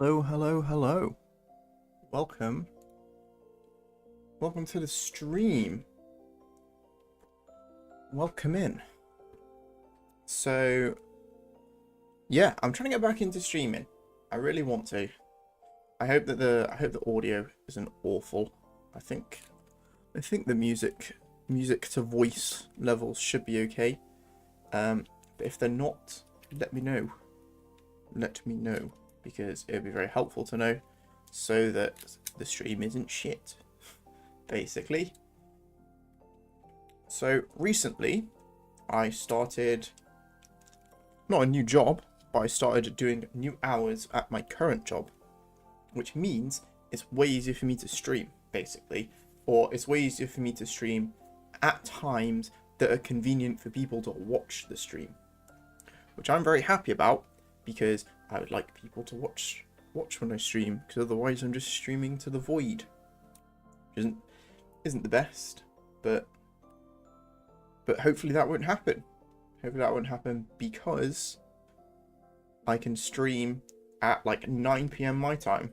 Hello, hello, hello. Welcome. Welcome to the stream. Welcome in. So, yeah, I'm trying to get back into streaming. I really want to. I hope the audio isn't awful. I think the music to voice levels should be okay. But if they're not, let me know. Let me know, because it would be very helpful to know, so that the stream isn't shit, basically. So recently I started, not a new job, but I started doing new hours at my current job, which means it's way easier for me to stream, basically, or it's way easier for me to stream at times that are convenient for people to watch the stream, which I'm very happy about, because I would like people to watch when I stream, because otherwise I'm just streaming to the void, which isn't the best, but hopefully that won't happen. Hopefully that won't happen, because I can stream at like 9 PM my time,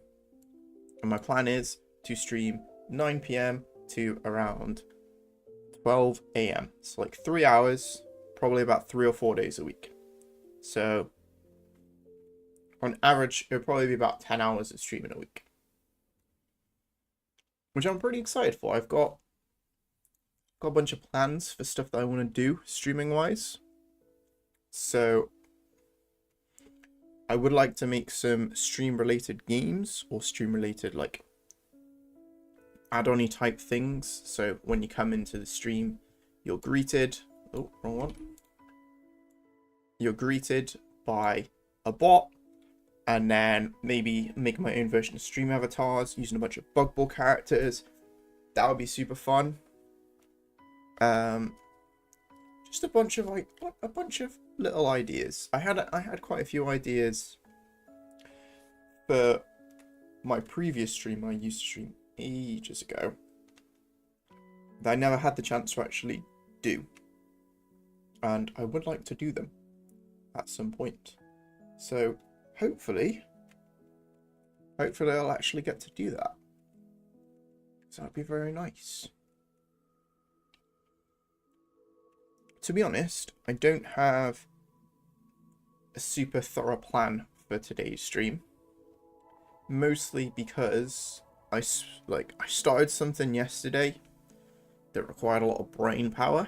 and my plan is to stream 9 PM to around 12 AM. It's like 3 hours, probably about 3 or 4 days a week. So on average, it'll probably be about 10 hours of streaming a week, which I'm pretty excited for. I've got a bunch of plans for stuff that I want to do streaming wise. So I would like to make some stream related games or stream related like add-on-y type things. So when you come into the stream, you're greeted. Oh, wrong one. You're greeted by a bot, and then maybe make my own version of stream avatars using a bunch of bug ball characters. That would be super fun. Just a bunch of little ideas. I had quite a few ideas for my previous stream I used to stream ages ago that I never had the chance to actually do, and I would like to do them at some point. So hopefully I'll actually get to do that. So that'd be very nice. To be honest, I don't have a super thorough plan for today's stream, mostly because I started something yesterday that required a lot of brain power.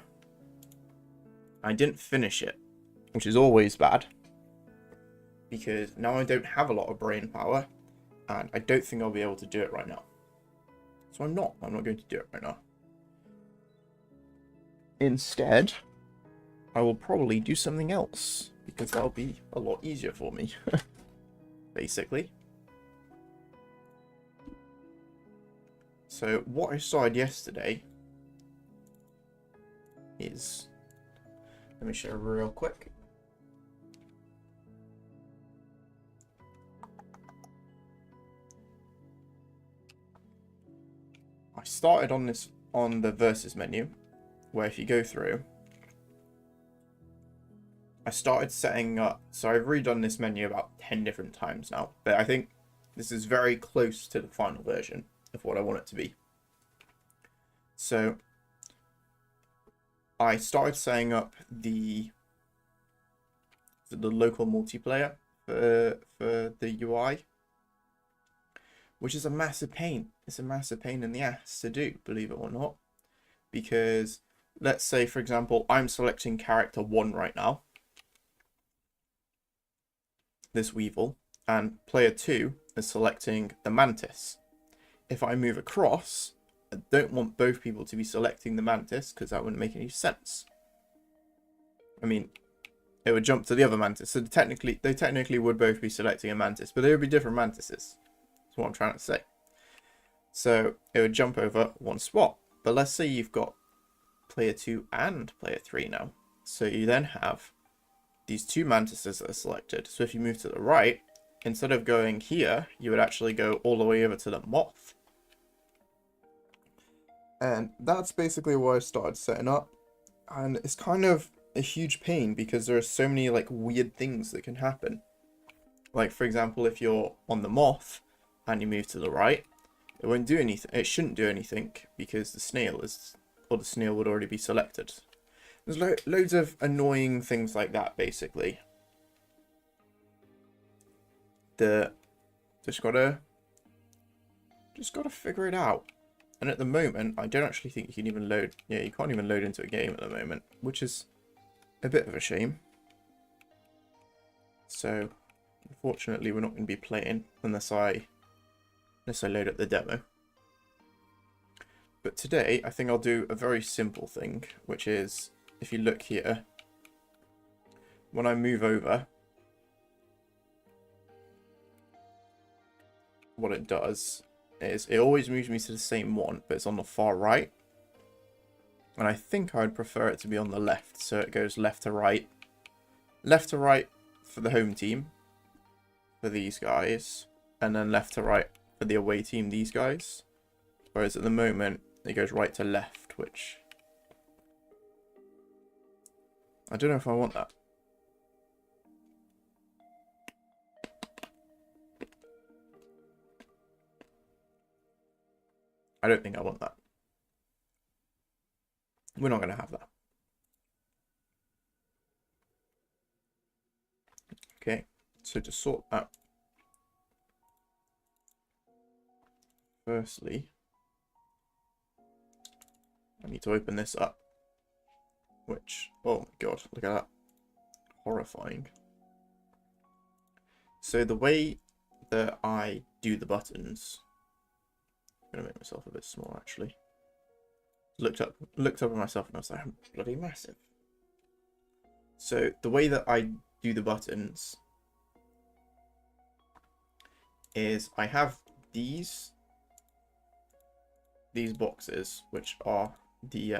I didn't finish it, which is always bad, because now I don't have a lot of brain power, and I don't think I'll be able to do it right now. So I'm not going to do it right now. Instead, I will probably do something else, because that'll be a lot easier for me, basically. So what I started yesterday is, let me show real quick. I started on the versus menu, where if you go through, I started setting up, so I've redone this menu about 10 different times now, but I think this is very close to the final version of what I want it to be. So I started setting up the local multiplayer for the UI, which is a massive pain. It's a massive pain in the ass to do, believe it or not, because let's say, for example, I'm selecting character 1 right now, this Weevil, and player 2 is selecting the Mantis. If I move across, I don't want both people to be selecting the Mantis, because that wouldn't make any sense. I mean, it would jump to the other Mantis, so they technically would both be selecting a Mantis, but they would be different Mantises. That's what I'm trying to say. So it would jump over one spot. But let's say you've got player 2 and player 3 now. So you then have these two Mantises that are selected. So if you move to the right, instead of going here, you would actually go all the way over to the Moth. And that's basically what I started setting up. And it's kind of a huge pain because there are so many like weird things that can happen. Like, for example, if you're on the Moth and you move to the right, it won't do anything. It shouldn't do anything because the snail would already be selected. There's loads of annoying things like that, basically. Just gotta figure it out. And at the moment, I don't actually think you can even load. Yeah, you can't even load into a game at the moment, which is a bit of a shame. So, unfortunately, we're not going to be playing unless I load up the demo. But today, I think I'll do a very simple thing, which is, if you look here, when I move over, what it does is it always moves me to the same one, but it's on the far right. And I think I would prefer it to be on the left, so it goes left to right for the home team, for these guys, and then left to right for the away team, these guys. Whereas at the moment, it goes right to left, which I don't know if I want that. I don't think I want that. We're not going to have that. Okay, so to sort that, firstly, I need to open this up, which, oh my god, look at that. Horrifying. So the way that I do the buttons, I'm gonna make myself a bit small actually. Looked up at myself and I was like, I'm bloody massive. So the way that I do the buttons is I have these boxes, which are the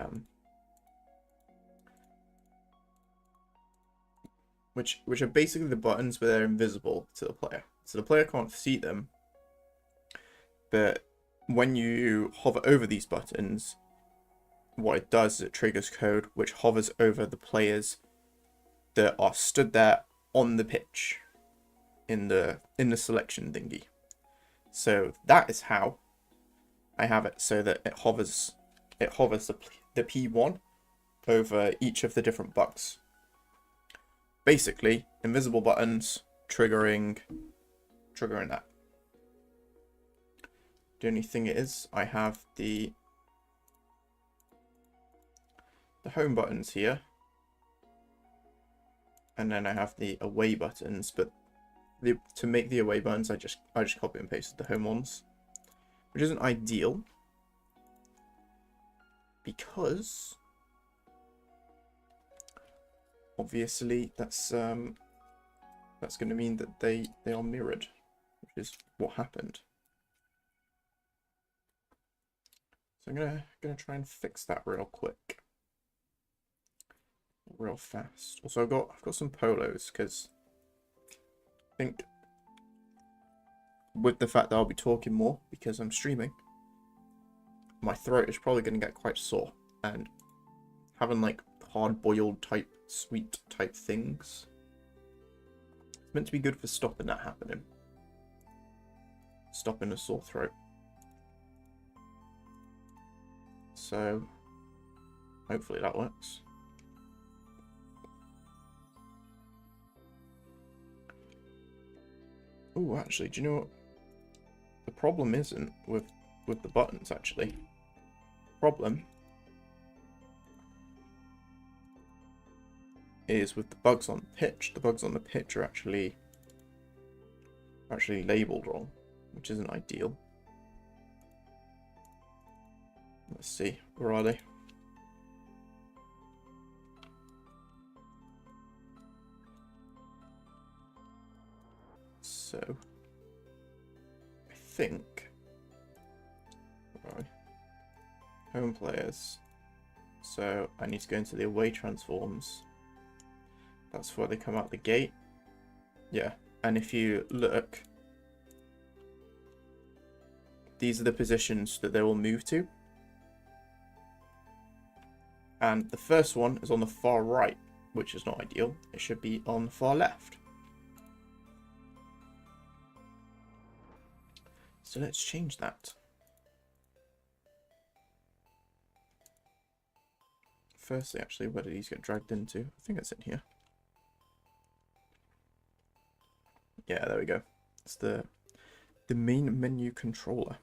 which are basically the buttons, but they're invisible to the player, so the player can't see them. But when you hover over these buttons, what it does is it triggers code which hovers over the players that are stood there on the pitch in the selection thingy. So that is how I have it, so that it hovers the P1 over each of the different bugs. Basically, invisible buttons triggering that. The only thing is, I have the home buttons here, and then I have the away buttons. But to make the away buttons, I just copy and pasted the home ones, which isn't ideal because obviously that's going to mean that they are mirrored, which is what happened. So I'm gonna try and fix that real quick, real fast. Also, I've got some polos because I think with the fact that I'll be talking more because I'm streaming, my throat is probably going to get quite sore, and having like hard-boiled type sweet type things, it's meant to be good for stopping that happening, stopping a sore throat. So hopefully that works. Oh, actually, do you know what? The problem isn't with the buttons, actually. The problem is with the bugs on the pitch. The bugs on the pitch are actually labeled wrong, which isn't ideal. Let's see, where are they? So I think, right, home players. So I need to go into the away transforms. That's where they come out the gate. Yeah, and if you look, these are the positions that they will move to. And the first one is on the far right, which is not ideal. It should be on the far left. So let's change that. Firstly, actually, where did these get dragged into? I think it's in here. Yeah, there we go. It's the main menu controller.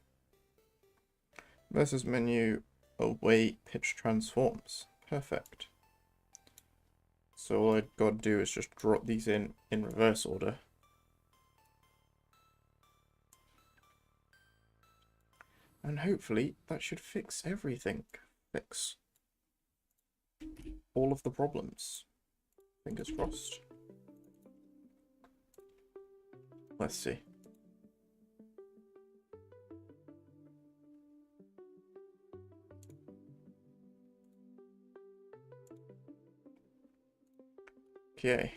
Versus menu away pitch transforms. Perfect. So all I've got to do is just drop these in reverse order. And hopefully that should fix everything. Fix all of the problems. Fingers crossed. Let's see. Okay.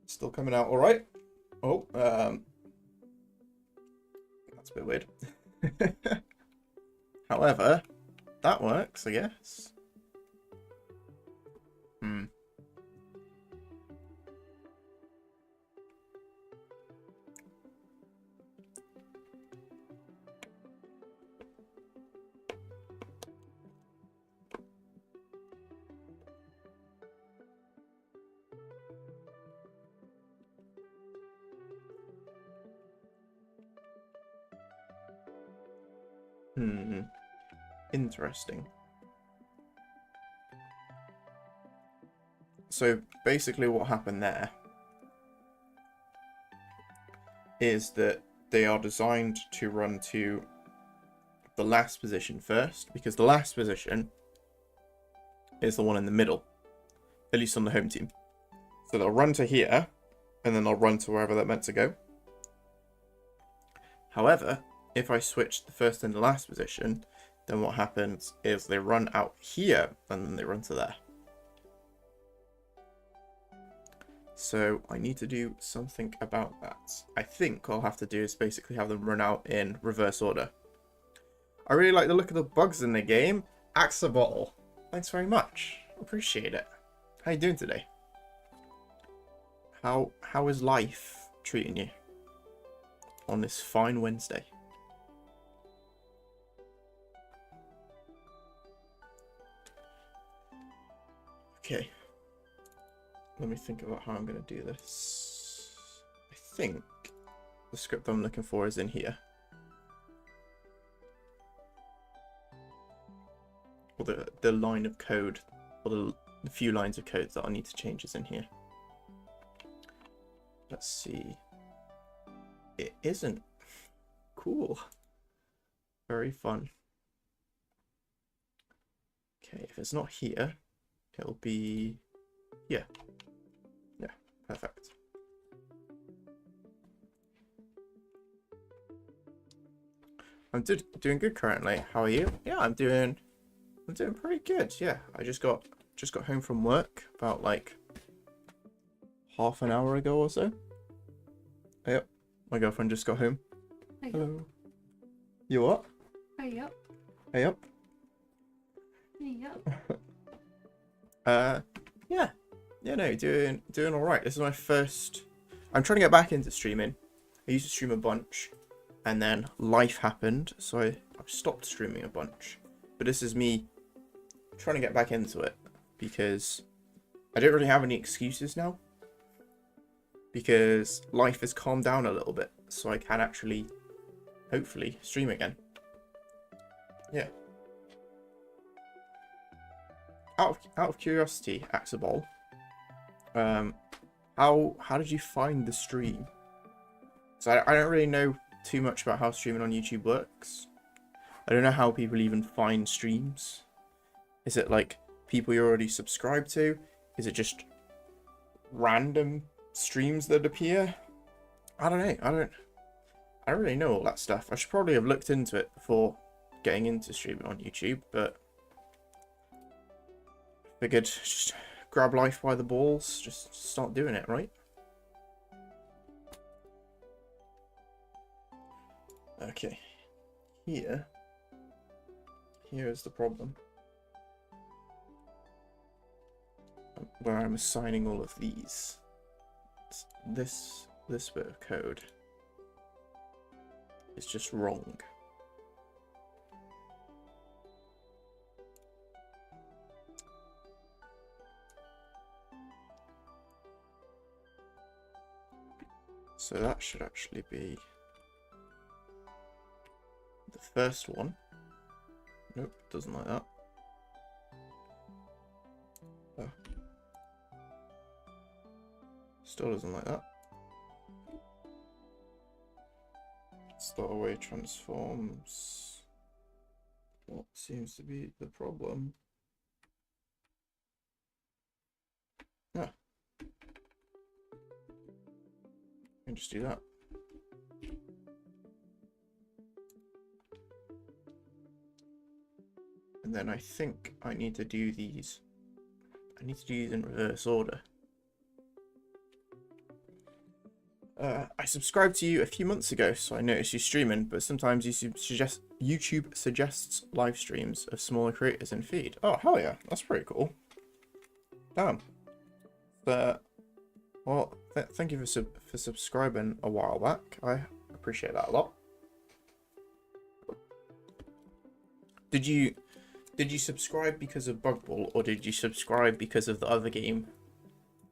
Still coming out all right. Oh, that's a bit weird. However, that works, I guess. Interesting. So basically what happened there is that they are designed to run to the last position first, because the last position is the one in the middle, at least on the home team. So they'll run to here, and then they'll run to wherever they're meant to go. However, if I switch the first and the last position, then what happens is they run out here, and then they run to there. So I need to do something about that. I think all I'll have to do is basically have them run out in reverse order. I really like the look of the bugs in the game. Axolotl, thanks very much. Appreciate it. How you doing today? How is life treating you on this fine Wednesday? Okay. Let me think about how I'm going to do this. I think the script I'm looking for is in here. Or the line of code, or the few lines of code that I need to change is in here. Let's see. It isn't. Cool. Very fun. Okay, if it's not here, it'll be here. Yeah, perfect. I'm doing good currently. How are you? Yeah, I'm doing pretty good. Yeah, I just got home from work about like half an hour ago or so. Yep, my girlfriend just got home. Hey. Hello. You what? Hey up. Hey up. Hey up. Yeah, no, doing all right. This is my first. I'm trying to get back into streaming. I used to stream a bunch, and then life happened, so I stopped streaming a bunch. But this is me trying to get back into it because I don't really have any excuses now, because life has calmed down a little bit, so I can actually, hopefully, stream again. Yeah. Out of curiosity, Axabol, how did you find the stream? So I don't really know too much about how streaming on YouTube works. I don't know how people even find streams. Is it like people you're already subscribed to? Is it just random streams that appear? I don't know. I don't really know all that stuff. I should probably have looked into it before getting into streaming on YouTube, but figured just grab life by the balls, just start doing it, right? Okay, here is the problem, where I'm assigning all of these. This bit of code is just wrong. So that should actually be the first one. Nope, doesn't like that. Oh. Still doesn't like that. Start away transforms. What seems to be the problem? Ah. I can just do that. And then I think I need to do these. I need to do these in reverse order. I subscribed to you a few months ago, so I noticed you streaming, but sometimes YouTube suggests live streams of smaller creators in feed. Oh, hell yeah, that's pretty cool. Damn. Well, thank you for subscribing a while back. I appreciate that a lot. Did you subscribe because of Bugball, or did you subscribe because of the other game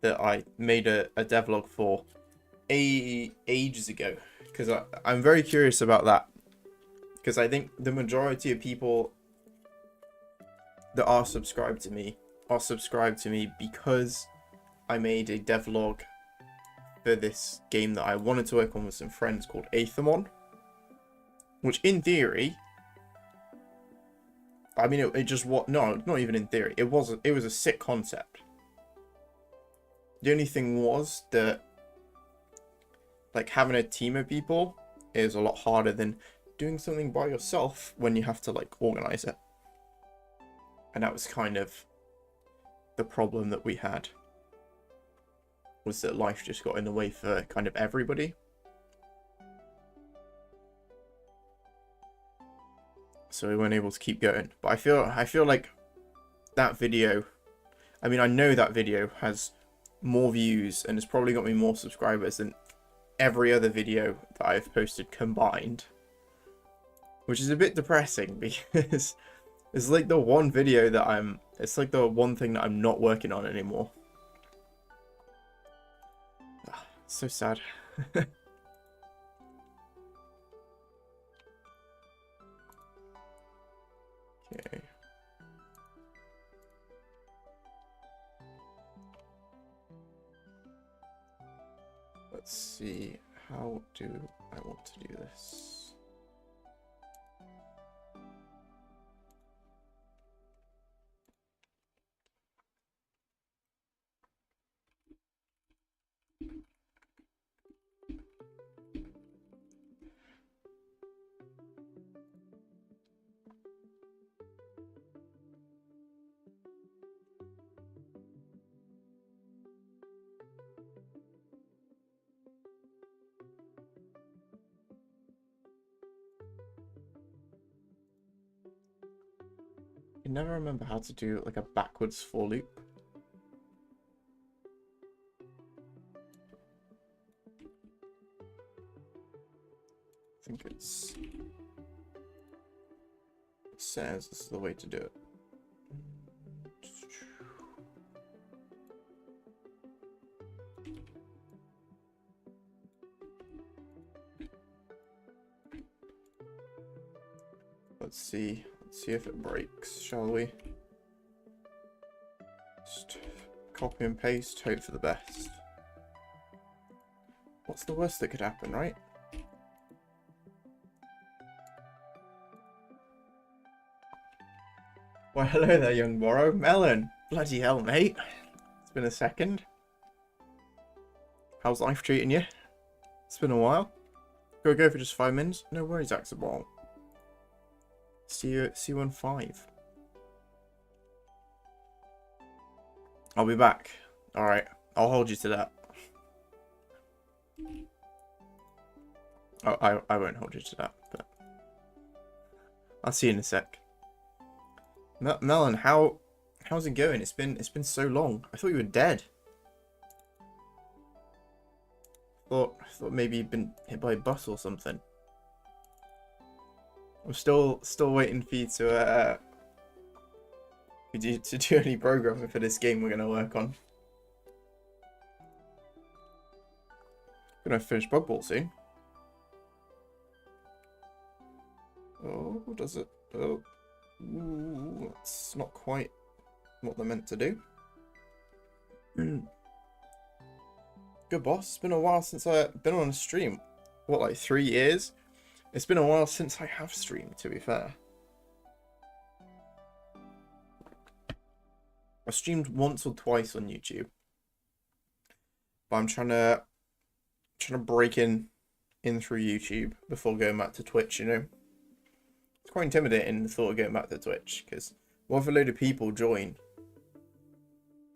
that I made a devlog for ages ago? Because I'm very curious about that, because I think the majority of people that are subscribed to me because I made a devlog for this game that I wanted to work on with some friends called Aethermon, which in theory, I mean, it just what? No, not even in theory. It was a sick concept. The only thing was that, like, having a team of people is a lot harder than doing something by yourself when you have to, like, organize it. And that was kind of the problem that we had, was that life just got in the way for kind of everybody. So we weren't able to keep going. But I feel like that video, I mean, I know that video has more views and has probably got me more subscribers than every other video that I've posted combined, which is a bit depressing because it's like the one video that it's like the one thing that I'm not working on anymore. So sad. Okay. Let's see, how do I want to do this? I never remember how to do like a backwards for loop. I think it says this is the way to do it. Let's see if it breaks, shall we? Just copy and paste, hope for the best. What's the worst that could happen, right? Well, hello there, young Borro. Melon! Bloody hell, mate. It's been a second. How's life treating you? It's been a while. Go for just 5 minutes? No worries, Axaball. See you in 5. I'll be back. Alright, I'll hold you to that. Oh, I won't hold you to that, but I'll see you in a sec. Melon, how's it going? It's been so long. I thought you were dead. I thought maybe you'd been hit by a bus or something. I'm still waiting for you to do any programming for this game we're gonna work on. Gonna finish Bug Ball soon. Oh, does it? Oh, ooh, that's not quite what they're meant to do. Good boss. It's been a while since I've been on a stream. What, like 3 years? It's been a while since I have streamed, to be fair. I streamed once or twice on YouTube, but I'm trying to break in through YouTube before going back to Twitch. You know, it's quite intimidating the thought of going back to Twitch because what if a load of people join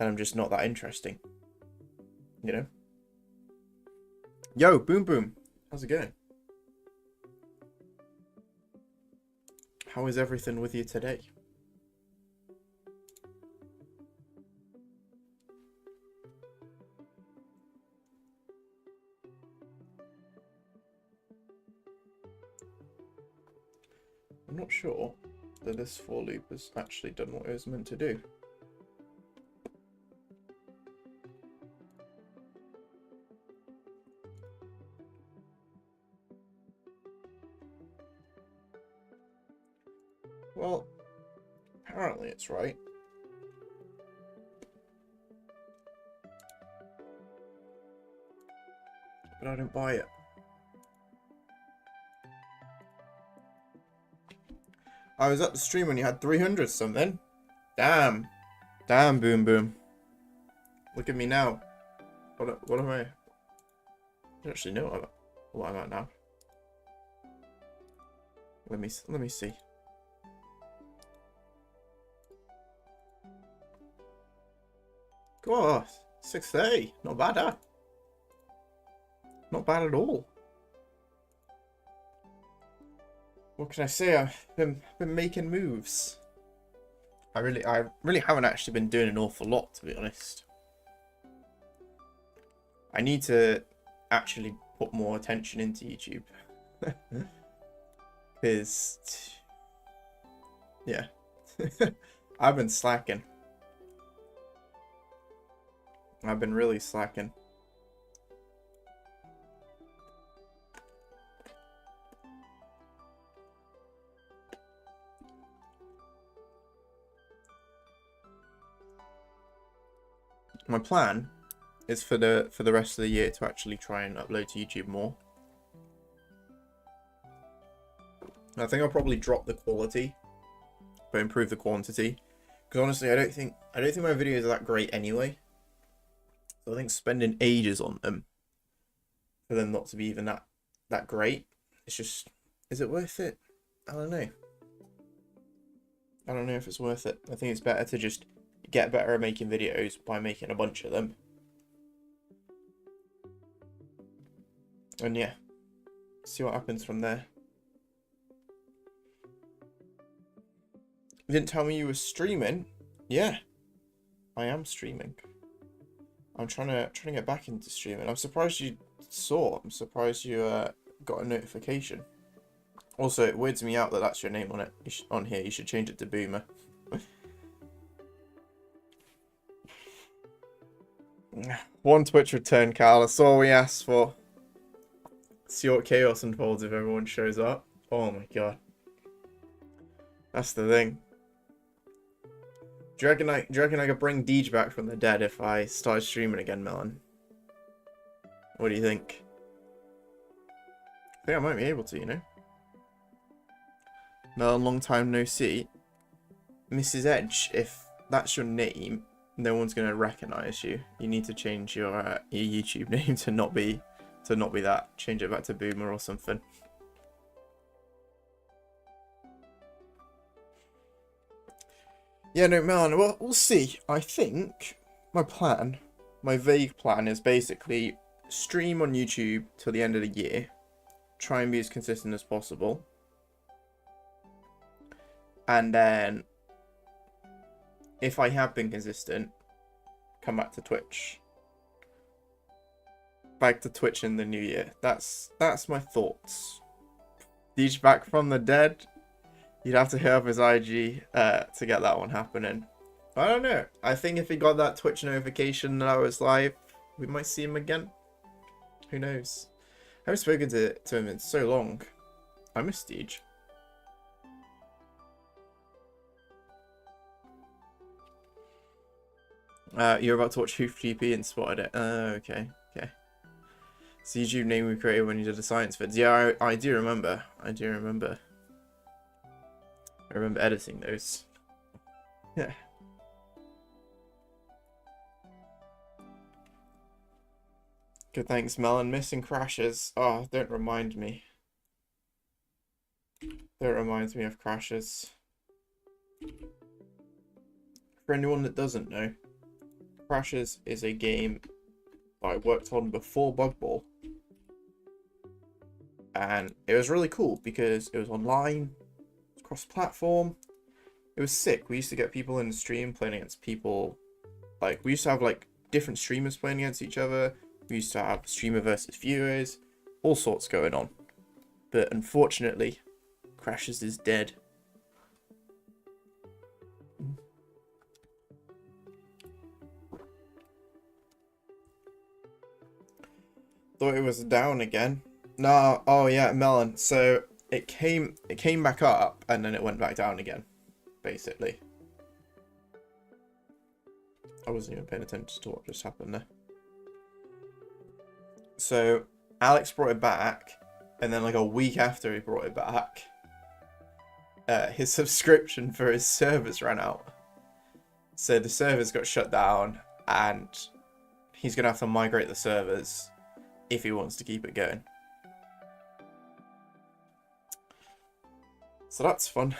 and I'm just not that interesting? You know. Yo, Boom Boom, how's it going? How is everything with you today? I'm not sure that this for loop has actually done what it was meant to do. Well, apparently it's right. but I didn't buy it. I was at the stream when you had 300 something. Damn. Damn, Boom Boom. Look at me now. What am I? I don't actually know what I'm at now. Let me see. God, 630. Not bad, huh? Not bad at all. What can I say? I've been making moves. I really haven't actually been doing an awful lot, to be honest. I need to actually put more attention into YouTube. Because, yeah, I've been slacking. I've been really slacking. My plan is for the rest of the year to actually try and upload to YouTube more. I think I'll probably drop the quality, but improve the quantity. Because honestly, I don't think my videos are that great anyway. So I think spending ages on them for them not to be even that great, it's just, is it worth it? I don't know. I don't know if it's worth it. I think it's better to just get better at making videos by making a bunch of them. And yeah, see what happens from there. You didn't tell me you were streaming. Yeah, I am streaming. I'm trying to get back into streaming. I'm surprised you saw. I'm surprised you got a notification. Also, it weirds me out that that's your name on it. On here, you should change it to Boomer. One Twitch return, Carl. That's all we asked for. See what chaos unfolds if everyone shows up. Oh my god. That's the thing. Do you reckon I could bring Deej back from the dead if I started streaming again, Melon? What do you think? I think I might be able to, you know? Melon, long time no see. Mrs. Edge, if that's your name, no one's gonna recognize you. You need to change your YouTube name to not be that. Change it back to Boomer or something. Yeah, no, man, well, we'll see. I think my vague plan is basically stream on YouTube till the end of the year. Try and be as consistent as possible. And then, if I have been consistent, come back to Twitch. Back to Twitch in the new year. That's my thoughts. Deej back from the dead. You'd have to hit up his IG to get that one happening. I don't know. I think if he got that Twitch notification that I was live, we might see him again. Who knows? I haven't spoken to him in so long. I miss Deej. You're about to watch Hoof GP and spotted it. Okay. It's the YouTube name we created when you did the science vids. Yeah, I do remember. I remember editing those. Yeah. Good, thanks, Melon. Missing crashes. Oh, don't remind me. Don't remind me of crashes. For anyone that doesn't know, Crashes is a game I worked on before Bug Ball. And it was really cool because it was online, it was cross-platform. It was sick. We used to get people in the stream playing against people. Like, we used to have, like, different streamers playing against each other. We used to have streamer versus viewers. All sorts going on. But unfortunately, Crashes is dead. Thought it was down again. No, oh yeah, Melon. So it came back up and then it went back down again, basically. I wasn't even paying attention to what just happened there. So Alex brought it back, and then like a week after he brought it back, his subscription for his servers ran out. So the servers got shut down, and he's gonna have to migrate the servers if he wants to keep it going. So that's fun.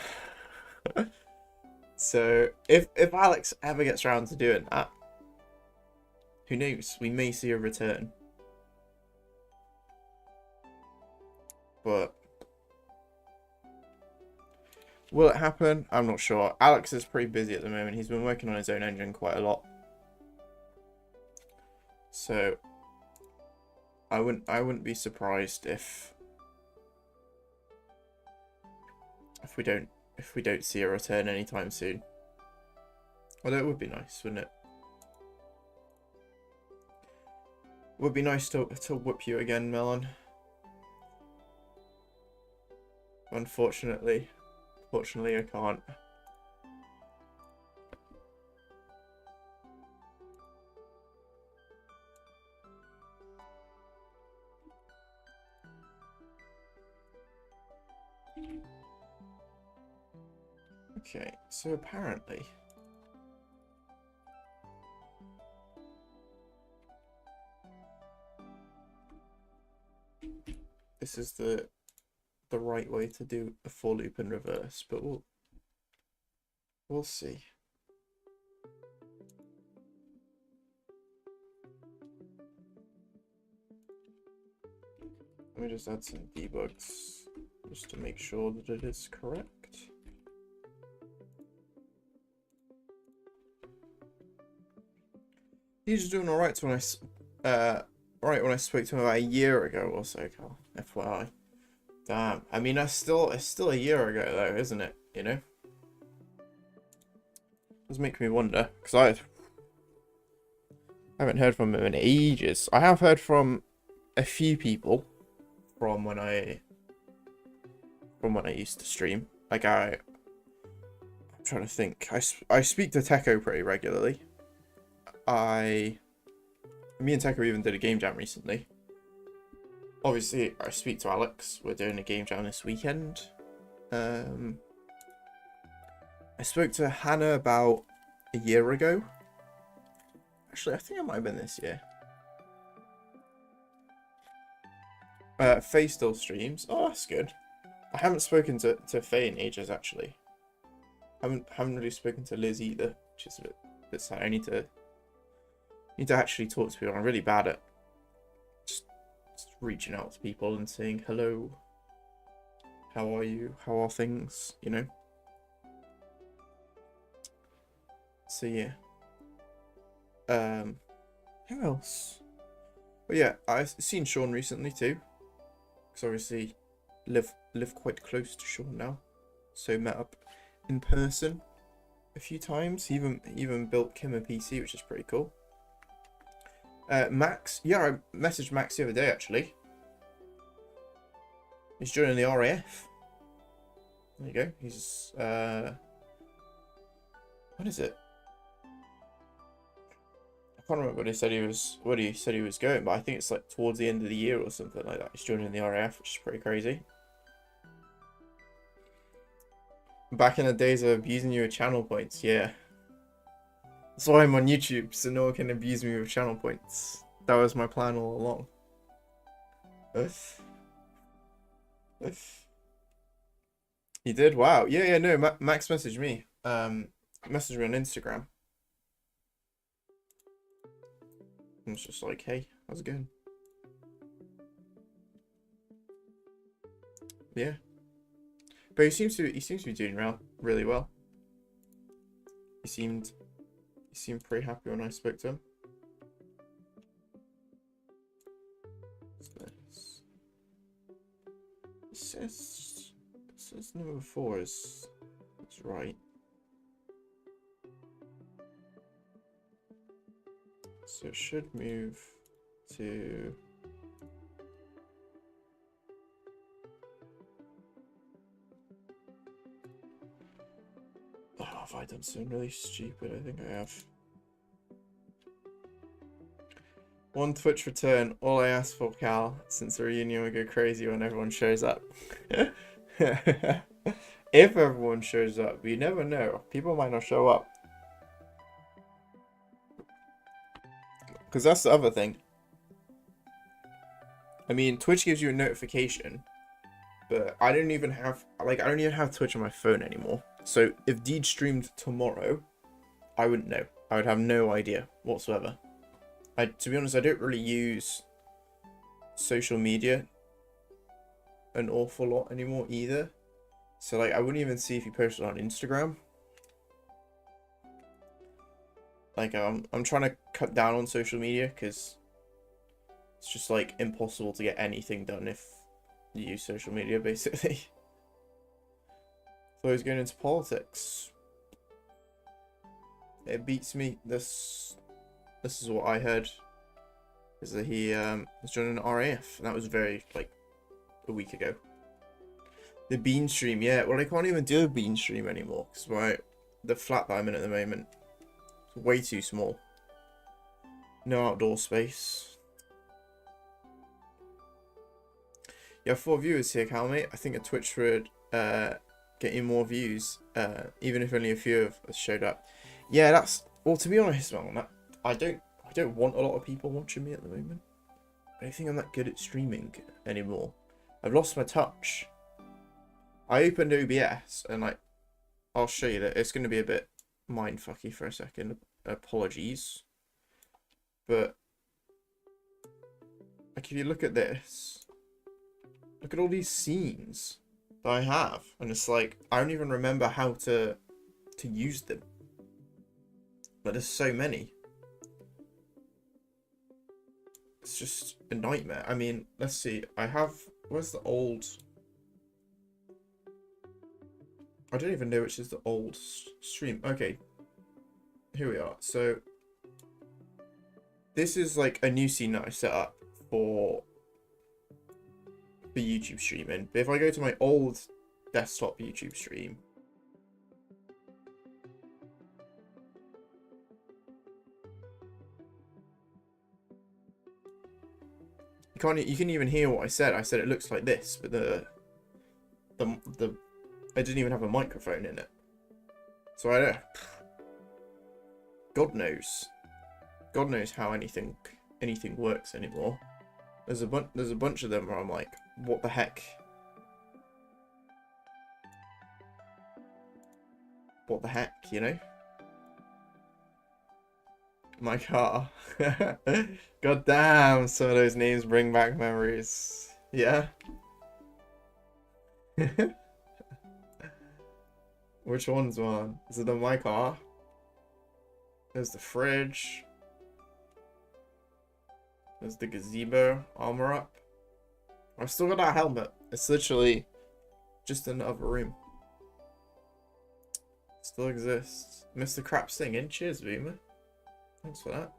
So if Alex ever gets around to doing that, who knows? We may see a return. But will it happen? I'm not sure. Alex is pretty busy at the moment. He's been working on his own engine quite a lot. So I wouldn't be surprised if we don't see a return anytime soon. Although it would be nice, wouldn't it? Would be nice to whip you again, Melon. Unfortunately, I can't. Okay, so apparently this is the right way to do a for loop in reverse, but we'll see. Let me just add some debugs just to make sure that it is correct. He's doing all right when when I spoke to him about a year ago or so, Carl. FYI. Damn. I mean, it's still a year ago though, isn't it? You know. Does make me wonder, because I haven't heard from him in ages. I have heard from a few people from when I used to stream. Like I'm trying to think. I speak to Techo pretty regularly. Me and Techo even did a game jam recently. Obviously, I speak to Alex. We're doing a game jam this weekend. I spoke to Hannah about a year ago. Actually, I think it might have been this year. Faye still streams. Oh, that's good. I haven't spoken to Faye in ages, actually. Haven't really spoken to Liz either, which is a bit sad. I need to actually talk to people. I'm really bad at just reaching out to people and saying hello. How are you? How are things? You know. So yeah. Who else? But yeah, I've seen Sean recently too, because obviously live quite close to Sean now, so met up in person a few times. He even built Kim a PC, which is pretty cool. Max, yeah, I messaged Max the other day actually. He's joining the RAF. There you go. He's what is it? I can't remember what he said he was going, but I think it's like towards the end of the year or something like that. He's joining the RAF, which is pretty crazy. Back in the days of abusing you with channel points, yeah. That's why I'm on YouTube, so no one can abuse me with channel points. That was my plan all along. You did? Wow. Yeah, no, Max messaged me. Messaged me on Instagram. I was just like, hey, how's it going? Yeah. But he seems to be doing really well. He seemed pretty happy when I spoke to him. It says number 4 is right. So it should move to oh, have I done something really stupid? I think I have. One Twitch return. All I ask for, Cal, since the reunion will go crazy when everyone shows up. If everyone shows up, you never know. People might not show up. Because that's the other thing. I mean, Twitch gives you a notification, but I don't even have Twitch on my phone anymore. So if Deed streamed tomorrow, I wouldn't know. I would have no idea whatsoever. To be honest, I don't really use social media an awful lot anymore either. So like, I wouldn't even see if you posted on Instagram. Like, I'm trying to cut down on social media because it's just like impossible to get anything done if you use social media, basically. So he's going into politics. It beats me. This is what I heard. Is that he was joining an RAF, and that was like a week ago. The Bean stream, yeah. Well, I can't even do a Bean stream anymore because the flat that I'm in at the moment is way too small. No outdoor space. You have 4 viewers here, Cal, mate. I think a Twitch would get you more views, even if only a few of us showed up. Yeah, that's, well, to be honest, man, I don't want a lot of people watching me at the moment. I don't think I'm that good at streaming anymore. I've lost my touch. I opened OBS and like, I'll show you that it's going to be a bit mindfucky for a second. Apologies. But like, if you look at this, look at all these scenes that I have, and it's like I don't even remember how to use them. But there's so many. It's just a nightmare. I mean, let's see. Where's the old? I don't even know which is the old stream. Okay. Here we are. So this is like a new scene that I set up for YouTube streaming. But if I go to my old desktop YouTube stream, you can even hear what I said. I said it looks like this, but I didn't even have a microphone in it. So I don't. God knows how anything works anymore. There's a bunch of them where I'm like, what the heck? What the heck, you know? My car. God damn, some of those names bring back memories. Yeah. Which one's one? Is it on my car? There's the fridge. There's the gazebo. Armor up. I've still got that helmet. It's literally just in the other room. Still exists. Mr. Crap singing. Cheers, Beamer. Thanks for that.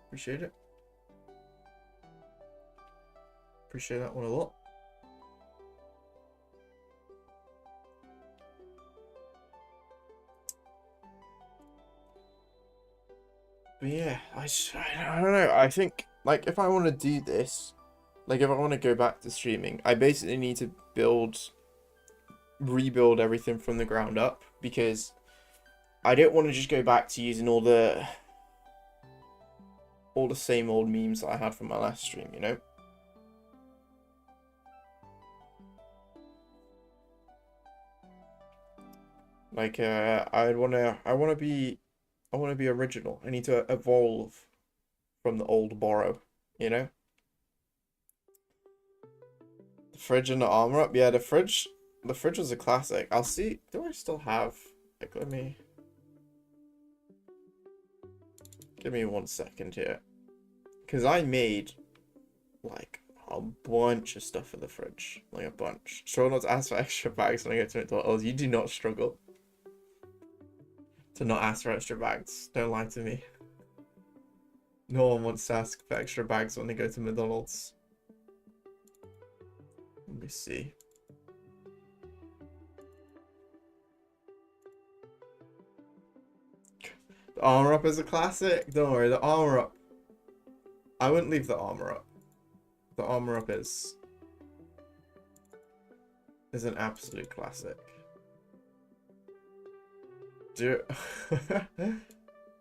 Appreciate it. Appreciate that one a lot. But yeah, I don't know. I think, like, if I want to do this, like, if I want to go back to streaming, I basically need to rebuild everything from the ground up, because I don't want to just go back to using all the same old memes that I had from my last stream, you know? Like, I want to be original. I need to evolve from the old Borro, you know? The fridge and the armor up. Yeah, the fridge was a classic. I'll see. Do I still have, like, give me 1 second here. Because I made, like, a bunch of stuff for the fridge. Like, a bunch. Try not to ask for extra bags when I go to McDonald's. You do not struggle to not ask for extra bags. Don't lie to me. No one wants to ask for extra bags when they go to McDonald's. Let me see. The armor up is a classic. Don't worry, the armor up. I wouldn't leave the armor up. The armor up is an absolute classic.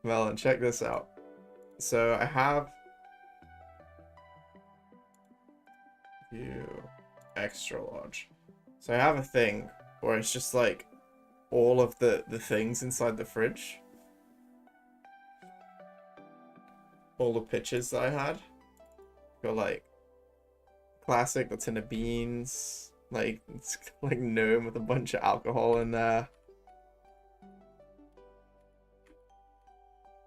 Melon, check this out. So I have extra large. So I have a thing where it's just like all of the things inside the fridge. All the pictures that I had. Got like classic, the tin of beans, like it's like gnome with a bunch of alcohol in there.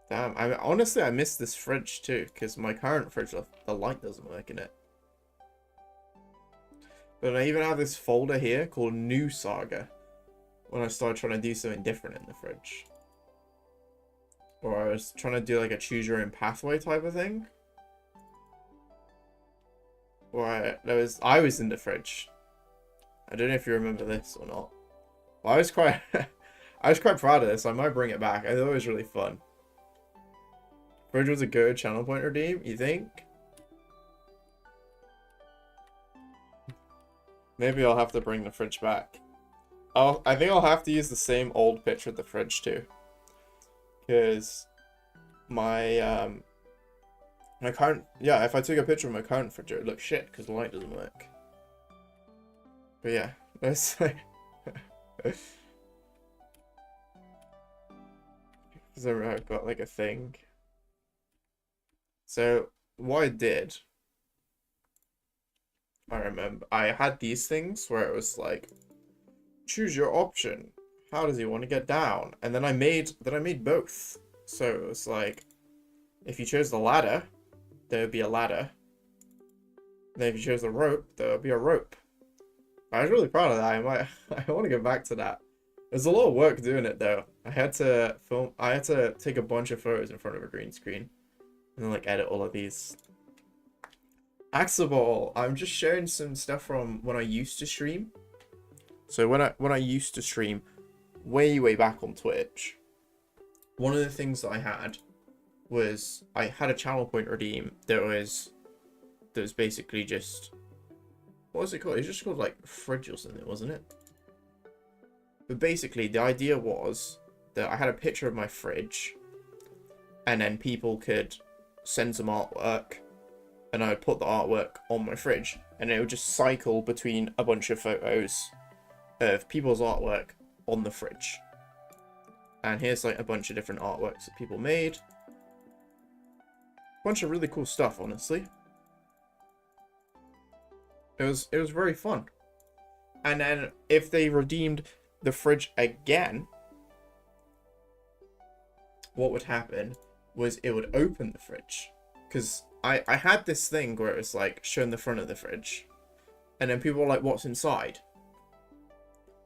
Damn, honestly I miss this fridge too, because my current fridge, the light doesn't work in it. But I even have this folder here called New Saga, when I started trying to do something different in the fridge. Or I was trying to do like a choose your own pathway type of thing. Or I was in the fridge. I don't know if you remember this or not. Well, I was quite I was quite proud of this. I might bring it back. I thought it was really fun. Fridge was a good channel point redeem, you think? Maybe I'll have to bring the fridge back. I think I'll have to use the same old picture of the fridge too. Because my my current, yeah, if I took a picture of my current fridge, it would look shit because the light doesn't work. But yeah, that's like because I've got like a thing. So what I did, I remember I had these things where it was like, choose your option. How does he want to get down? And then I made both. So it was like, if you chose the ladder, there would be a ladder. Then if you chose the rope, there would be a rope. I was really proud of that. I want to go back to that. There's a lot of work doing it though. I had to take a bunch of photos in front of a green screen. And then like edit all of these. Axaball, I'm just sharing some stuff from when I used to stream. So when I used to stream way back on Twitch, one of the things that I had was I had a channel point redeem that was basically just, what was it called? It was just called like fridge or something, wasn't it? But basically the idea was that I had a picture of my fridge and then people could send some artwork and I would put the artwork on my fridge and it would just cycle between a bunch of photos of people's artwork on the fridge. And here's like a bunch of different artworks that people made. Bunch of really cool stuff, honestly. It was very fun. And then if they redeemed the fridge again, what would happen was it would open the fridge. Because I had this thing where it was like showing the front of the fridge. And then people were like, what's inside?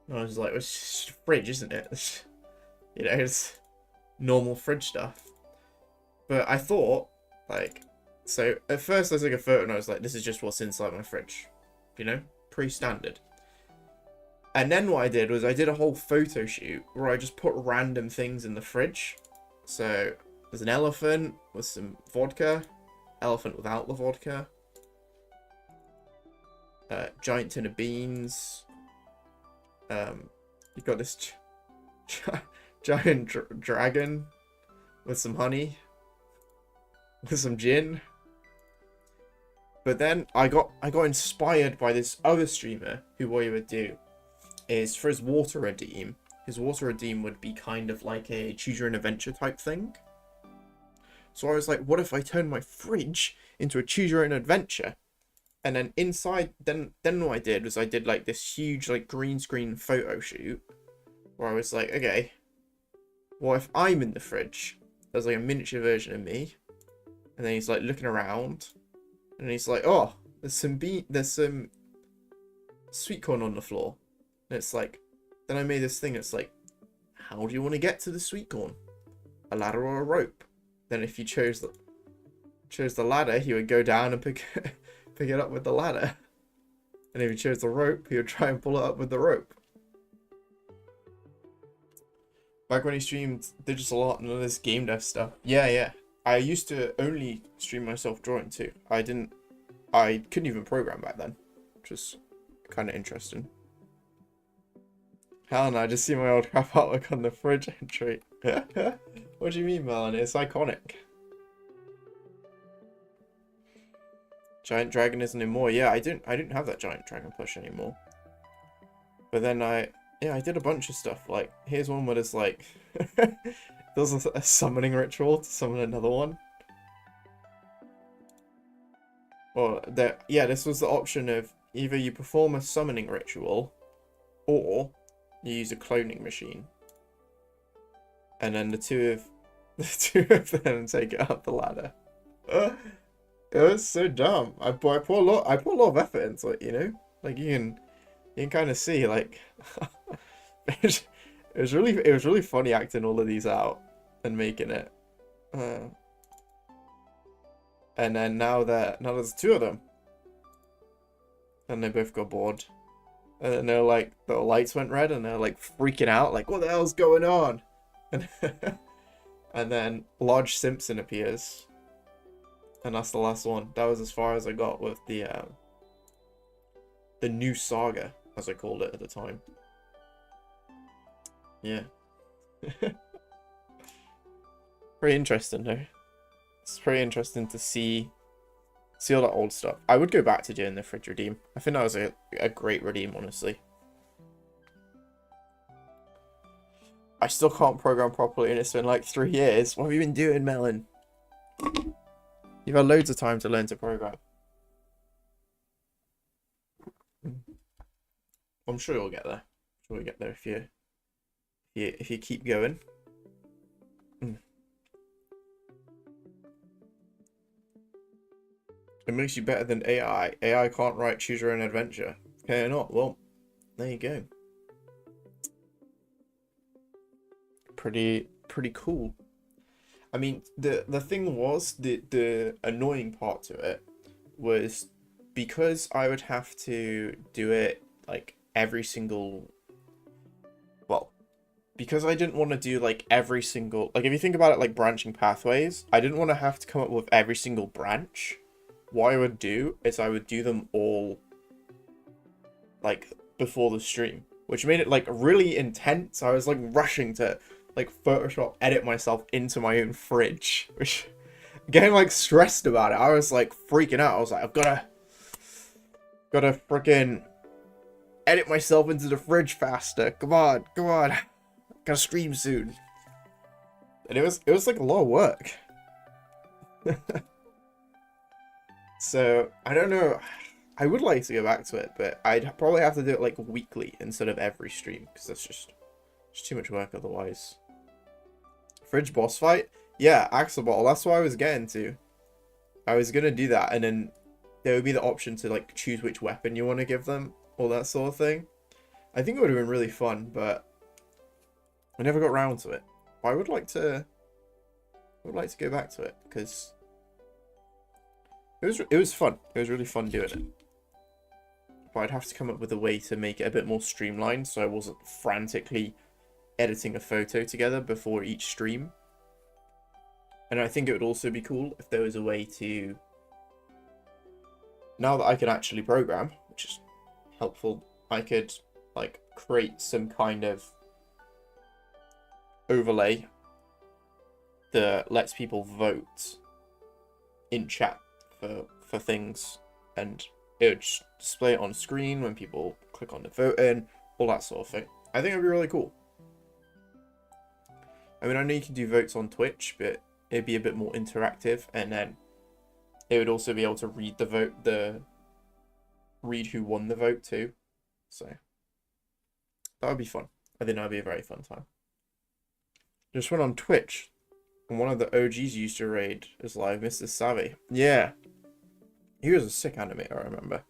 And I was like, it's just a fridge, isn't it? You know, it's normal fridge stuff. But I thought, like, so at first I took a photo and I was like, this is just what's inside my fridge. You know, pretty standard. And then what I did was I did a whole photo shoot where I just put random things in the fridge. So there's an elephant with some vodka, elephant without the vodka, giant tin of beans. You've got this giant dragon with some honey, with some gin. But then I got inspired by this other streamer who what he would do is for his water redeem. His water redeem would be kind of like a choose your own adventure type thing. So I was like, what if I turn my fridge into a choose your own adventure? And then inside, then what I did was I did like this huge like green screen photo shoot where I was like, okay, what if I'm in the fridge? There's like a miniature version of me, and then he's like looking around, and he's like, oh, there's some sweet corn on the floor, and it's like, then I made this thing. It's like, how do you want to get to the sweet corn? A ladder or a rope? Then if you chose the ladder, he would go down and pick it up with the ladder. And if he chose the rope, he would try and pull it up with the rope. Back when he streamed, did just a lot of this game dev stuff. Yeah. I used to only stream myself drawing too. I couldn't even program back then, which is kind of interesting. Hell no, I just see my old crap artwork on the fridge entry. What do you mean, Melon? It's iconic. Giant dragon isn't anymore. Yeah, I didn't have that giant dragon plush anymore. But then I did a bunch of stuff. Like, here's one where there's like there's a summoning ritual to summon another one. Or this was the option of either you perform a summoning ritual or you use a cloning machine. And then the two of them take it up the ladder. It was so dumb. I put a lot of effort into it, you know? Like you can kind of see like it was really funny acting all of these out and making it. And then now there's two of them. And they both got bored. And then they're like, the lights went red and they're like freaking out, like, what the hell's going on? And, and then Lodge Simpson appears. And that's the last one. That was as far as I got with the new saga, as I called it at the time. Yeah. Pretty interesting though. It's pretty interesting to see all that old stuff. I would go back to doing the fridge redeem. I think that was a great redeem, honestly. I still can't program properly and it's been like 3 years. What have you been doing, Melon? You've had loads of time to learn to program. I'm sure you'll get there. I'm sure you'll get there if you keep going. It makes you better than AI. AI can't write choose your own adventure. Okay or not? Well, there you go. Pretty cool. I mean, the thing was, the annoying part to it was because I would have to do it like every single, well, because I didn't want to do like every single, like if you think about it like branching pathways, I didn't want to have to come up with every single branch. What I would do is I would do them all like before the stream, which made it like really intense. I was like rushing to like Photoshop edit myself into my own fridge, which getting like stressed about it. I was like freaking out. I was like, I've gotta freaking edit myself into the fridge faster. Come on. Gotta stream soon. And it was like a lot of work. So I don't know. I would like to go back to it, but I'd probably have to do it like weekly instead of every stream because that's just too much work otherwise. Fridge boss fight? Yeah, Axolotl. That's what I was getting to. I was gonna do that, and then there would be the option to like choose which weapon you want to give them, all that sort of thing. I think it would have been really fun, but I never got around to it. I would like to go back to it because it was fun. It was really fun doing it. But I'd have to come up with a way to make it a bit more streamlined so I wasn't frantically editing a photo together before each stream. And I think it would also be cool if there was a way to, now that I can actually program, which is helpful, I could like create some kind of overlay that lets people vote in chat for things, and it would just display it on screen when people click on the vote in, all that sort of thing. I think it'd be really cool. I mean, I know you can do votes on Twitch, but it'd be a bit more interactive, and then it would also be able to read the vote, read who won the vote too. So that would be fun. I think that would be a very fun time. Just went on Twitch, and one of the OGs used to raid is live, Mr. Savvy. Yeah. He was a sick animator, I remember.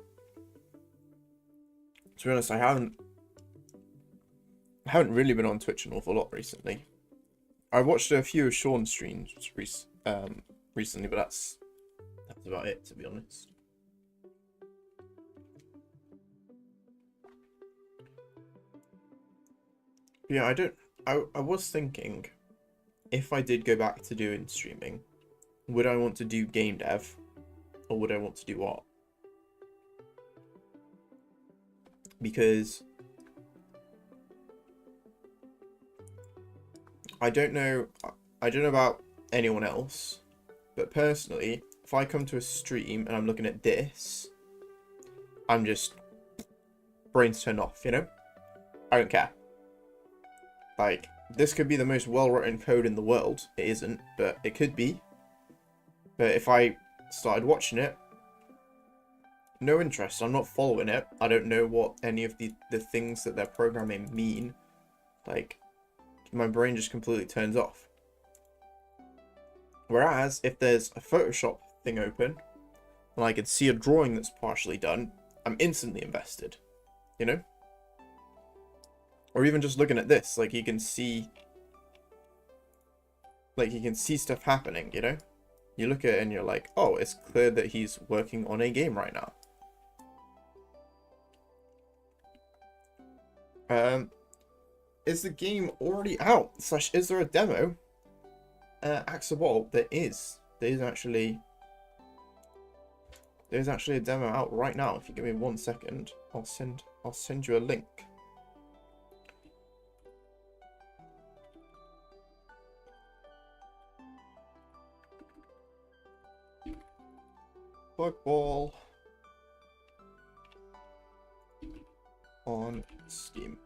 To be honest, I haven't really been on Twitch an awful lot recently. I watched a few of Sean's streams recently, but that's about it, to be honest. Yeah, I was thinking if I did go back to doing streaming, would I want to do game dev or would I want to do art? Because I don't know about anyone else, but personally, if I come to a stream and I'm looking at this, I'm just brains turned off, you know? I don't care. Like, this could be the most well-written code in the world. It isn't, but it could be. But if I started watching it, no interest. I'm not following it. I don't know what any of the things that they're programming mean. Like, my brain just completely turns off. Whereas, if there's a Photoshop thing open, and I can see a drawing that's partially done, I'm instantly invested. You know? Or even just looking at this, like, you can see... Like, you can see stuff happening, you know? You look at it and you're like, oh, it's clear that he's working on a game right now. Is the game already out? / is there a demo? Axaball, there is. There's actually a demo out right now. If you give me 1 second, I'll send you a link. Football on Steam.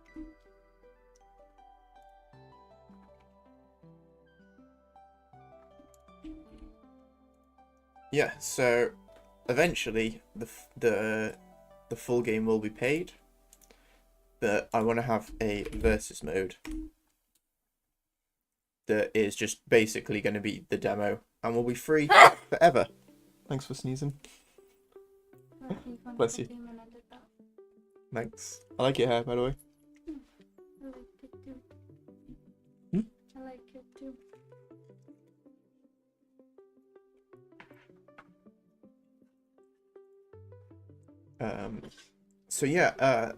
Yeah, so eventually the full game will be paid, but I want to have a versus mode that is just basically going to be the demo and will be free forever. Thanks for sneezing. Bless you. Thanks. I like your hair, by the way. I like it too. Hmm? I like it too. So yeah,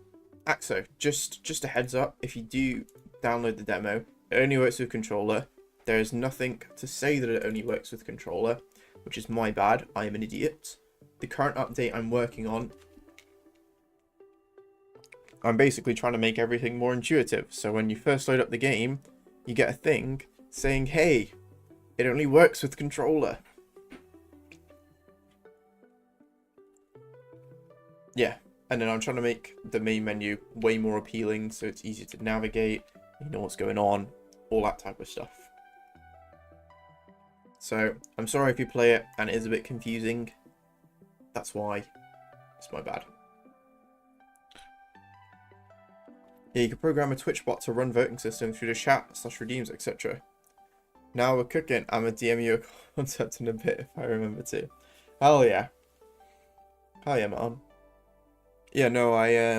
Axo, just a heads up, if you do download the demo, it only works with controller. There is nothing to say that it only works with controller, which is my bad. I am an idiot. The current update I'm working on, I'm basically trying to make everything more intuitive. So when you first load up the game, you get a thing saying, hey, it only works with controller. Yeah, and then I'm trying to make the main menu way more appealing so it's easier to navigate, you know what's going on, all that type of stuff. So, I'm sorry if you play it and it is a bit confusing. That's why. It's my bad. Yeah, you can program a Twitch bot to run voting system through the chat, /redeems, etc. Now we're cooking. I'm a DM you a concept in a bit if I remember to. Hell yeah. Hell yeah, man. Yeah, no, I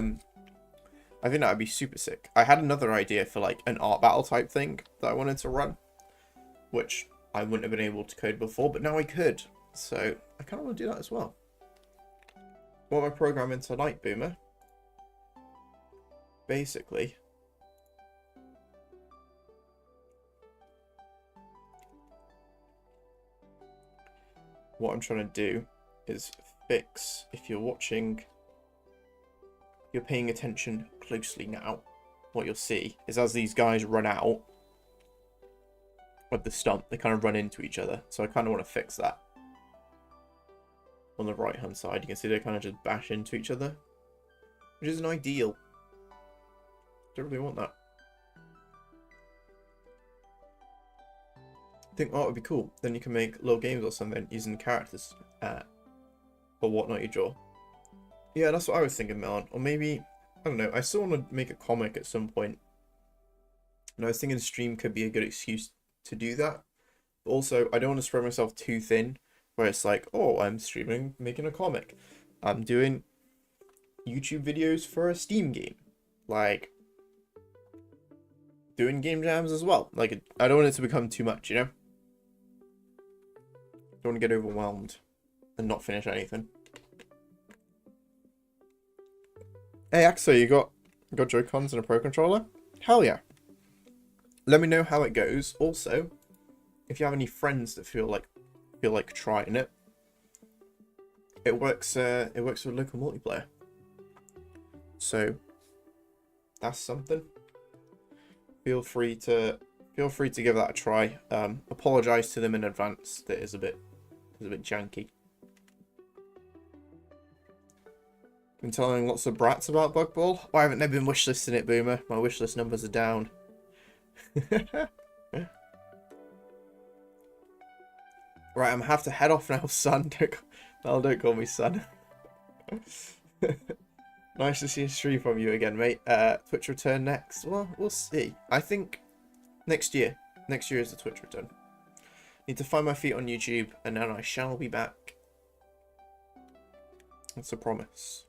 think that would be super sick. I had another idea for like an art battle type thing that I wanted to run, which I wouldn't have been able to code before, but now I could. So I kind of want to do that as well. What am I programming tonight, Boomer? Basically, what I'm trying to do is fix, if you're watching, you're paying attention closely now, what you'll see is as these guys run out of the stump, they kind of run into each other. So I kind of want to fix that. On the right hand side, you can see they kind of just bash into each other, which isn't ideal. Don't really want that. I think art would be cool. Then you can make little games or something using the characters or whatnot you draw. Yeah, that's what I was thinking, Melon. Or maybe, I don't know, I still want to make a comic at some point. And I was thinking stream could be a good excuse to do that. But also, I don't want to spread myself too thin, where it's like, oh, I'm streaming, making a comic. I'm doing YouTube videos for a Steam game. Like, doing game jams as well. Like, I don't want it to become too much, you know? Don't want to get overwhelmed and not finish anything. Hey, Axo, you got Joy-Cons and a Pro Controller? Hell yeah. Let me know how it goes. Also, if you have any friends that feel like feel like trying it. It works with local multiplayer. So that's something. Feel free to give that a try. Apologize to them in advance that it's a bit janky. Been telling lots of brats about Bug Ball. Why haven't they been wishlisting it, Boomer? My wishlist numbers are down. Right, I'm gonna have to head off now, son. Don't call me son. Nice to see a stream from you again, mate. Twitch return next. Well, we'll see. I think next year. Next year is the Twitch return. Need to find my feet on YouTube, and then I shall be back. That's a promise.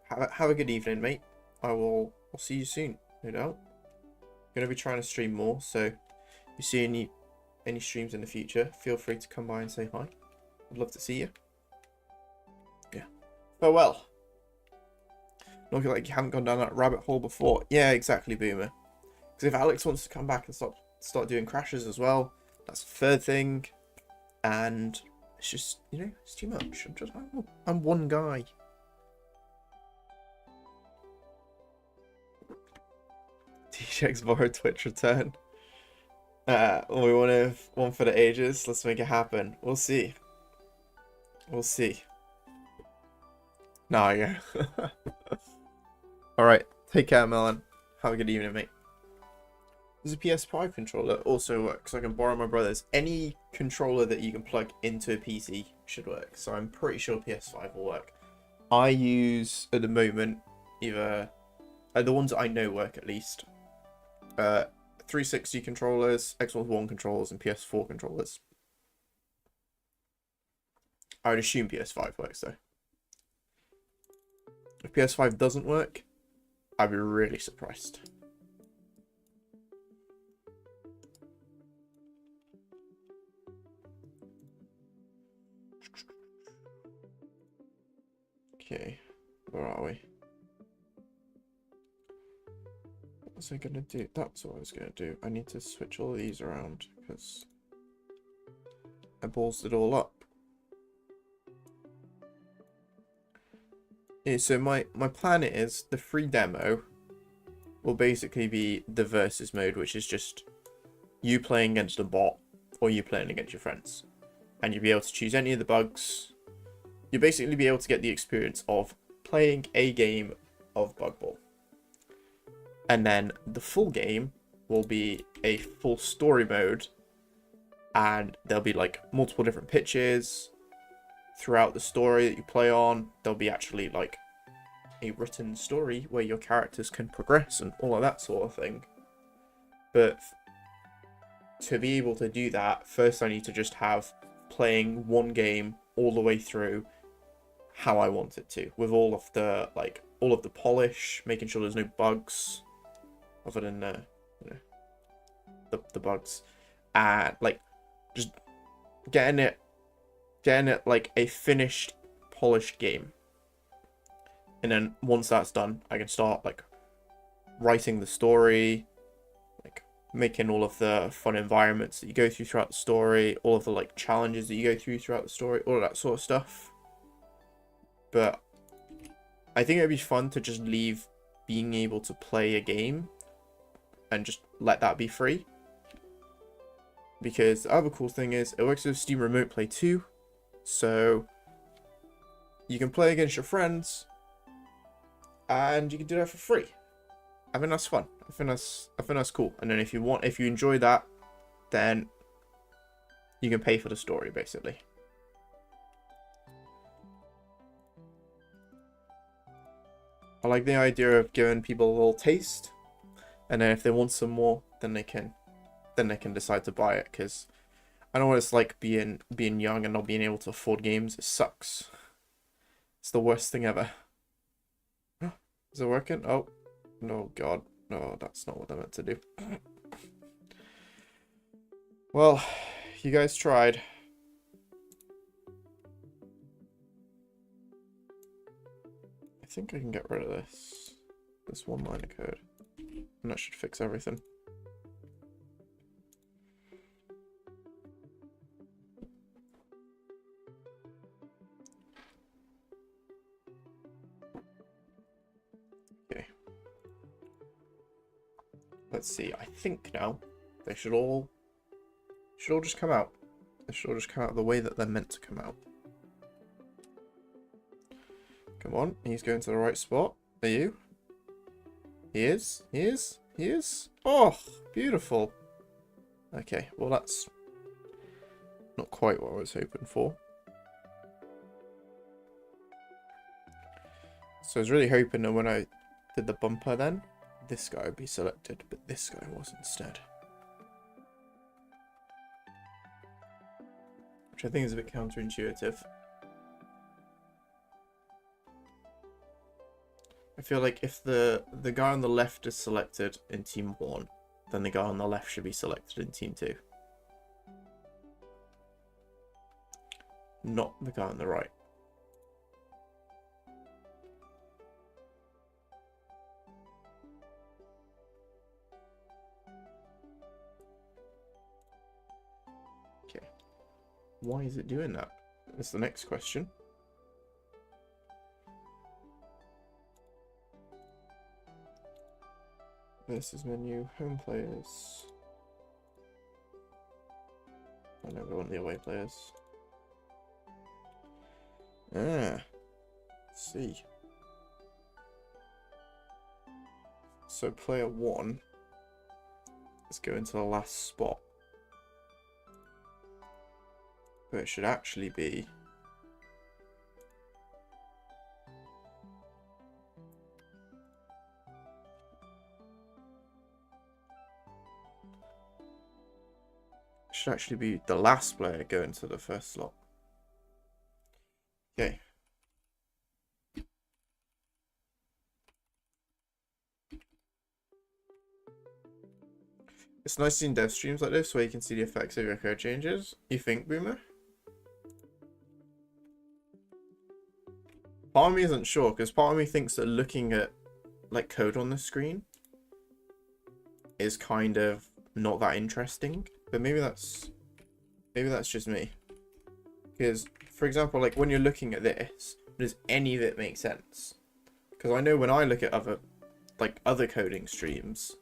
Have a good evening, mate. I'll see you soon, no doubt. Gonna be trying to stream more, so if you see any streams in the future, feel free to come by and say hi. I'd love to see you. Yeah. Farewell. Looking like you haven't gone down that rabbit hole before. Yeah, exactly, Boomer. Because if Alex wants to come back and start doing crashes as well, that's the third thing. And it's just, you know, it's too much. I'm one guy. T-Shek's borrowed Twitch return. We want to have one for the ages. Let's make it happen. We'll see. We'll see. Nah, yeah. Alright, take care, Melon. Have a good evening, mate. There's a PS5 controller also works. I can borrow my brother's. Any controller that you can plug into a PC should work. So I'm pretty sure PS5 will work. I use, at the moment, either... the ones that I know work, at least. 360 controllers, Xbox One controllers, and PS4 controllers. I would assume PS5 works, though. If PS5 doesn't work, I'd be really surprised. Okay, where are we? What was I gonna do? That's what I was gonna do. I need to switch all these around because I ballsed it all up. Yeah, so my plan is the free demo will basically be the versus mode, which is just you playing against a bot or you playing against your friends. And you'll be able to choose any of the bugs. You'll basically be able to get the experience of playing a game of Bug Ball. And then the full game will be a full story mode. And there'll be like multiple different pitches throughout the story that you play on. There'll be actually like a written story where your characters can progress and all of that sort of thing. But to be able to do that, first I need to just have playing one game all the way through how I want it to, with all of the polish, making sure there's no bugs other than you know, the bugs, and like just getting it like a finished, polished game. And then once that's done, I can start like writing the story, like making all of the fun environments that you go through throughout the story, all of the like challenges that you go through throughout the story, all of that sort of stuff. But I think it'd be fun to just leave being able to play a game and just let that be free. Because the other cool thing is it works with Steam Remote Play too. So you can play against your friends and you can do that for free. I think that's fun. I think that's cool. And then if you enjoy that, then you can pay for the story basically. I like the idea of giving people a little taste, and then if they want some more, then they can decide to buy it. Because I know what it's like being young and not being able to afford games. It sucks. It's the worst thing ever. Is it working? Oh, no, God. No, that's not what I meant to do. Well, you guys tried. I think I can get rid of this one line of code. And that should fix everything. Let's see. I think now they should all just come out. They should all just come out the way that they're meant to come out. Come on, he's going to the right spot. Are you? He is. He is. He is. Oh, beautiful. Okay, well that's not quite what I was hoping for. So I was really hoping that when I did the bumper then, this guy would be selected, but this guy was instead. Which I think is a bit counterintuitive. I feel like if the guy on the left is selected in Team 1, then the guy on the left should be selected in Team 2. Not the guy on the right. Okay. Why is it doing that? That's the next question. Versus menu, home players. I know we want the away players. Ah, let's see. So player 1 is going to the last spot. But it should actually be the last player going to the first slot. Okay. It's nice seeing dev streams like this where you can see the effects of your code changes. You think, Boomer? Part of me isn't sure, because part of me thinks that looking at like code on the screen is kind of not that interesting. But maybe that's just me. Because, for example, like when you're looking at this, does any of it make sense? Because I know when I look at other coding streams,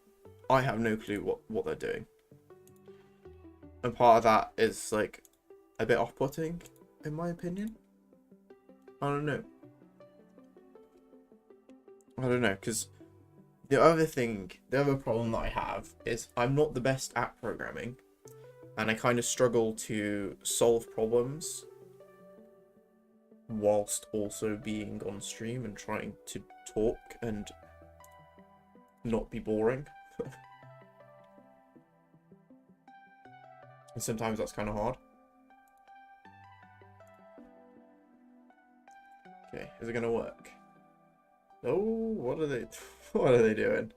I have no clue what they're doing. And part of that is like a bit off-putting, in my opinion. I don't know. Because the other problem that I have is I'm not the best at programming. And I kind of struggle to solve problems whilst also being on stream and trying to talk and not be boring. And sometimes that's kind of hard. Okay, is it going to work? Oh, what are they doing?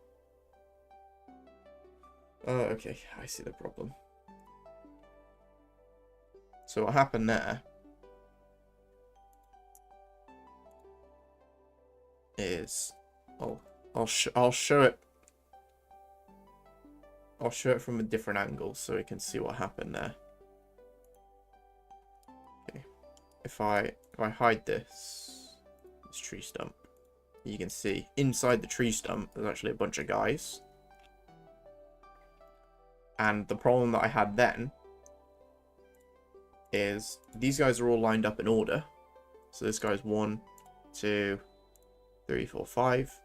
Oh, okay, I see the problem. So what happened there is I'll show it. I'll show it from a different angle so we can see what happened there. Okay, if I hide this tree stump, you can see inside the tree stump there's actually a bunch of guys. And the problem that I had then is these guys are all lined up in order. So this guy's 1, 2, 3, 4, 5.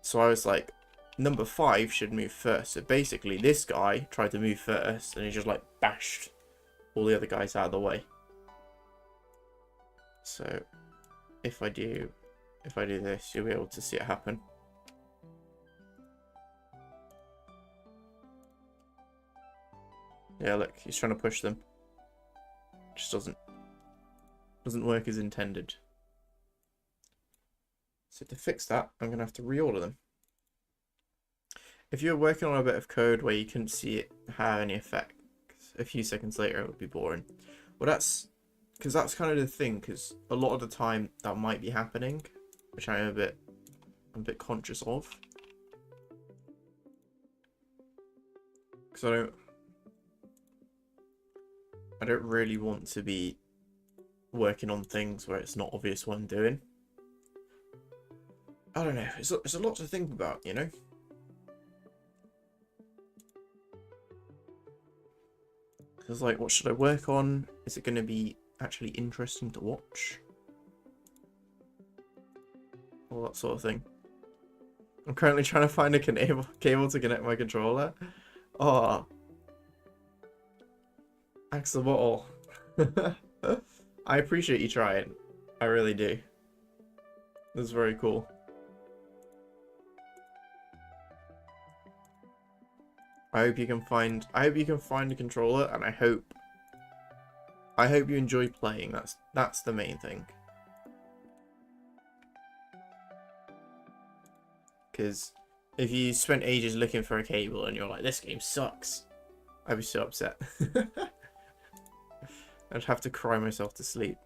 So I was like, number 5 should move first. So basically this guy tried to move first and he just like bashed all the other guys out of the way. So if I do this, you'll be able to see it happen. Yeah, look, he's trying to push them. Just doesn't work as intended. So to fix that, I'm gonna have to reorder them. If you're working on a bit of code where you couldn't see it have any effect, a few seconds later it would be boring. Well, that's because that's kind of the thing. Because a lot of the time that might be happening, which I'm a bit conscious of. Because I don't really want to be working on things where it's not obvious what I'm doing. I don't know. It's a lot to think about, you know? Because like, what should I work on? Is it going to be actually interesting to watch? All that sort of thing. I'm currently trying to find a cable to connect my controller. Oh. Axe the bottle. I appreciate you trying. I really do. That's very cool. I hope you can find a controller, and I hope you enjoy playing. That's the main thing. Because if you spent ages looking for a cable and you're like, this game sucks, I'd be so upset. I'd have to cry myself to sleep.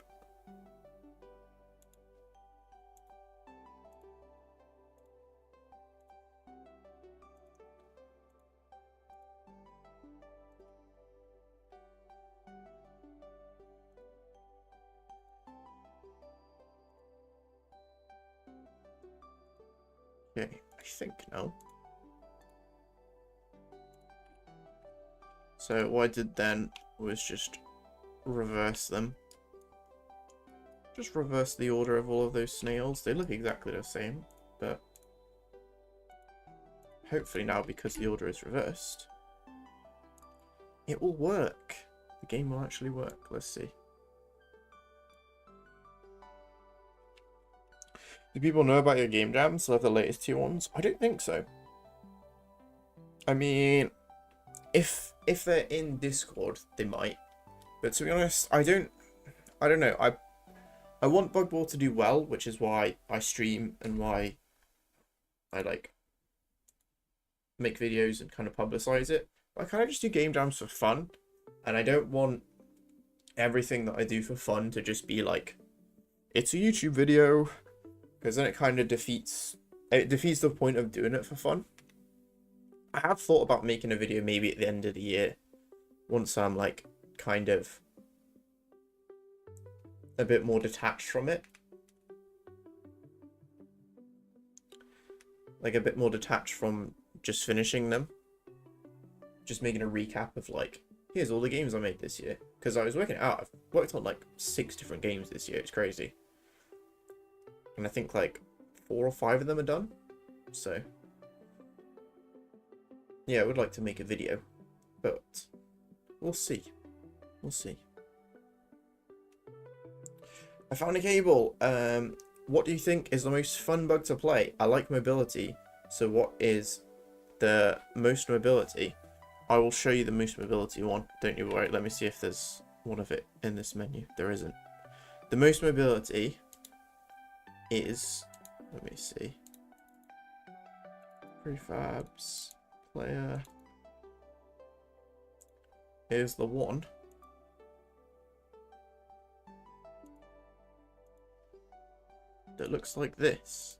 Okay, I think now. So what I did then was just reverse them. Just reverse the order of all of those snails. They look exactly the same, but hopefully now, because the order is reversed, it will work. The game will actually work. Let's see. Do people know about your game jams? Love the latest 2 ones? I don't think so. I mean, if they're in Discord, they might. But to be honest, I don't know. I want Bug Ball to do well, which is why I stream and why I like make videos and kind of publicize it. But I kind of just do game jams for fun, and I don't want everything that I do for fun to just be like, it's a YouTube video. Because then it kind of defeats the point of doing it for fun. I have thought about making a video maybe at the end of the year, once I'm like kind of a bit more detached from it. Like a bit more detached from just finishing them. Just making a recap of like, here's all the games I made this year. Because I was working it out, I've worked on like 6 different games this year, it's crazy. And I think like 4 or 5 of them are done. So yeah, I would like to make a video, but we'll see. We'll see. I found a cable. What do you think is the most fun bug to play? I like mobility. So what is the most mobility? I will show you the most mobility one. Don't you worry. Let me see if there's one of it in this menu. There isn't. The most mobility is, let me see, prefabs player is the one that looks like this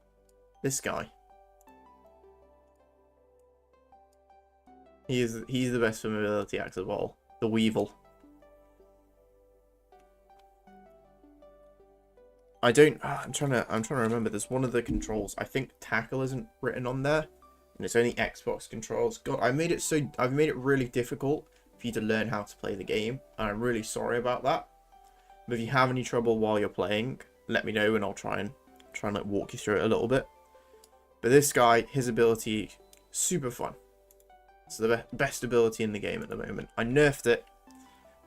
guy. He's the best for mobility axe of all, the Weevil. I'm trying to remember. There's one of the controls. I think tackle isn't written on there, and it's only Xbox controls. God, I've made it really difficult for you to learn how to play the game, and I'm really sorry about that. But if you have any trouble while you're playing, let me know, and I'll try and like walk you through it a little bit. But this guy, his ability, super fun. It's the best ability in the game at the moment. I nerfed it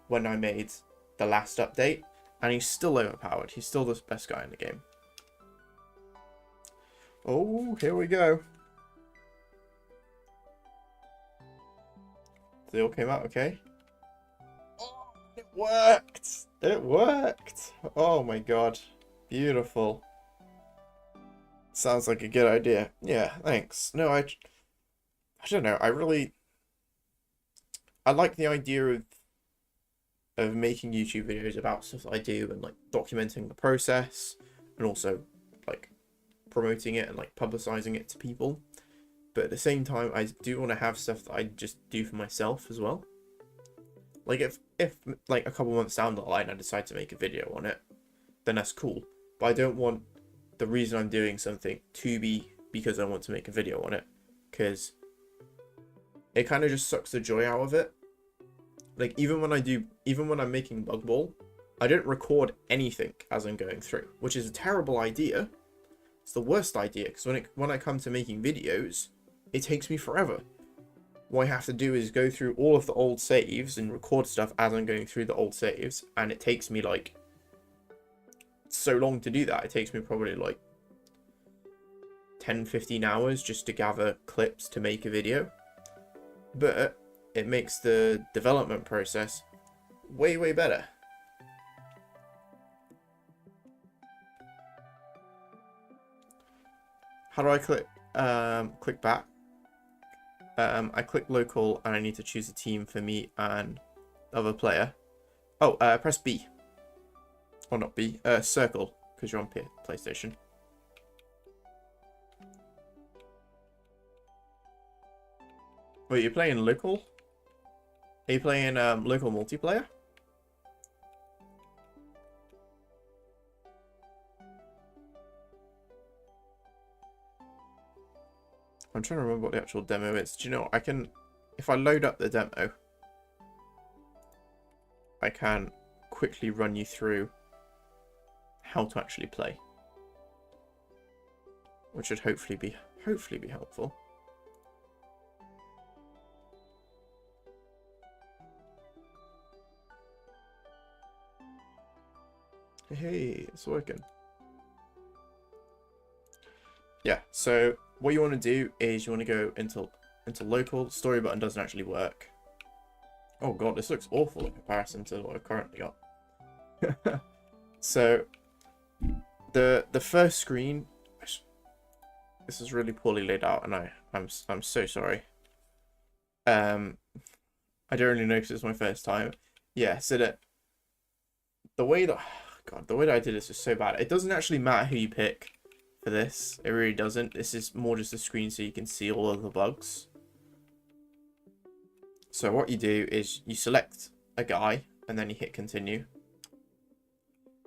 when I made the last update. And he's still overpowered. He's still the best guy in the game. Oh, here we go. They all came out okay. Oh, it worked! It worked! Oh my god. Beautiful. Sounds like a good idea. Yeah, thanks. No, I don't know. I like the idea of making YouTube videos about stuff that I do and like documenting the process and also like promoting it and like publicizing it to people. But at the same time, I do want to have stuff that I just do for myself as well. Like if like a couple months down the line I decide to make a video on it, then that's cool. But I don't want the reason I'm doing something to be because I want to make a video on it, because it kind of just sucks the joy out of it. Like, even when I'm making Bug Ball, I don't record anything as I'm going through, which is a terrible idea. It's the worst idea, because when I come to making videos, it takes me forever. What I have to do is go through all of the old saves and record stuff as I'm going through the old saves, and it takes me like so long to do that. It takes me probably like 10-15 hours just to gather clips to make a video, but it makes the development process way better. How do I click back? I click local and I need to choose a team for me and the other player. Oh, press B. Or not B, circle, because you're on PlayStation. Wait, you're playing local? Are you playing local multiplayer? I'm trying to remember what the actual demo is. Do you know, if I load up the demo, I can quickly run you through how to actually play, which should hopefully be helpful. Hey, it's working. Yeah, so what you want to do is you want to go into local. The story button doesn't actually work. Oh god, this looks awful in comparison to what I've currently got. So the first screen, this is really poorly laid out, and I'm so sorry. I don't really know because it's my first time. Yeah, so the way that I did this is so bad. It doesn't actually matter who you pick for this. It really doesn't. This is more just a screen so you can see all of the bugs. So what you do is you select a guy and then you hit continue.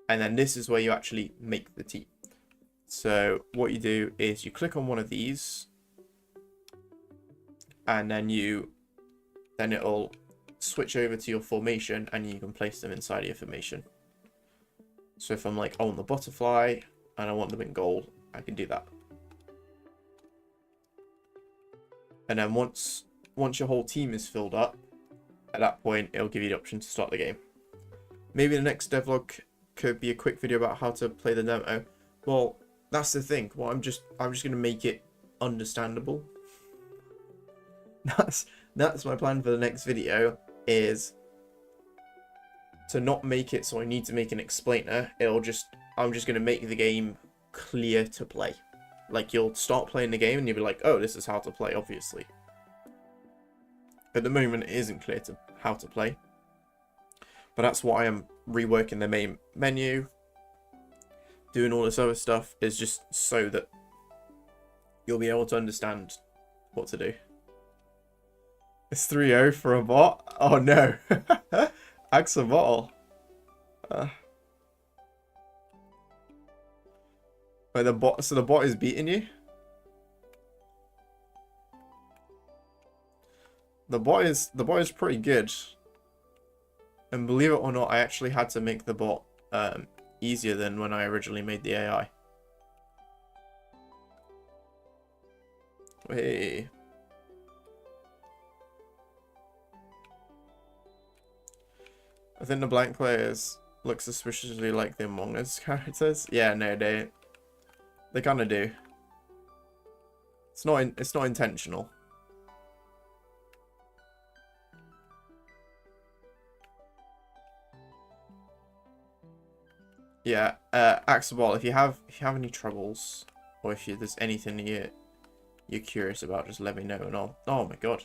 And then this is where you actually make the team. So what you do is you click on one of these and then it'll switch over to your formation and you can place them inside your formation. So if I'm like on the butterfly and I want them in goal, I can do that. And then once your whole team is filled up, at that point it'll give you the option to start the game. Maybe the next devlog could be a quick video about how to play the demo. Well, that's the thing. Well, I'm just gonna make it understandable. That's my plan for the next video, is to not make it so I need to make an explainer. I'm just gonna make the game clear to play. Like, you'll start playing the game and you'll be like, oh, this is how to play, obviously. At the moment, it isn't clear to how to play. But that's why I am reworking the main menu. Doing all this other stuff is just so that you'll be able to understand what to do. It's 3-0 for a bot? Oh no. Axe a bottle. Wait, the bot is beating you? The bot is pretty good. And believe it or not, I actually had to make the bot easier than when I originally made the AI. Hey. I think the blank players look suspiciously like the Among Us characters. Yeah, no, they kind of do. It's not intentional. Yeah, Axelball, if you have any troubles, or if there's anything you're curious about, just let me know and oh my god,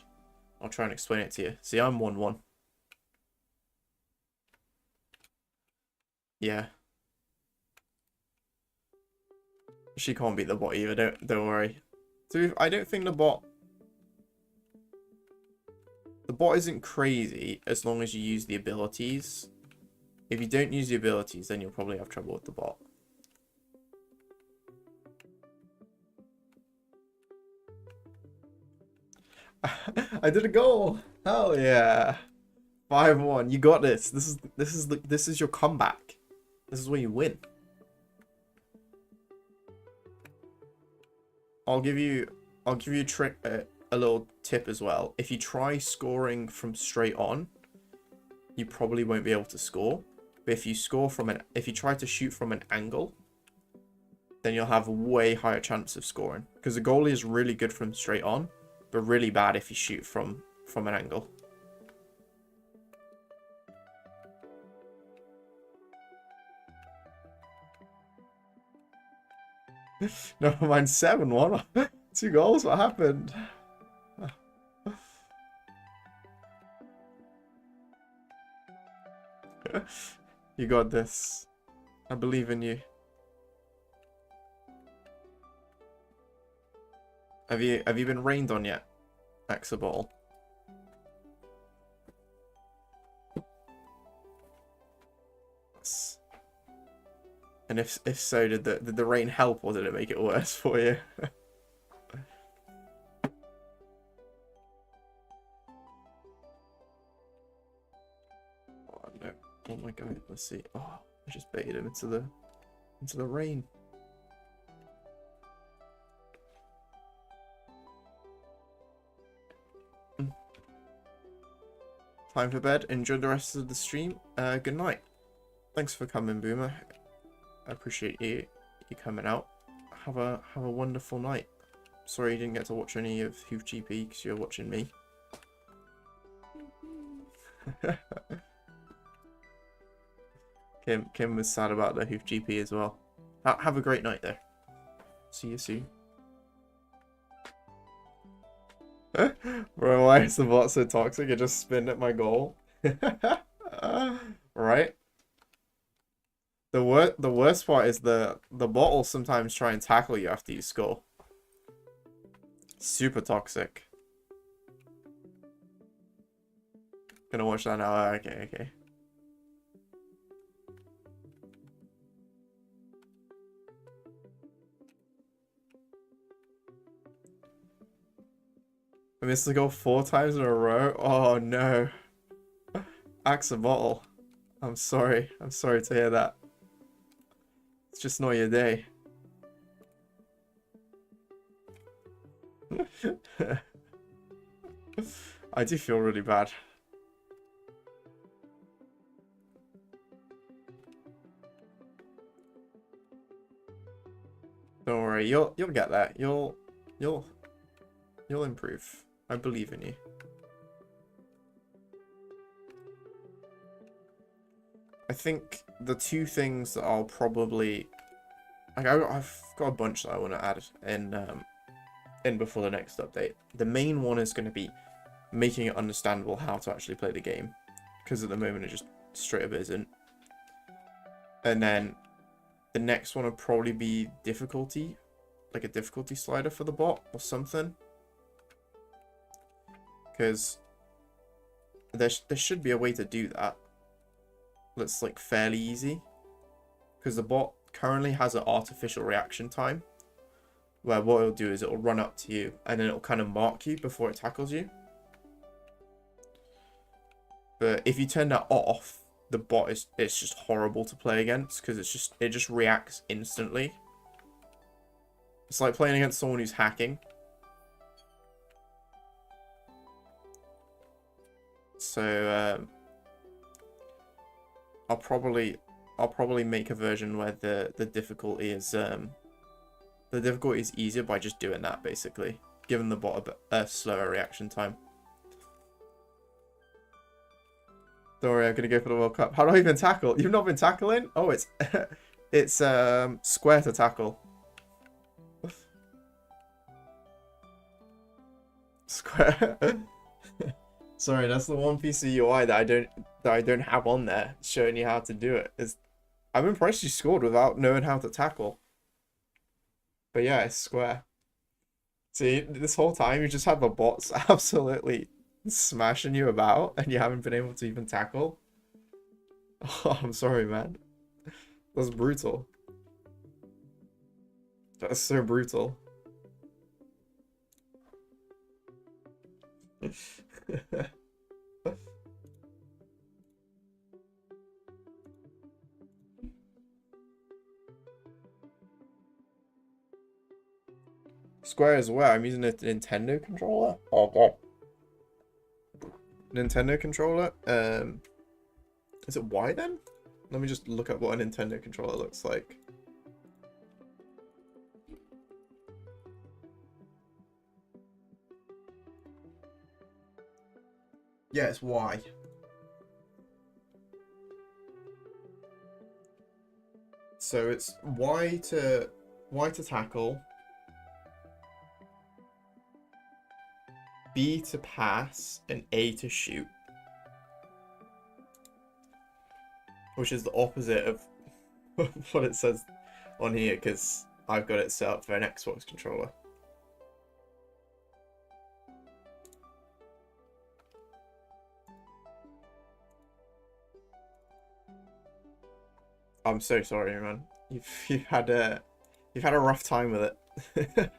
I'll try and explain it to you. See, I'm 1-1. Yeah. She can't beat the bot either, don't worry. So I don't think the bot isn't crazy as long as you use the abilities. If you don't use the abilities, then you'll probably have trouble with the bot. I did a goal! Hell yeah! 5-1. You got this. This is your comeback. This is where you win. I'll give you a trick, a little tip as well. If you try scoring from straight on, you probably won't be able to score. But if you try to shoot from an angle, then you'll have a way higher chance of scoring. Because the goalie is really good from straight on, but really bad if you shoot from an angle. No, mine's 7-1. 2 goals. What happened? You got this. I believe in you. Have you been rained on yet, Axaball? And if so, did the rain help or did it make it worse for you? Oh no! Oh my god! Let's see. Oh, I just baited him into the rain. Time for bed. Enjoy the rest of the stream. Good night. Thanks for coming, Boomer. I appreciate you coming out. Have a wonderful night. Sorry you didn't get to watch any of Hoof GP because you're watching me. Kim was sad about the Hoof GP as well. Have a great night there. See you soon. Bro, why is the bot so toxic? It just spinned at my goal. Right? The worst part is the bot will sometimes try and tackle you after you score. Super toxic. Gonna watch that now. Okay. I missed the goal 4 times in a row. Oh no. Axe a bottle. I'm sorry. I'm sorry to hear that. It's just not your day. I do feel really bad. Don't worry, you'll get that. You'll improve. I believe in you. I think the 2 things that I'll probably I've got a bunch that I want to add in before the next update. The main one is going to be making it understandable how to actually play the game, because at the moment it just straight up isn't. And then the next one would probably be difficulty, like a difficulty slider for the bot or something, because there should be a way to do that that's like fairly easy, because the bot currently has an artificial reaction time where what it'll do is it'll run up to you and then it'll kind of mark you before it tackles you. But if you turn that off, the bot it's just horrible to play against, because it just reacts instantly. It's like playing against someone who's hacking. So I'll probably make a version where the difficulty is easier by just doing that, basically, giving the bot a slower reaction time. Don't worry, I'm gonna go for the World Cup. How do I even tackle? You've not been tackling? Oh, it's it's square to tackle. Square. Sorry, that's the one piece of UI that I don't have on there, showing you how to do it. I'm impressed you scored without knowing how to tackle. But yeah, it's square. See, this whole time you just had the bots absolutely smashing you about, and you haven't been able to even tackle. Oh, I'm sorry, man. That's brutal. That's so brutal. square as well. I'm using a Nintendo controller. Oh god. Nintendo controller. Is it Y then? Let me just look up what a Nintendo controller looks like. Yeah, it's Y. So it's Y to tackle, B to pass, and A to shoot. Which is the opposite of what it says on here, because I've got it set up for an Xbox controller. I'm so sorry, man. You've had a rough time with it.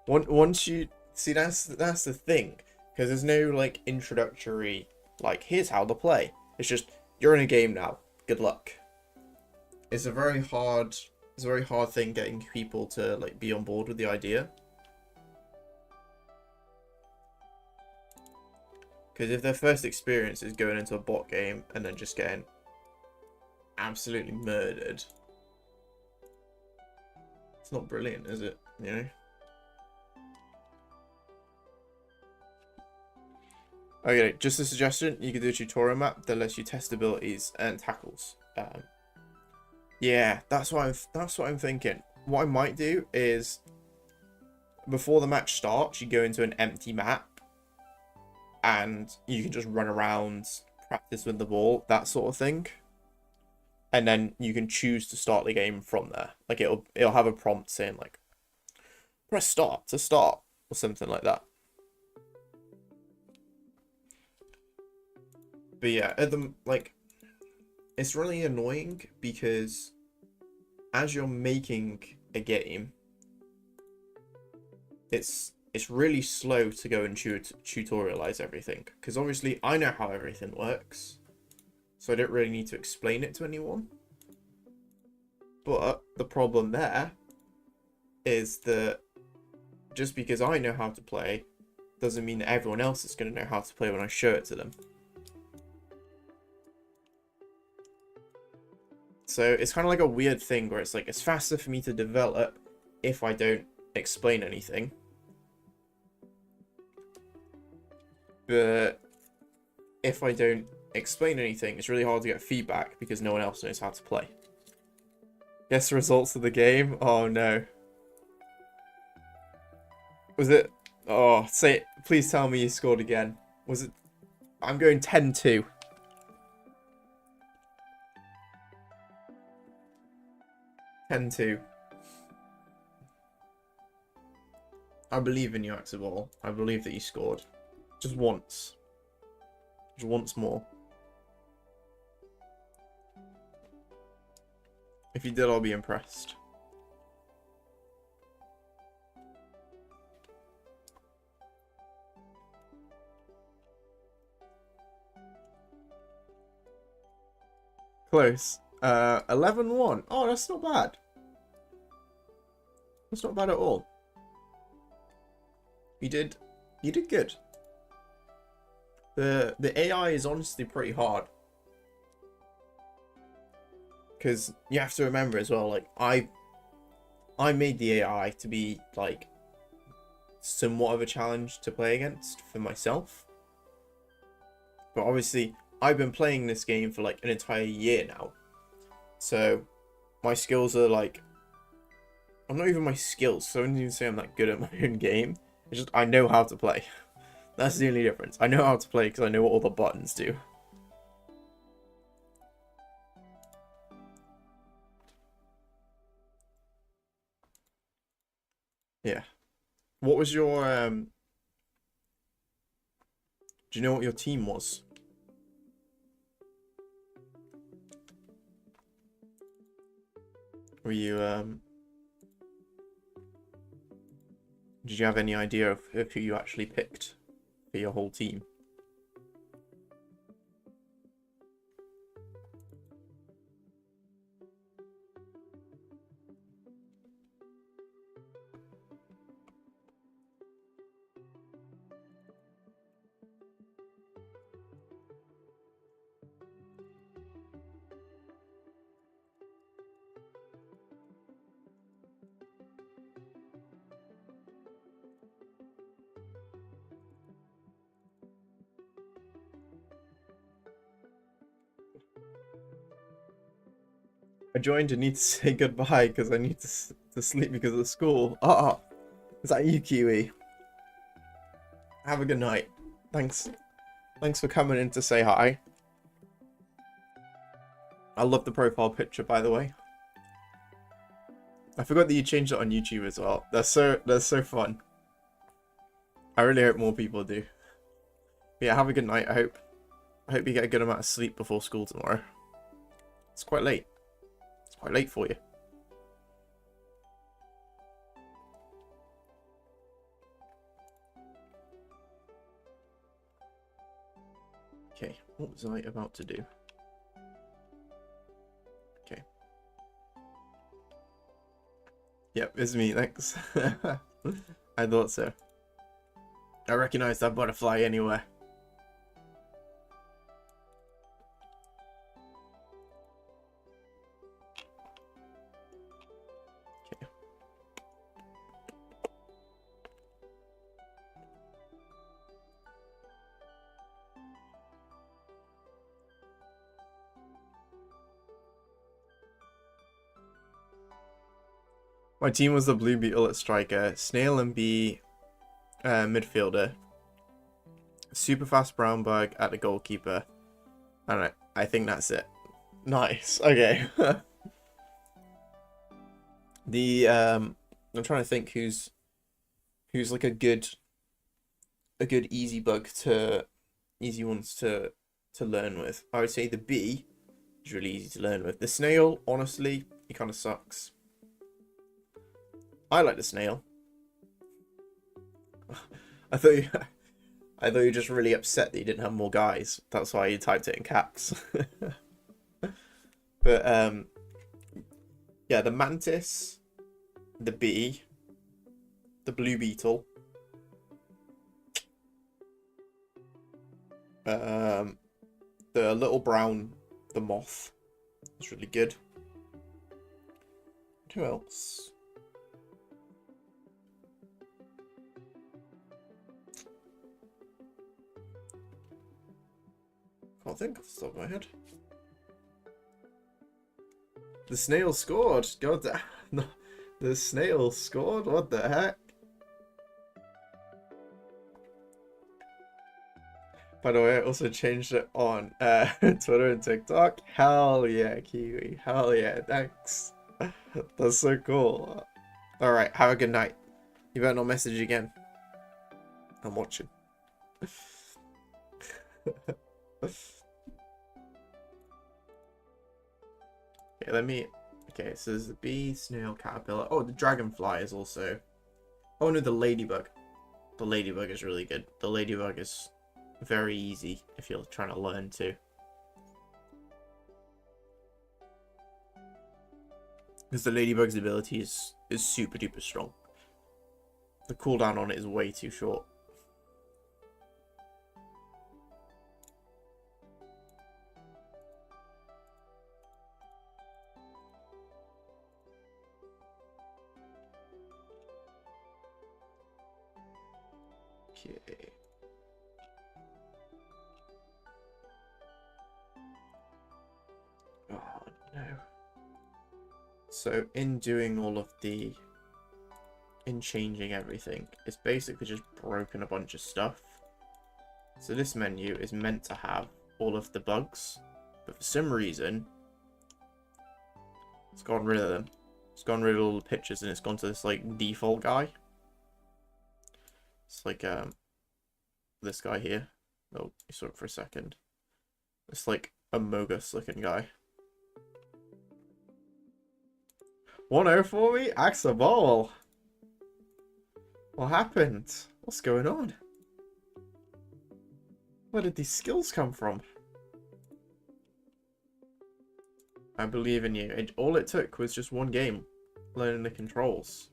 Once you see, that's the thing, because there's no like introductory like here's how to play. It's just you're in a game now. Good luck. It's a very hard thing getting people to like be on board with the idea. Because if their first experience is going into a bot game and then just getting absolutely murdered, it's not brilliant, is it? You know? Okay, just a suggestion. You could do a tutorial map that lets you test abilities and tackles. Yeah, that's what I'm thinking. What I might do is before the match starts, you go into an empty map and you can just run around, practice with the ball, that sort of thing. And then you can choose to start the game from there. Like it'll have a prompt saying like press start to start or something like that. But yeah, it's really annoying because as you're making a game, it's really slow to go and tutorialize everything. Because obviously I know how everything works, so I don't really need to explain it to anyone. But the problem there is that just because I know how to play doesn't mean that everyone else is going to know how to play when I show it to them. So it's kind of like a weird thing where it's like it's faster for me to develop if I don't explain anything. But if I don't explain anything, it's really hard to get feedback because no one else knows how to play. Guess the results of the game? Oh no. Was it... Oh, say... Please tell me you scored again. Was it... I'm going 10-2. 10-2. I believe in you, Axel. I believe that you scored. Just once. Just once more. If you did, I'll be impressed. Close. 11-1. Oh, that's not bad. That's not bad at all. You did good. The AI is honestly pretty hard. Because you have to remember as well, like I made the AI to be like somewhat of a challenge to play against for myself. But obviously I've been playing this game for like an entire year now. So my skills are like, I'm not even my skills, so I wouldn't even say I'm that good at my own game. It's just I know how to play. That's the only difference. I know how to play because I know what all the buttons do. Yeah. What was your do you know what your team was? Were you did you have any idea of who you actually picked for your whole team? I joined and need to say goodbye because I need to sleep because of the school. Oh, is that you, Kiwi? Have a good night. Thanks for coming in to say hi. I love the profile picture, by the way. I forgot that you changed it on YouTube as well. That's so fun. I really hope more people do. But yeah, have a good night. I hope you get a good amount of sleep before school tomorrow. It's quite late. It's quite late for you. Okay, what was I about to do? Okay. Yep, it's me, thanks. I thought so. I recognize that butterfly anywhere. Okay. My team was the Blue Beetle at striker, Snail and Bee midfielder, super fast Brown Bug at the goalkeeper, and I think that's it. Nice. Okay. I'm trying to think who's like a good easy ones to learn with. I would say the bee is really easy to learn with. The snail, honestly, he kind of sucks. I like the snail. I thought you were just really upset that you didn't have more guys. That's why you typed it in caps. But yeah, the mantis, the bee, the blue beetle, the little brown, the moth is really good. Who else? Can't think off the top of my head. The snail scored. God, no, the snail scored. What the heck? By the way, I also changed it on Twitter and TikTok. Hell yeah, Kiwi. Hell yeah, thanks. That's so cool. Alright, have a good night. You better not message again. I'm watching. Okay, okay, so there's the bee, snail, caterpillar. Oh, the dragonfly is also... Oh no, the ladybug. The ladybug is really good. The ladybug is very easy if you're trying to learn to. Because the ladybug's ability is super duper strong. The cooldown on it is way too short. Okay. Oh no. So in doing all of in changing everything, it's basically just broken a bunch of stuff. So this menu is meant to have all of the bugs, but for some reason, it's gotten rid of them. It's gotten rid of all the pictures and it's gone to this like default guy. It's like this guy here. Oh, you saw it for a second. It's like a Mogus looking guy. 1-0 for me? Axe the ball. What happened? What's going on? Where did these skills come from? I believe in you. All it took was just one game, learning the controls.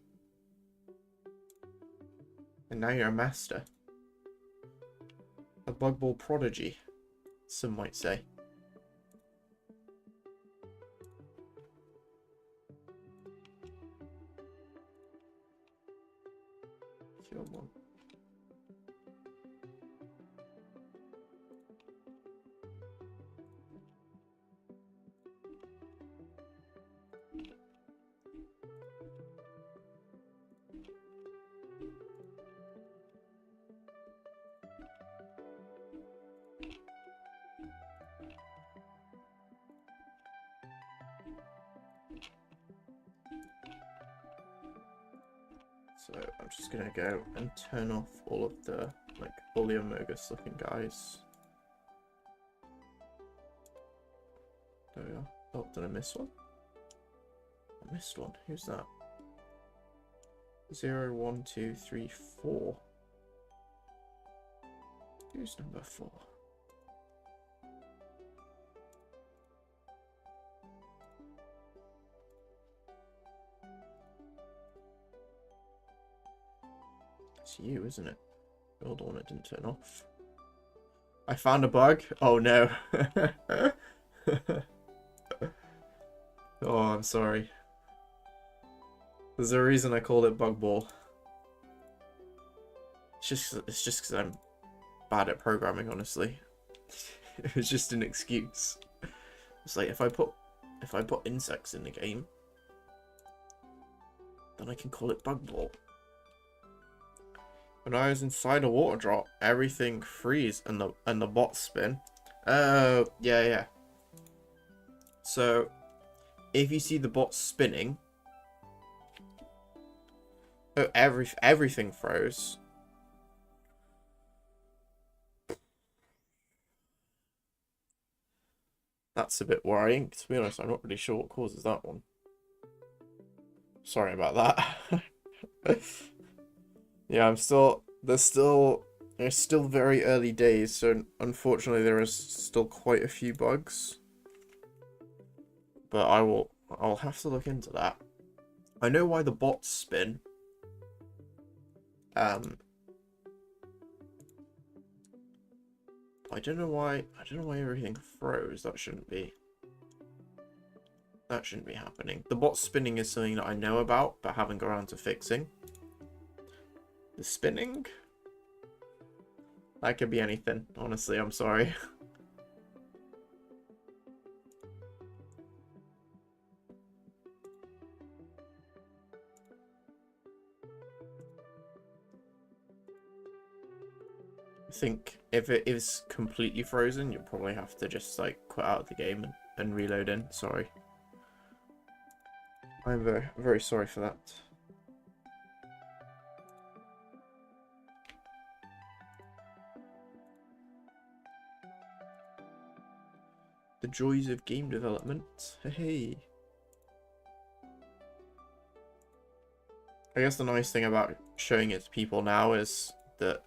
And now you're a master. A bug ball prodigy, some might say. Come on. So I'm just gonna go and turn off all of the like all the Amogus looking guys. There we are. Oh, did I miss one? I missed one. Who's that? 0, 1, 2, 3, 4. Who's number 4? It's you, isn't it? You're the one that didn't turn off. I found a bug. Oh no. Oh, I'm sorry. There's a reason I called it bug ball. It's just because I'm bad at programming, honestly. It was just an excuse. It's like if I put insects in the game, then I can call it bug ball. When I was inside a water drop, everything freeze and the bots spin. Oh, yeah. So if you see the bots spinning, oh, everything froze. That's a bit worrying. To be honest, I'm not really sure what causes that one. Sorry about that. Yeah, it's still very early days, so unfortunately there is still quite a few bugs. But I'll have to look into that. I know why the bots spin. I don't know why everything froze. That shouldn't be happening. The bot spinning is something that I know about, but haven't got around to fixing. The spinning? That could be anything, honestly, I'm sorry. I think if it is completely frozen, you'll probably have to just like quit out of the game and reload in. Sorry. I'm very, very sorry for that. The joys of game development. Hey. I guess the nice thing about showing it to people now is that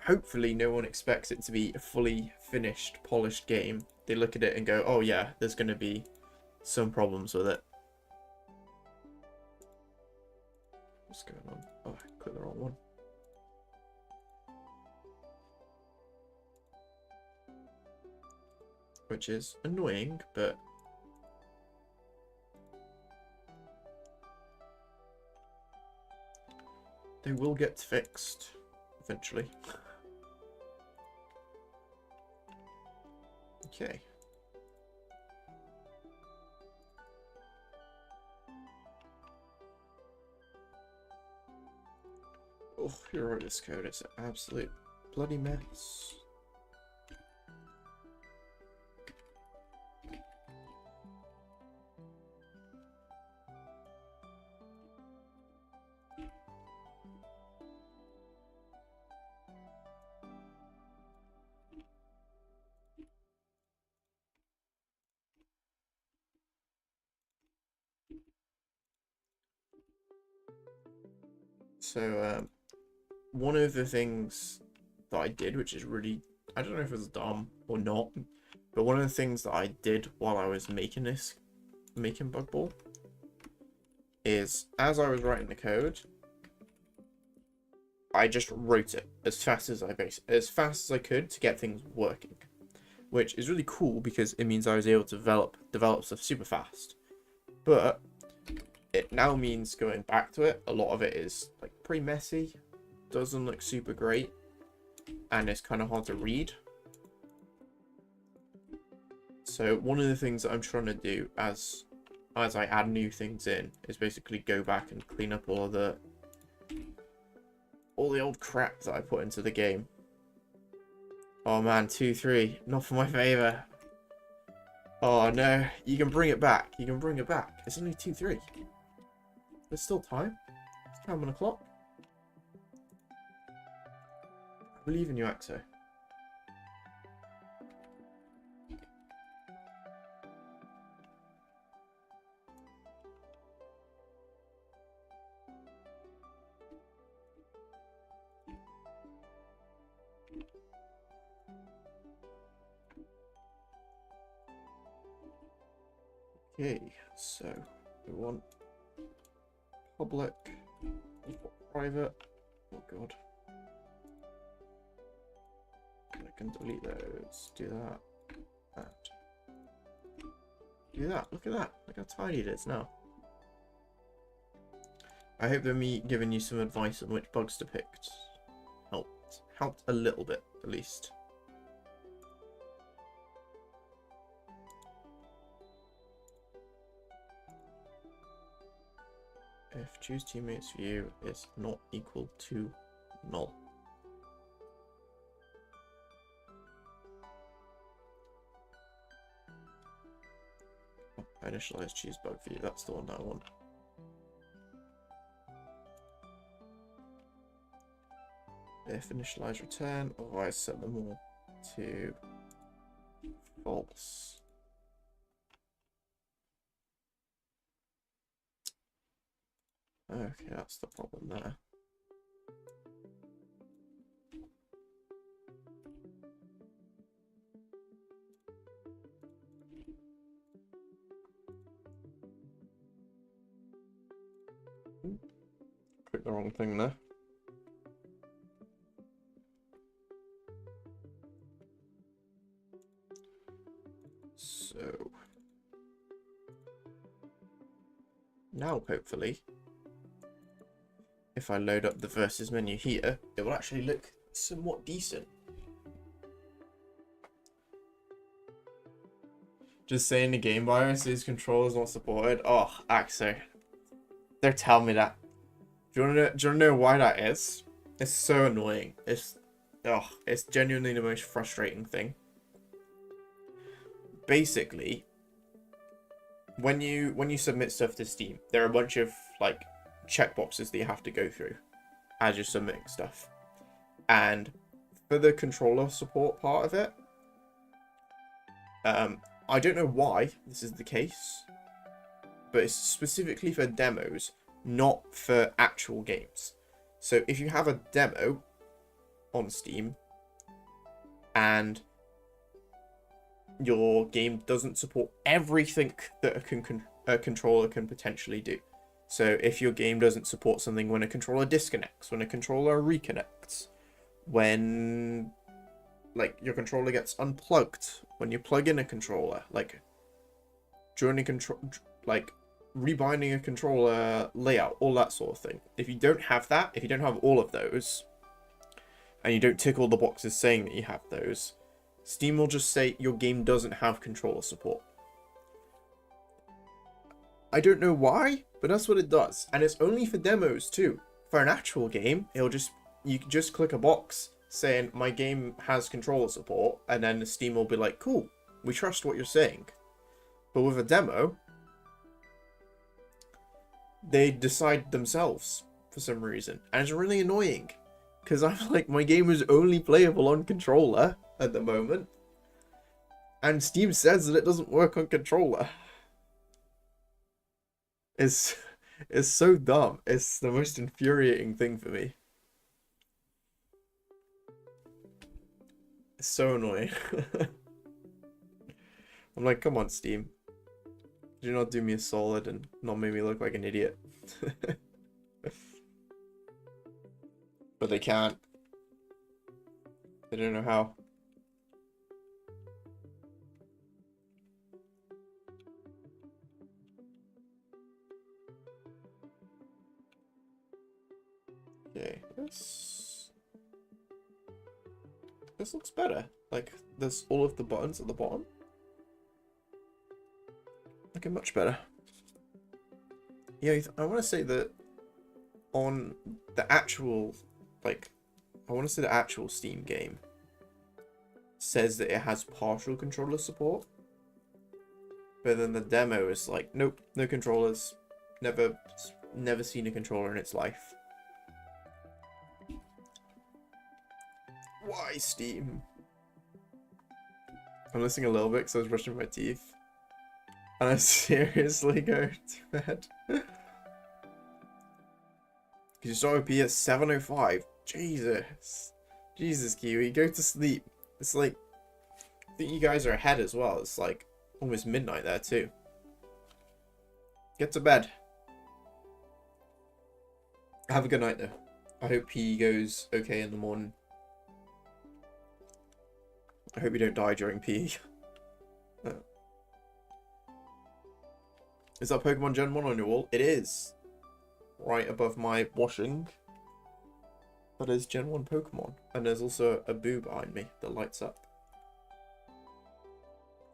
hopefully no one expects it to be a fully finished, polished game. They look at it and go, oh yeah, there's going to be some problems with it. What's going on? Oh, I clicked the wrong one. Which is annoying, but they will get fixed eventually. Okay. Oh, who wrote this code? It's an absolute bloody mess. So, one of the things that I did, which is really, I don't know if it was dumb or not, but one of the things that I did while I was making Bug Ball, is as I was writing the code, I just wrote it as fast as I could to get things working, which is really cool because it means I was able to develop stuff super fast. But it now means going back to it, a lot of it is like pretty messy, doesn't look super great, and it's kind of hard to read. So one of the things that I'm trying to do as I add new things in is basically go back and clean up all the old crap that I put into the game. Oh man, 2-3, not for my favor. Oh no, you can bring it back. You can bring it back. It's only 2-3. There's still time. It's time on the clock. believe in you, Axo. Okay, so we want public, private. Oh god. I can delete those. Do that. That. Do that. Look at that. Look how tidy it is now. I hope that me giving you some advice on which bugs to pick helped. Helped a little bit, at least. If choose teammates view is not equal to null. Oh, initialize choose bug view, that's the one that I want. If initialize return, otherwise set them all to false. Okay, that's the problem there. Click the wrong thing there. So now hopefully if I load up the versus menu here, it will actually look somewhat decent. Just saying the game viruses controllers not supported. Oh, Axo. They're telling me that. Do you wanna know why that is? It's so annoying. It's genuinely the most frustrating thing. Basically, when you submit stuff to Steam, there are a bunch of like checkboxes that you have to go through as you're submitting stuff. And for the controller support part of it, I don't know why this is the case, but it's specifically for demos, not for actual games. So if you have a demo on Steam and your game doesn't support everything that a controller can potentially do. So if your game doesn't support something when a controller disconnects, when a controller reconnects, when like your controller gets unplugged, when you plug in a controller, like during like rebinding a controller layout, all that sort of thing. If you don't have that, if you don't have all of those, and you don't tick all the boxes saying that you have those, Steam will just say your game doesn't have controller support. I don't know why, but that's what it does. And it's only for demos too. For an actual game, you can just click a box saying my game has controller support, and then Steam will be like, cool, we trust what you're saying. But with a demo, they decide themselves for some reason. And it's really annoying. Because I'm like, my game is only playable on controller at the moment. And Steam says that it doesn't work on controller. It's so dumb. It's the most infuriating thing for me. It's so annoying. I'm like, come on, Steam. Do not do me a solid and not make me look like an idiot. But they can't. They don't know how. Okay, this looks better. Like, there's all of the buttons at the bottom. Looking much better. Yeah, I want to say that on the actual, like, I want to say the actual Steam game says that it has partial controller support. But then the demo is like, nope, no controllers. Never seen a controller in its life. Why Steam? I'm listening a little bit because I was brushing my teeth. And I seriously go to bed. Because you start with P at 7:05. Jesus. Jesus, Kiwi, go to sleep. It's like, I think you guys are ahead as well. It's like almost midnight there too. Get to bed. Have a good night though. I hope PE goes okay in the morning. I hope you don't die during PE. Is that Pokemon Gen 1 on your wall? It is. Right above my washing. That is Gen 1 Pokemon. And there's also a boo behind me that lights up.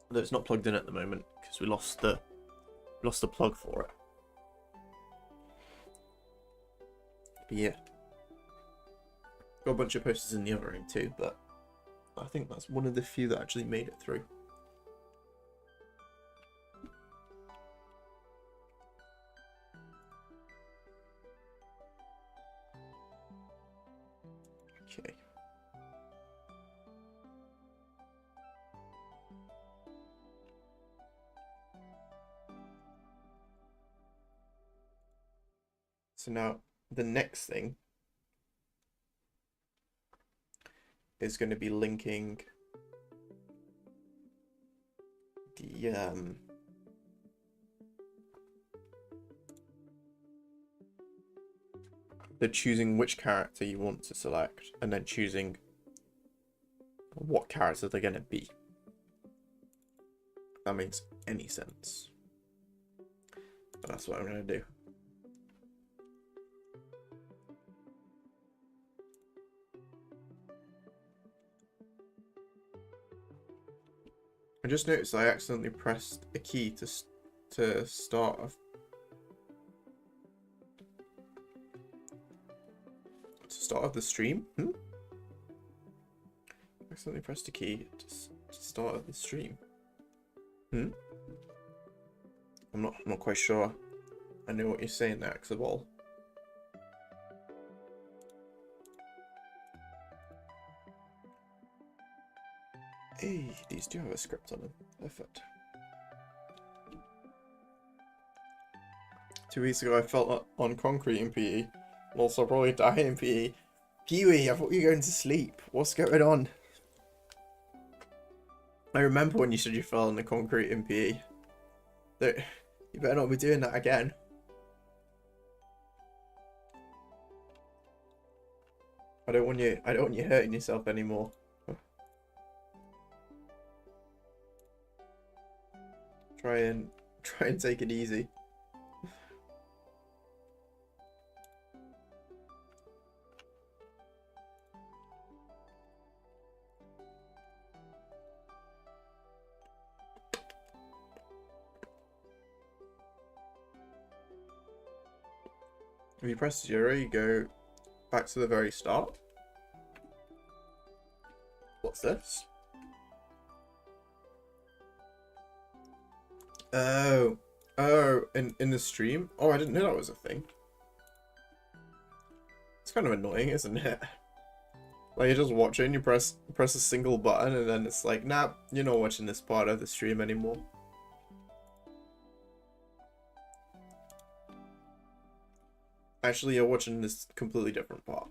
Although it's not plugged in at the moment because we lost the plug for it. But yeah. Got a bunch of posters in the other room too, but I think that's one of the few that actually made it through. Okay. So now the next thing is going to be linking the choosing which character you want to select and then choosing what character they're going to be. If that makes any sense. But that's what I'm going to do. I just noticed I accidentally pressed a key to start the stream. I accidentally pressed a key to start the stream. I'm not quite sure. I know what you're saying there, Xabol. Hey, these do have a script on them. Perfect. 2 weeks ago I fell on concrete in PE. Also probably die in PE. Kiwi, I thought you were going to sleep. What's going on? I remember when you said you fell on the concrete in PE. That you better not be doing that again. I don't want you hurting yourself anymore. Try and take it easy. If you press 0, you go back to the very start. What's this? Oh, in the stream? Oh, I didn't know that was a thing. It's kind of annoying, isn't it? Like, you're just watching, you press a single button, and then it's like, nah, you're not watching this part of the stream anymore. Actually, you're watching this completely different part.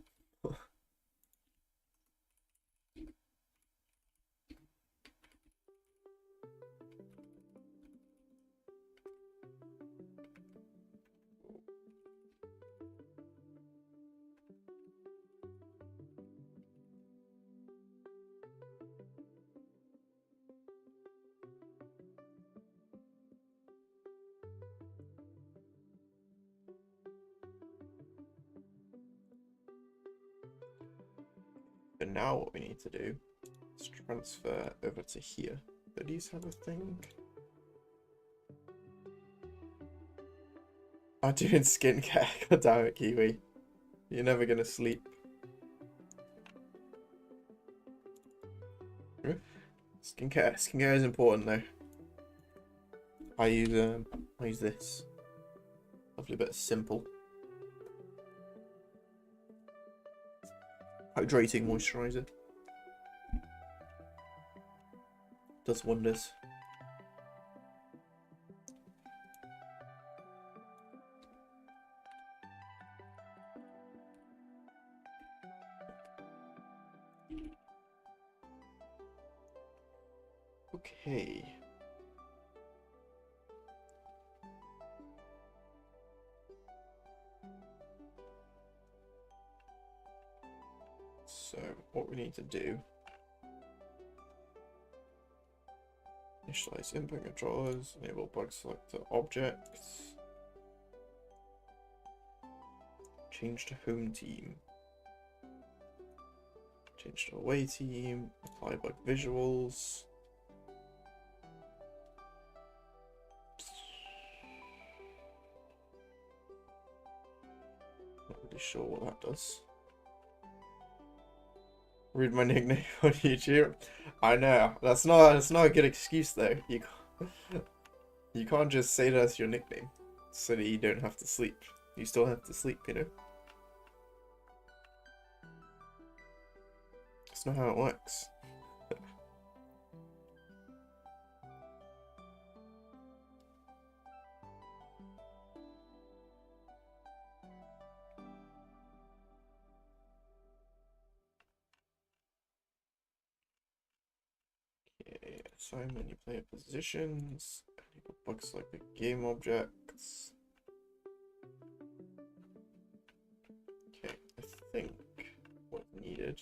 But now what we need to do is transfer over to here. Do these have a thing? I'm doing skincare. God damn it, Kiwi. You're never gonna sleep. Skincare is important though. I use this. Lovely bit of simple. Hydrating moisturizer. Does wonders. Okay. So what we need to do, initialize input controllers, enable bug selector objects, change to home team, change to away team, apply bug visuals. Not really sure what that does. Read my nickname on YouTube. I know that's not a good excuse though. You can't just say that's your nickname so that you don't have to sleep. You still have to sleep, you know. That's not how it works. Okay, assign menu player positions, enable bug selected game objects. Okay, I think what's needed.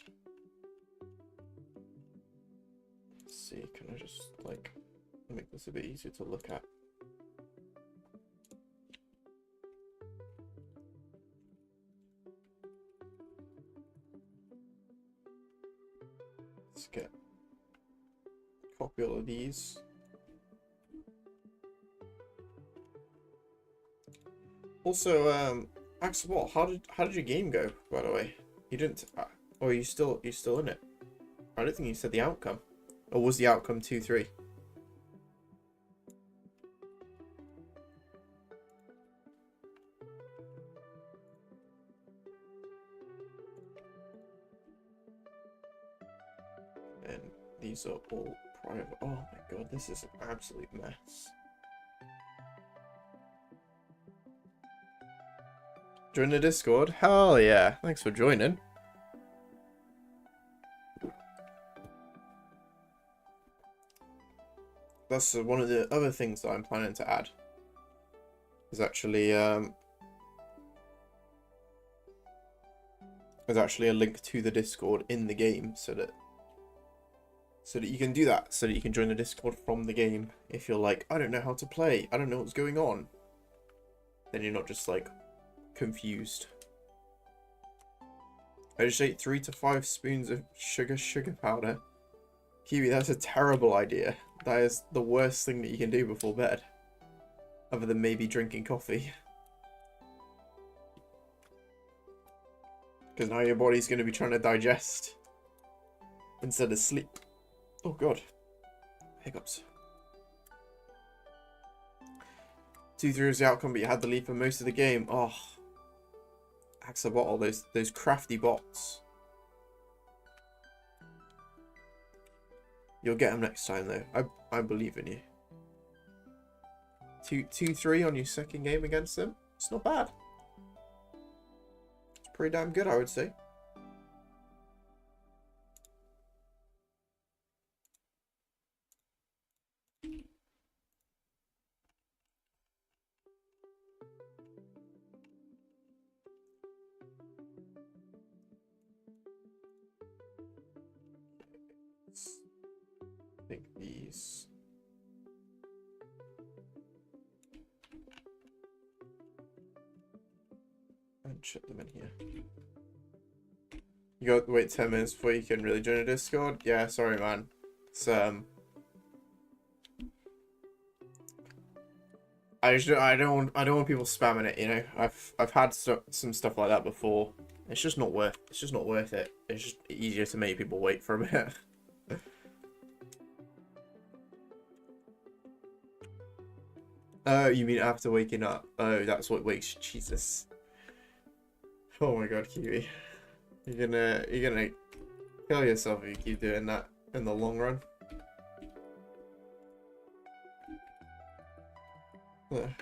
Let's see, can I just like make this a bit easier to look at? Let's get copy all of these. Also, Axel, how did your game go, by the way? You didn't, or are you still in it? I don't think you said the outcome. Or was the outcome 2-3? And these are all private. Oh my god, this is an absolute mess. Join the Discord? Hell yeah, thanks for joining. That's one of the other things that I'm planning to add. Is actually a link to the Discord in the game, so that you can do that, so that you can join the Discord from the game. If you're like, I don't know how to play, I don't know what's going on, then you're not just like confused. I just ate 3 to 5 spoons of sugar powder. Kiwi, that's a terrible idea. That is the worst thing that you can do before bed. Other than maybe drinking coffee. Because now your body's going to be trying to digest instead of sleep. Oh god. Hiccups. 2-3 was the outcome, but you had the lead for most of the game. Oh. Axe a bottle, those crafty bots. You'll get them next time though. I believe in you. 2-3 on your second game against them. It's not bad. It's pretty damn good, I would say. I think these. And ship them in here. You got to wait 10 minutes before you can really join a Discord? Yeah, sorry man. It's I don't want people spamming it, you know. I've had some stuff like that before. It's just not worth it. It's just easier to make people wait for a bit. Oh, you mean after waking up? Oh, that's what wakes. Jesus. Oh my god, Kiwi. You're gonna kill yourself if you keep doing that in the long run. There.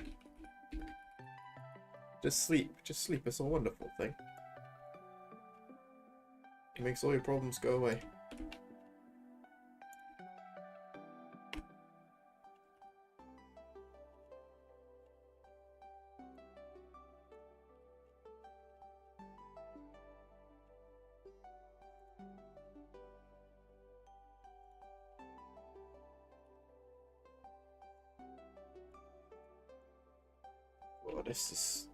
Just sleep. Just sleep. It's a wonderful thing. It makes all your problems go away. Well, this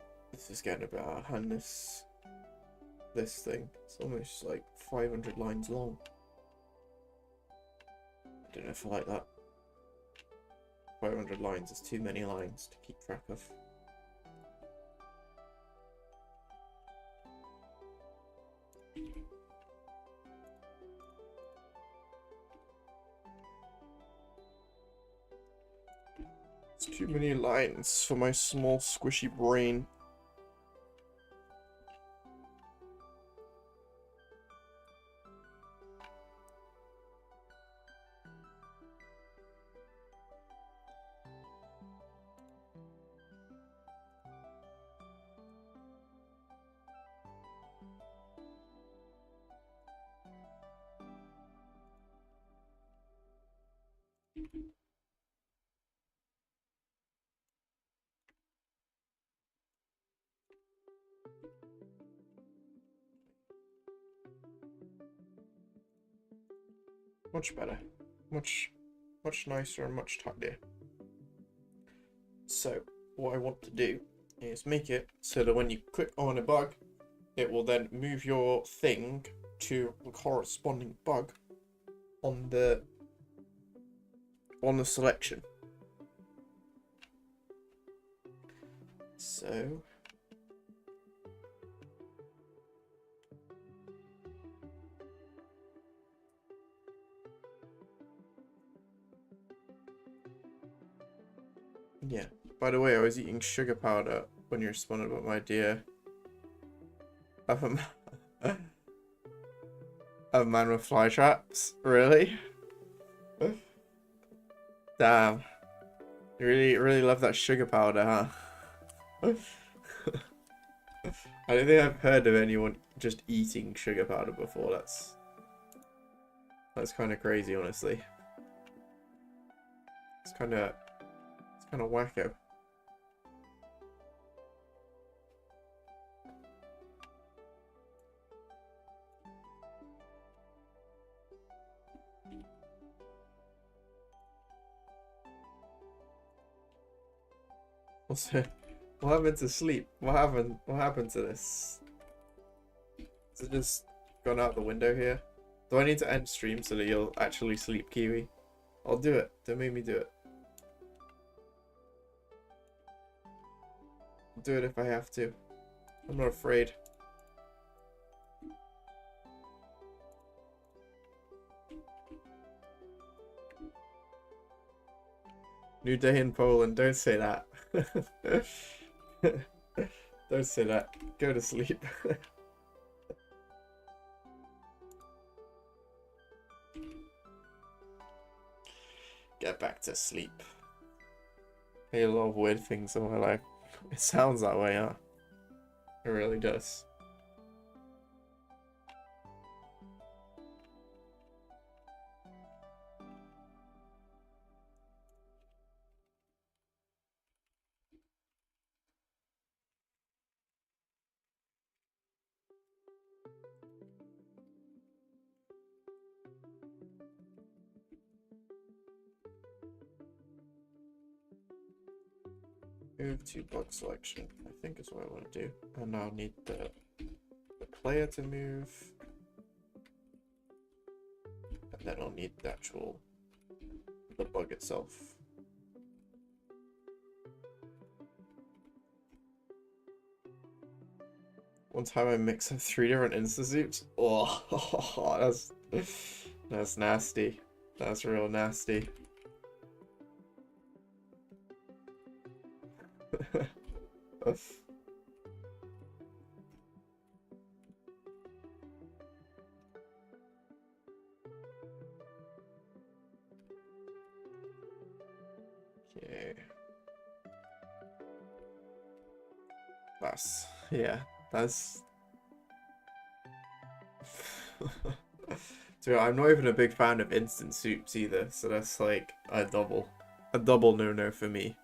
is getting a bit out of hand. This thing. It's almost like 500 lines long. I don't know if I like that. 500 lines is too many lines to keep track of. It's too many lines for my small squishy brain. Much better. Much nicer and much tidier. So, what I want to do is make it so that when you click on a bug, it will then move your thing to the corresponding bug on the selection. So yeah. By the way, I was eating sugar powder when you responded about my idea of a man with fly traps. Really? Damn. You really love that sugar powder, huh? I don't think I've heard of anyone just eating sugar powder before. That's kind of crazy, honestly. It's kind of wacko. Also, what happened to sleep? What happened to this? Is it just gone out the window here? Do I need to end stream so that you'll actually sleep, Kiwi? I'll do it. Don't make me do it. I'll do it if I have to. I'm not afraid. New day in Poland. Don't say that. Don't say that. Go to sleep. Get back to sleep. I hate a lot of weird things in my life. It sounds that way, huh? It really does. Move to bug selection, I think is what I want to do. And I'll need the player to move. And then I'll need the bug itself. One time I mixed up 3 different insta-soups. Oh, that's nasty. That's real nasty. Okay. Yeah, that's... So I'm not even a big fan of instant soups either, so that's like a double no-no for me.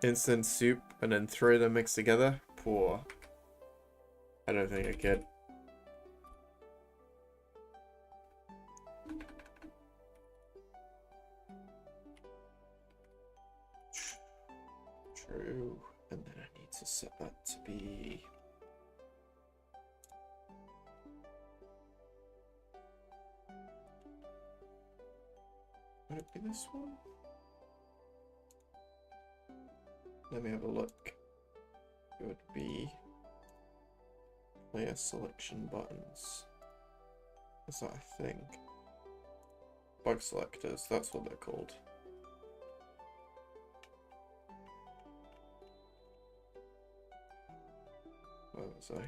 Instant soup and then throw them mixed together? Poor. I don't think I could. True. And then I need to set that to be... Would it be this one? Let me have a look. It would be player selection buttons. Is that a thing? Bug selectors, that's what they're called. Where was I?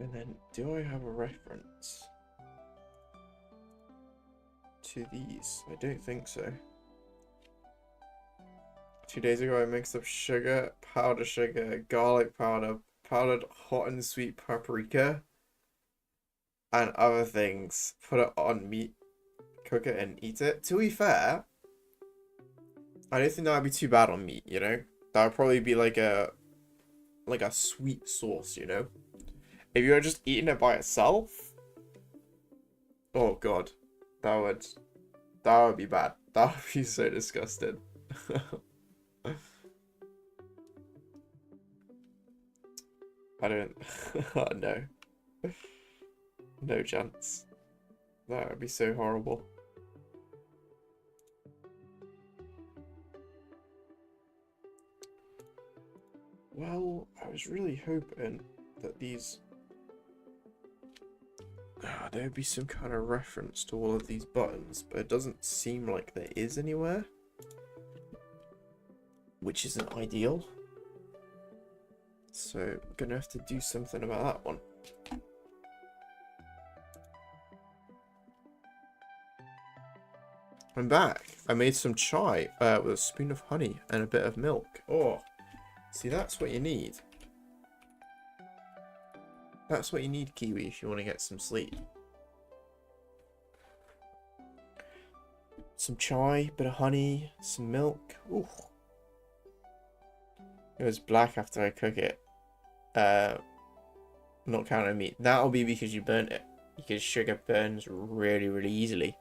And then, do I have a reference to these? I don't think so. 2 days ago I mixed up sugar, powdered sugar, garlic powder, powdered hot and sweet paprika, and other things. Put it on meat, cook it and eat it. To be fair, I don't think that would be too bad on meat, you know? That would probably be like a sweet sauce, you know? If you were just eating it by itself, oh god, that would be bad. That would be so disgusting. I don't, oh, no. No chance. That would be so horrible. Well, I was really hoping that these... there would be some kind of reference to all of these buttons, but it doesn't seem like there is anywhere. Which isn't ideal. So, I'm gonna have to do something about that one. I'm back. I made some chai with a spoon of honey and a bit of milk. Oh, see, that's what you need. That's what you need, Kiwi, if you want to get some sleep. Some chai, bit of honey, some milk. Ooh. It was black after I cook it. Not counting meat. That'll be because you burnt it. Because sugar burns really, really easily.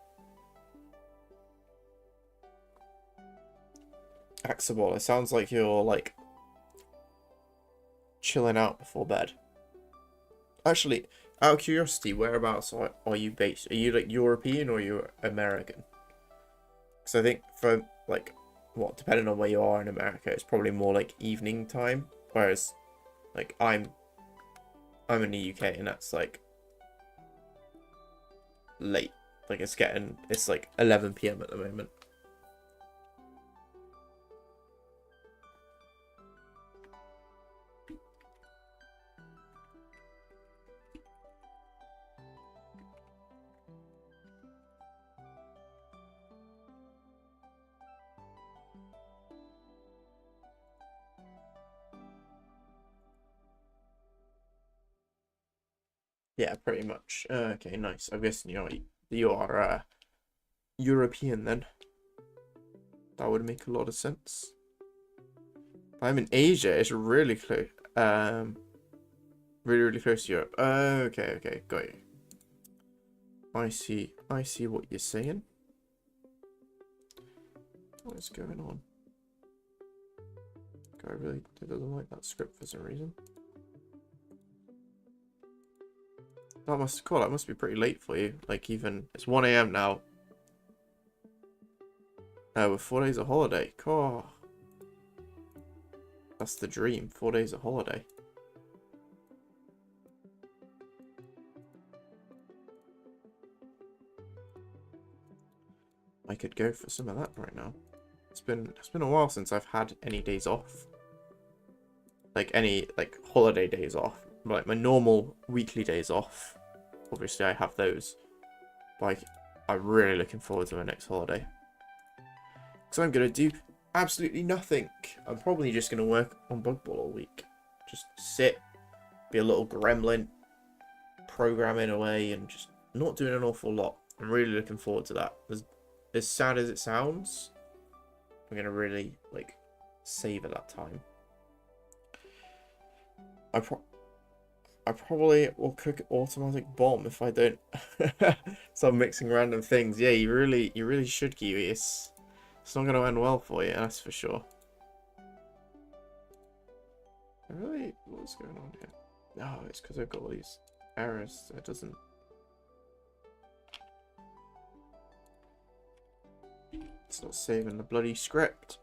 Axaball, it sounds like you're like chilling out before bed. Actually, out of curiosity, whereabouts are you based? Are you like European or are you American? Because I think for like, well, depending on where you are in America, it's probably more like evening time. Whereas, like I'm in the UK and that's like late. Like it's like 11 PM at the moment. Yeah, pretty much. Okay, nice. I'm guessing you are European then. That would make a lot of sense. I'm in Asia. It's really close. Really, really close to Europe. Okay, got you. I see what you're saying. What is going on? Guy really doesn't like that script for some reason. That must be pretty late for you. Like even it's 1 AM now. With 4 days of holiday. God. That's the dream. 4 days of holiday. I could go for some of that right now. It's been a while since I've had any days off. Like any holiday days off. like my normal weekly days off, obviously I have those. Like, I'm really looking forward to my next holiday. So I'm going to do absolutely nothing. I'm probably just going to work on Bug Ball all week. Just sit, be a little gremlin, programming away, and just not doing an awful lot. I'm really looking forward to that. As sad as it sounds, I'm going to really, like, savor that time. I probably will cook automatic bomb if I don't start mixing random things. Yeah, you really should, Kiwi. It's not going to end well for you, that's for sure. What's going on here? No, it's because I've got all these errors. It doesn't. It's not saving the bloody script.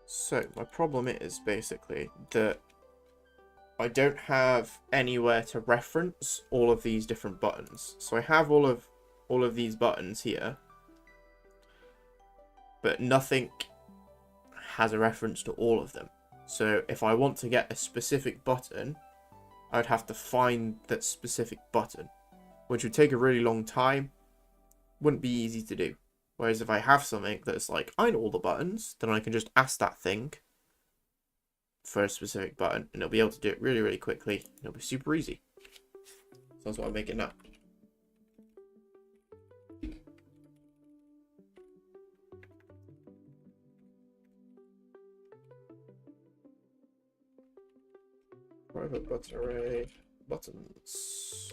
So, my problem is basically that I don't have anywhere to reference all of these different buttons. So I have all of these buttons here, but nothing has a reference to all of them. So if I want to get a specific button, I'd have to find that specific button, which would take a really long time, wouldn't be easy to do. Whereas if I have something that's like, I know all the buttons, then I can just ask that thing for a specific button, and it'll be able to do it really, really quickly, and it'll be super easy. So that's what I'm making now. Private button array, buttons.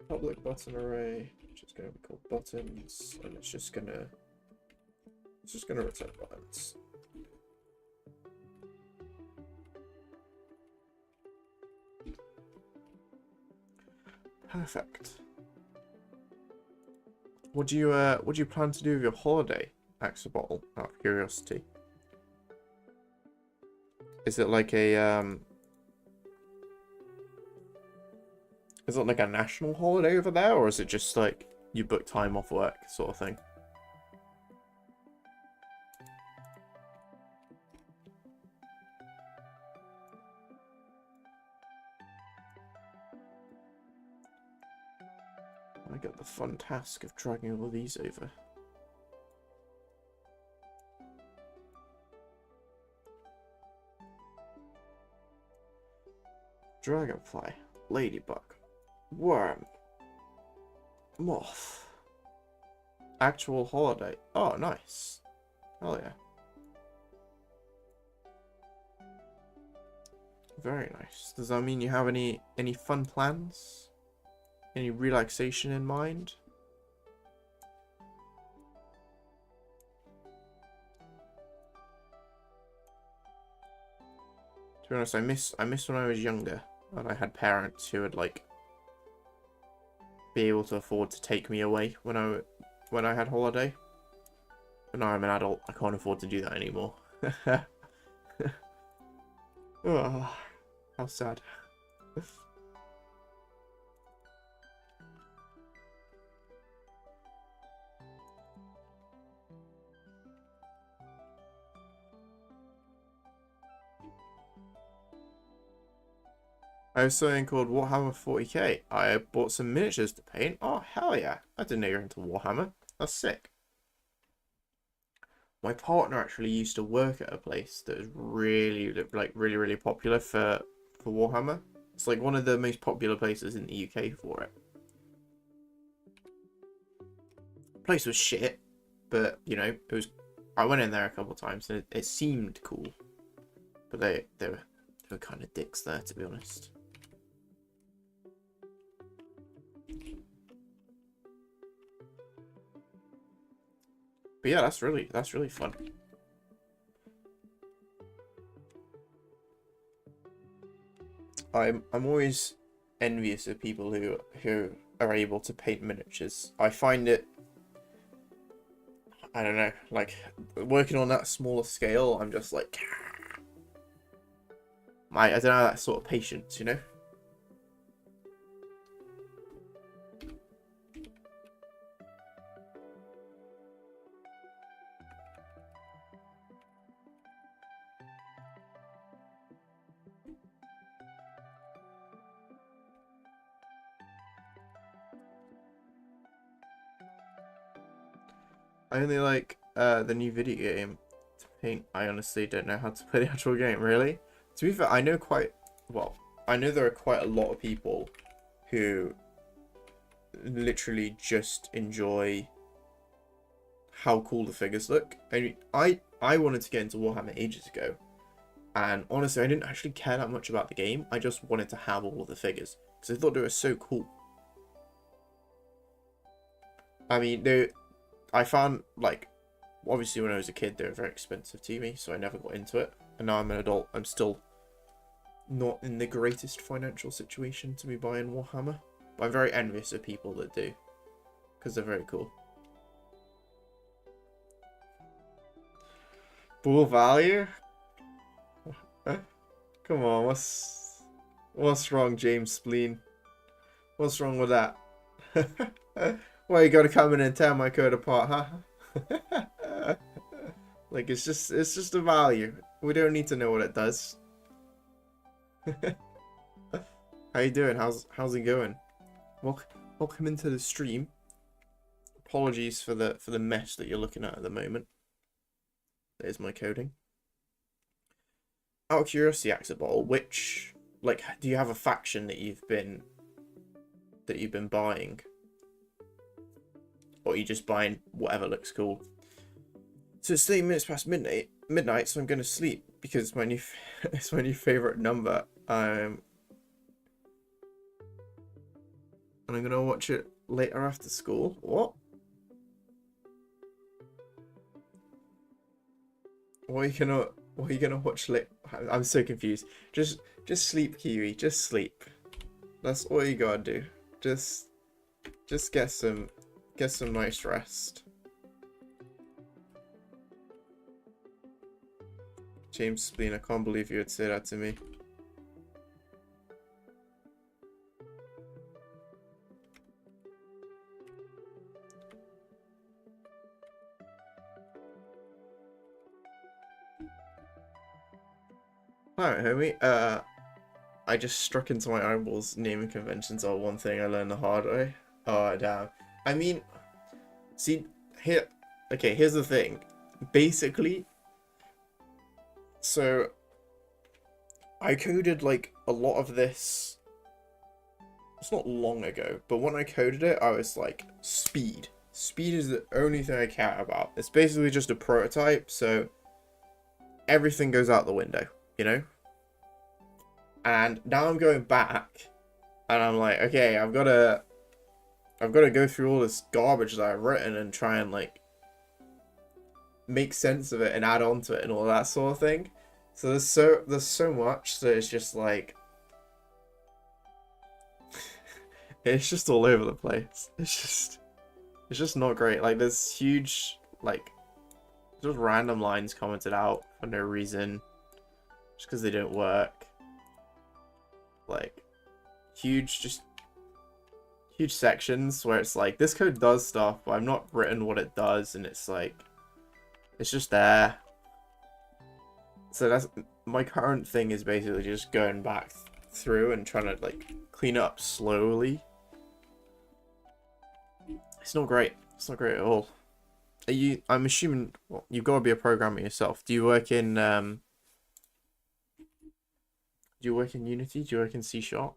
Public button array, which is going to be called buttons, and it's just going to return buttons. Perfect. What do you plan to do with your holiday, Axolotl, out of curiosity? Is it like a is it like a national holiday over there, or is it just like you book time off work sort of thing? I got the fun task of dragging all these over. Dragonfly, ladybug, worm, moth. Actual holiday. Oh, nice. Hell yeah. Very nice. Does that mean you have any fun plans? Any relaxation in mind? To be honest, I miss when I was younger and I had parents who would like be able to afford to take me away when I had holiday. But now I'm an adult, I can't afford to do that anymore. Oh, how sad. I have something called Warhammer 40k. I bought some miniatures to paint. Oh, hell yeah. I didn't know you were into Warhammer. That's sick. My partner actually used to work at a place that is really popular for Warhammer. It's like one of the most popular places in the UK for it. The place was shit, but you know, it was. I went in there a couple of times and it seemed cool, but they were kind of dicks there, to be honest. But yeah, that's really fun. I'm always envious of people who are able to paint miniatures. I find it, I don't know, like working on that smaller scale, I'm just like I don't have that sort of patience, you know? I only like the new video game to paint. I honestly don't know how to play the actual game, really. To be fair, I know there are quite a lot of people who literally just enjoy how cool the figures look. I mean, I wanted to get into Warhammer ages ago, and honestly, I didn't actually care that much about the game. I just wanted to have all of the figures because I thought they were so cool. I mean, I found, like, obviously when I was a kid, they were very expensive to me, so I never got into it. And now I'm an adult, I'm still not in the greatest financial situation to be buying Warhammer. But I'm very envious of people that do, because they're very cool. Bull value? Come on, what's wrong, James Spleen? What's wrong with that? Why you gotta come in and tear my code apart, huh? Like, it's just a value. We don't need to know what it does. How you doing? How's it going? Welcome into the stream. Apologies for the mess that you're looking at the moment. There's my coding. Out of curiosity, Axabol, which, like, do you have a faction that you've been buying? Or are you just buying whatever looks cool? So it's 30 minutes past midnight, so I'm gonna sleep because it's my new favorite number. And I'm gonna watch it later after school. What? What are you gonna watch late? I'm so confused. Just sleep, Kiwi. Just sleep. That's all you gotta do. Just get some nice rest. James Spleen, I can't believe you would say that to me. Alright, homie. I just struck into my eyeballs. Naming conventions are one thing I learned the hard way. Oh, damn. I mean, see, here's the thing. Basically, so I coded, like, a lot of this. It's not long ago, but when I coded it, I was like, speed. Speed is the only thing I care about. It's basically just a prototype, so everything goes out the window, you know? And now I'm going back, and I'm like, okay, I've got to go through all this garbage that I've written and try and, like, make sense of it and add on to it and all that sort of thing. So there's so much that it's just like it's just all over the place. It's just not great. Like, there's huge, like, just random lines commented out for no reason, just because they don't work. Like, huge sections where it's like, this code does stuff, but I've not written what it does, and it's like, it's just there. So that's my current thing, is basically just going back through and trying to, like, clean up slowly. It's not great. It's not great at all. I'm assuming, well, you've got to be a programmer yourself. Do you work in Unity? Do you work in C#? To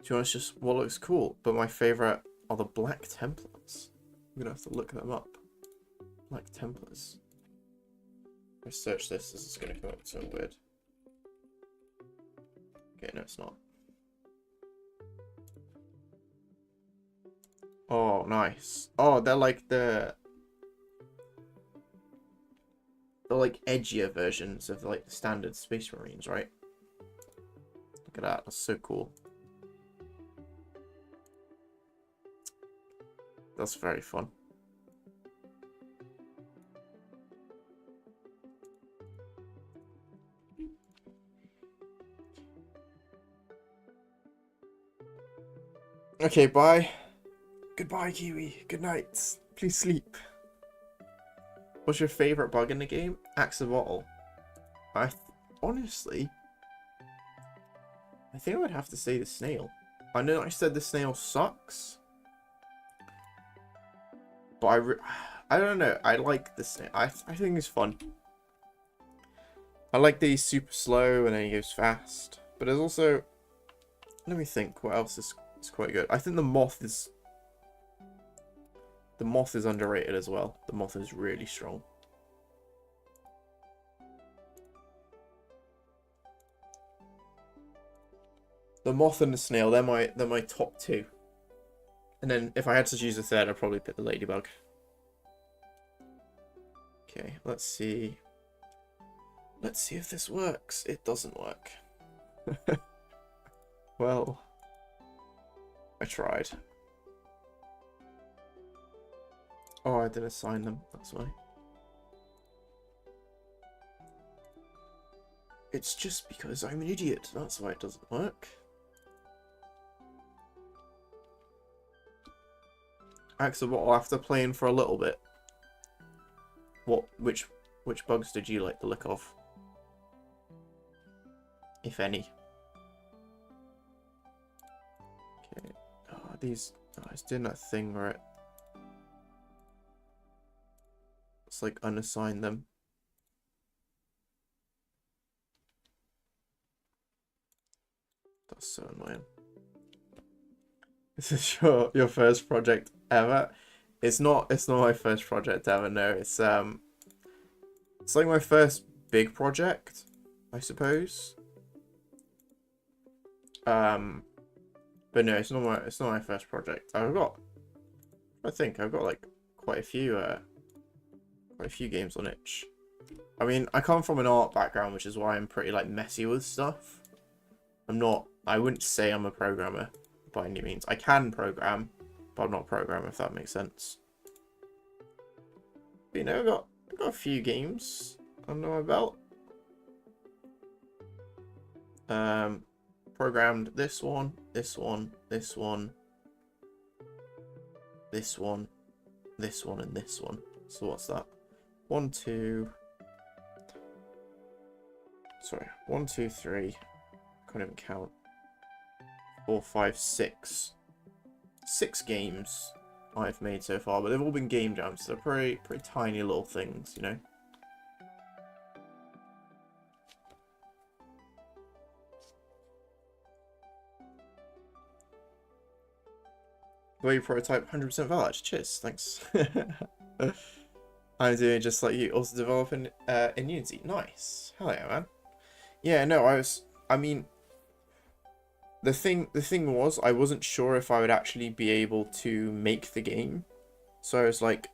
be honest, just what looks cool. But my favorite are the Black Templars. I'm gonna have to look them up. Black Templars. If I search this is gonna come up with something weird. Okay, no, it's not. Oh, nice. Oh, they're like they're like edgier versions of, like, the standard Space Marines, right? Look at that. That's so cool. That's very fun. Okay, bye. Goodbye, Kiwi. Good night. Please sleep. What's your favourite bug in the game? Axolotl. Honestly, I think I would have to say the snail. I know I said the snail sucks, but I don't know. I like the snail. I think it's fun. I like that he's super slow and then he goes fast. But there's also, let me think, what else is quite good. I think the moth is underrated as well. The moth is really strong. The moth and the snail, they're my top two. And then if I had to choose a third, I'd probably pick the ladybug. Okay, let's see. Let's see if this works. It doesn't work. Well, I tried. Oh, I didn't assign them. That's why. It's just because I'm an idiot. That's why it doesn't work. Axolotl, after playing for a little bit, which bugs did you like the look of? If any. Okay. Oh, it's doing that thing where it's like unassign them. That's so annoying. This is your first project ever? It's not my first project ever, no. It's like my first big project, I suppose. But no, it's not my first project. I think I've got like quite a few games on itch. I mean, I come from an art background, which is why I'm pretty like messy with stuff. I wouldn't say I'm a programmer by any means. I can program, but I'm not a programmer, if that makes sense. But, you know, I've got a few games under my belt. Programmed this one, this one, this one, this one, this one, and this one. So what's that? 1, 2. Sorry, 1, 2, 3. Can't even count. 4, 5, 6. 6 games I've made so far, but they've all been game jams. So they're pretty tiny little things, you know. The way you prototype, 100% valid. Cheers, thanks. I'm doing just like you, also developing in Unity. Nice. Hell yeah, man. Yeah, no, I mean, the thing was, I wasn't sure if I would actually be able to make the game. So I was like,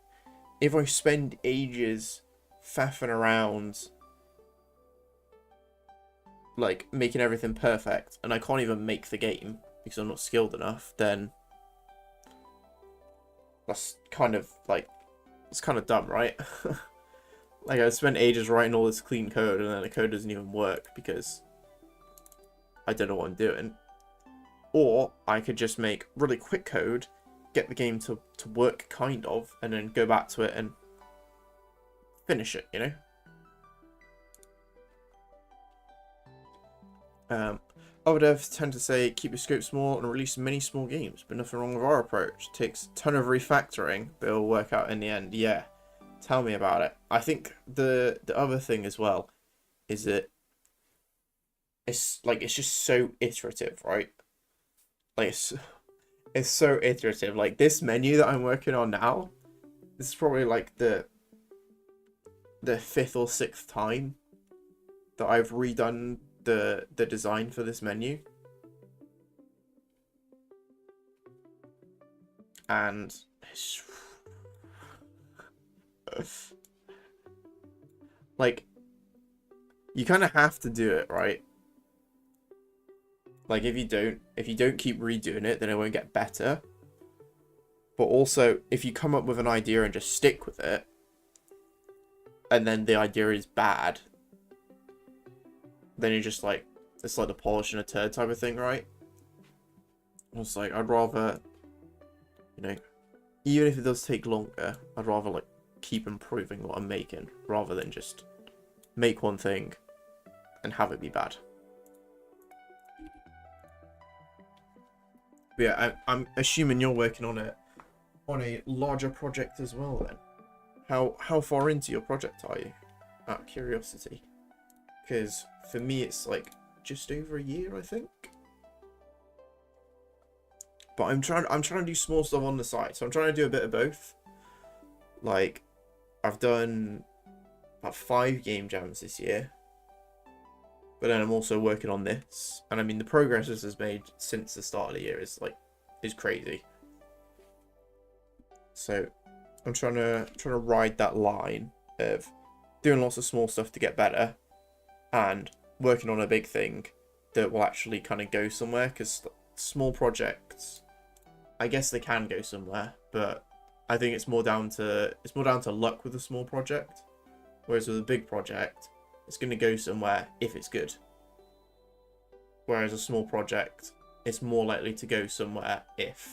if I spend ages faffing around, like, making everything perfect, and I can't even make the game because I'm not skilled enough, then that's kind of, like, it's kind of dumb, right? Like, I spent ages writing all this clean code, and then the code doesn't even work because I don't know what I'm doing. Or I could just make really quick code, get the game to work, kind of, and then go back to it and finish it, you know? Other devs tend to say, keep your scope small and release many small games, but nothing wrong with our approach. It takes a ton of refactoring, but it'll work out in the end. Yeah, tell me about it. I think the other thing as well is that it's just so iterative, right? Like, it's so iterative. Like, this menu that I'm working on now, this is probably like the 5th or 6th time that I've redone the design for this menu. And it's like, you kind of have to do it, right? Like, if you don't keep redoing it, then it won't get better. But also, if you come up with an idea and just stick with it, and then the idea is bad, then you're just like, it's like the polish in a turd type of thing, right? I was like, I'd rather, you know, even if it does take longer, I'd rather like keep improving what I'm making rather than just make one thing and have it be bad. But yeah, I'm assuming you're working on a larger project as well then. How far into your project are you? Out of curiosity. Because for me it's like just over a year, I think. But I'm trying to do small stuff on the side. So I'm trying to do a bit of both. Like, I've done about 5 game jams this year. But then I'm also working on this. And I mean the progress this has made since the start of the year is crazy. So I'm trying to ride that line of doing lots of small stuff to get better and working on a big thing that will actually kind of go somewhere, because small projects, I guess they can go somewhere, but I think it's more down to luck with a small project, whereas with a big project, it's going to go somewhere if it's good. Whereas a small project, it's more likely to go somewhere if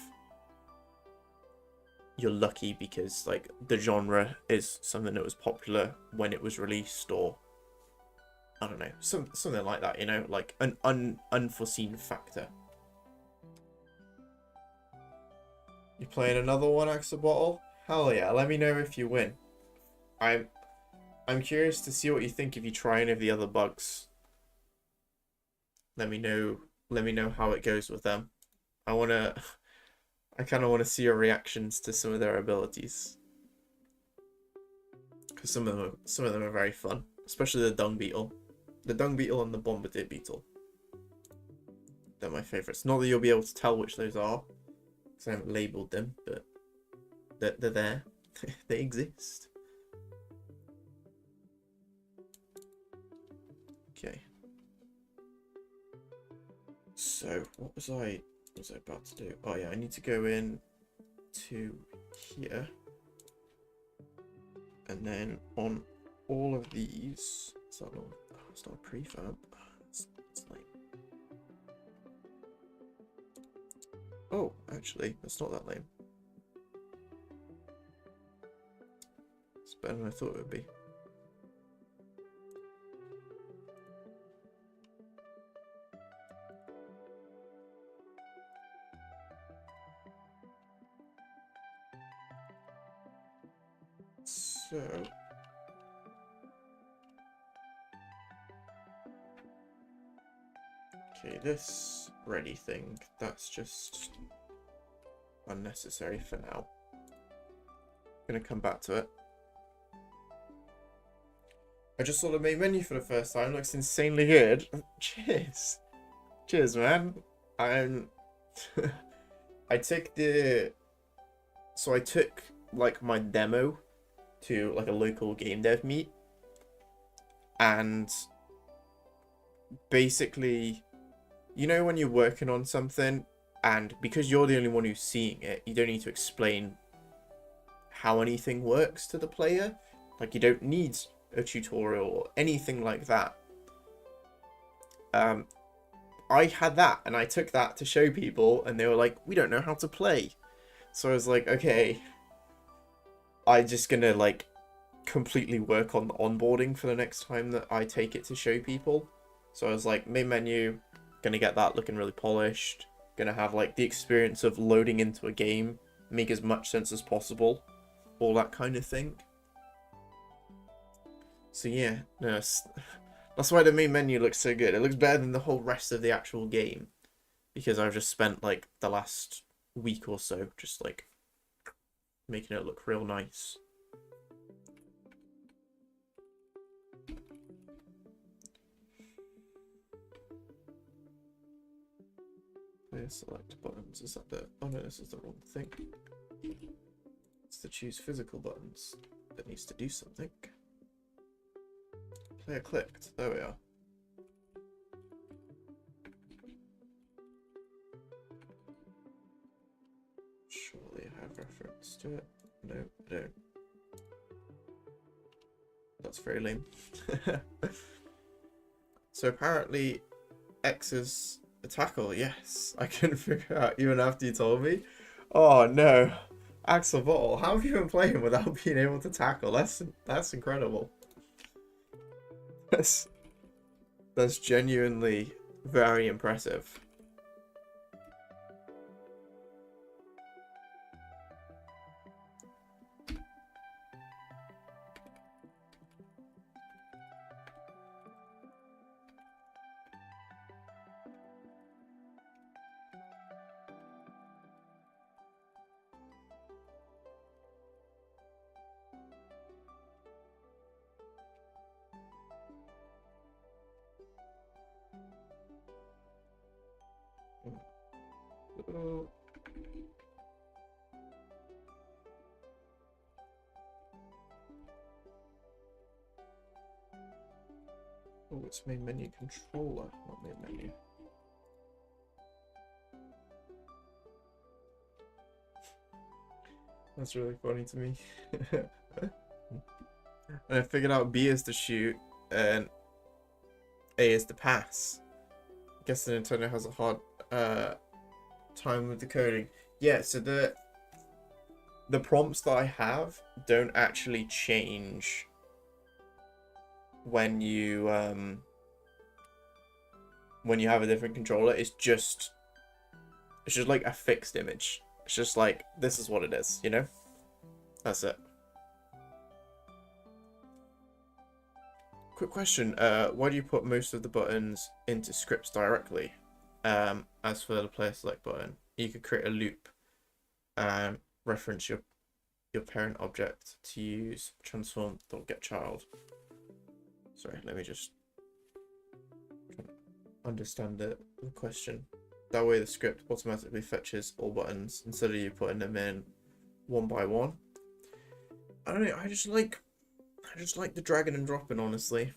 you're lucky, because like the genre is something that was popular when it was released, or I don't know, something like that, you know, like an unforeseen factor. You playing another one, Axolotl? Hell yeah, let me know if you win. I'm curious to see what you think if you try any of the other bugs. Let me know how it goes with them. I kind of want to see your reactions to some of their abilities, because some of them are very fun, especially the dung beetle and the bombardier beetle. They're my favorites. Not that you'll be able to tell which those are, because I haven't labeled them, but they're there. They exist. Okay. So what was I about to do? Oh yeah, I need to go in to here, and then on all of these. It's not a prefab. It's like, oh, actually, that's not that lame. It's better than I thought it would be. So okay, this ready thing, that's just unnecessary for now. Gonna come back to it. I just saw the main menu for the first time. Looks insanely good. Cheers. Cheers, man. I took like my demo to like a local game dev meet, and basically, you know, when you're working on something and because you're the only one who's seeing it, you don't need to explain how anything works to the player. Like, you don't need a tutorial or anything like that. I had that, and I took that to show people, and they were like, we don't know how to play. So I was like, okay, I'm just gonna like completely work on the onboarding for the next time that I take it to show people. So I was like, main menu, gonna get that looking really polished, gonna have like the experience of loading into a game, make as much sense as possible, all that kind of thing. So yeah, no, that's why the main menu looks so good. It looks better than the whole rest of the actual game, because I've just spent like the last week or so just like making it look real nice. Clear select buttons. Is that the... oh no, this is the wrong thing. It's the choose physical buttons that needs to do something. Player clicked. There we are. Surely I have reference to it. No, I don't. That's very lame. So apparently X's A tackle, yes. I couldn't figure out even after you told me. Oh no. Axel Bottle, how have you been playing without being able to tackle? That's incredible. That's genuinely very impressive. Oh, it's main menu controller, not main menu. That's really funny to me. And I figured out B is to shoot and A is to pass. I guess the Nintendo has a hard time with decoding. Yeah, so the prompts that I have don't actually change when you have a different controller. It's just like a fixed image. It's just like, this is what it is, you know? That's it. Quick question, why do you put most of the buttons into scripts directly? As for the player select button, you could create a loop and reference your parent object to use transform.getChild. Sorry, let me just understand the question. That way the script automatically fetches all buttons instead of you putting them in one by one. I don't know, I just like the dragging and dropping, honestly.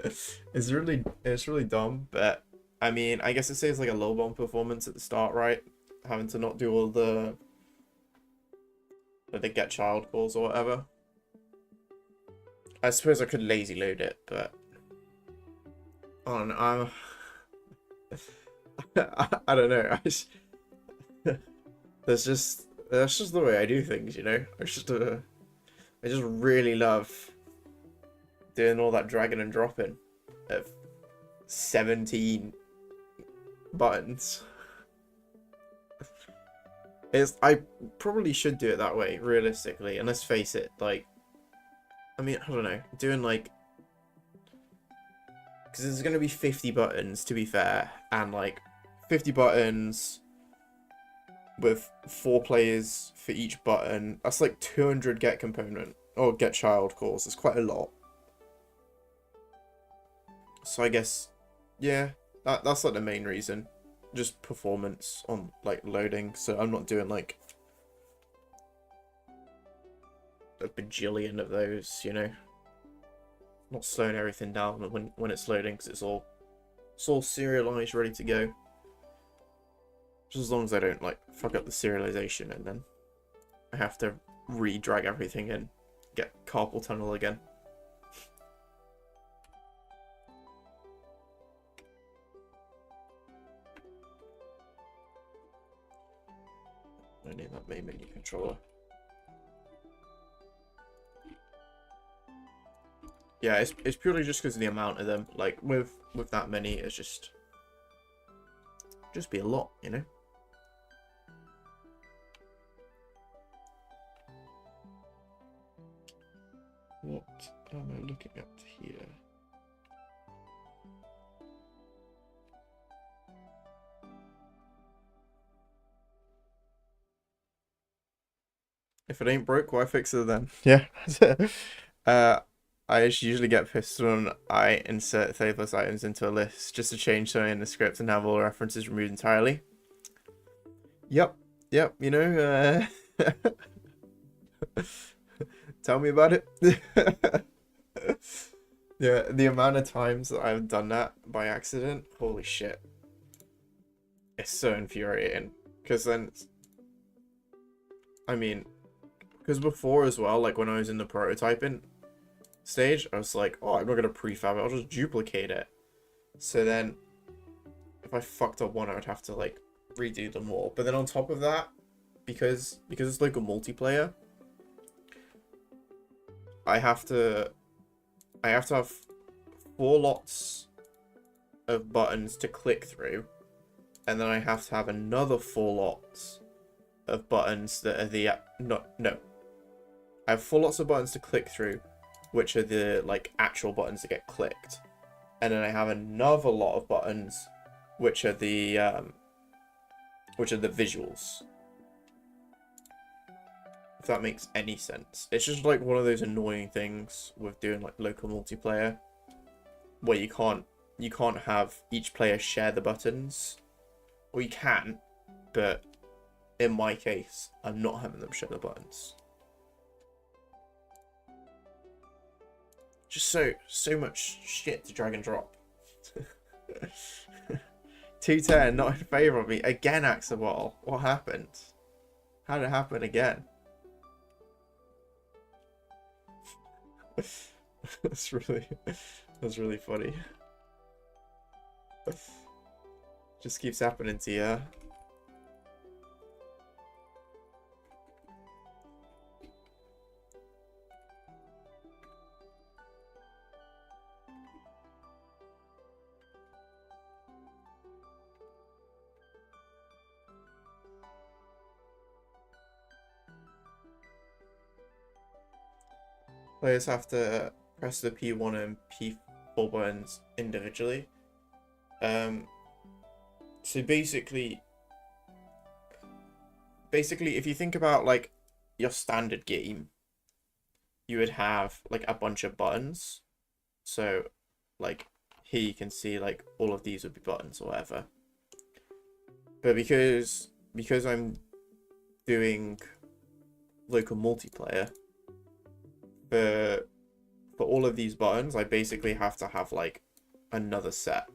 It's really dumb, but I mean, I guess it saves like a low bomb performance at the start, right? Having to not do all the get child calls or whatever. I suppose I could lazy load it, but I don't know. That's just the way I do things, you know. I just really love doing all that dragging and dropping of 17 buttons. I probably should do it that way, realistically, and let's face it, like, I mean, I don't know, doing like, because there's going to be 50 buttons, to be fair, and like 50 buttons with 4 players for each button, that's like 200 get component or get child calls. It's quite a lot. So I guess, yeah, that's like the main reason. Just performance on like loading, so I'm not doing like a bajillion of those, you know. Not slowing everything down when it's loading, because it's all serialized, ready to go. Just as long as I don't like fuck up the serialization and then I have to re-drag everything in, get carpal tunnel again. I need that main menu controller. Yeah, it's purely just because of the amount of them. Like with that many, it's just be a lot, you know. What am I looking at here? If it ain't broke, why fix it then? Yeah. I usually get pissed when I insert faithless items into a list just to change something in the script and have all references removed entirely. Yep, you know, tell me about it. Yeah, the amount of times that I've done that by accident, holy shit. It's so infuriating. Because then, I mean, because before as well, like when I was in the prototyping stage, I was like, oh, I'm not going to prefab it, I'll just duplicate it. So then if I fucked up one, I would have to like redo them all. But then on top of that, because it's local multiplayer, I have to have 4 lots of buttons to click through, and then I have to have another 4 lots of buttons that are the no. I have 4 lots of buttons to click through, which are the like actual buttons that get clicked, and then I have another lot of buttons, which are the visuals. If that makes any sense. It's just like one of those annoying things with doing like local multiplayer, where you can't have each player share the buttons. Or you can, but in my case, I'm not having them share the buttons. Just so much shit to drag and drop. 210, not in favour of me. Again, Axabottle. What happened? How did it happen again? that's really funny. Just keeps happening to you. Players have to press the P1 and P4 buttons individually. So basically, if you think about like your standard game, you would have like a bunch of buttons. So like here you can see like all of these would be buttons or whatever. But because I'm doing local multiplayer, for all of these buttons, I basically have to have like another set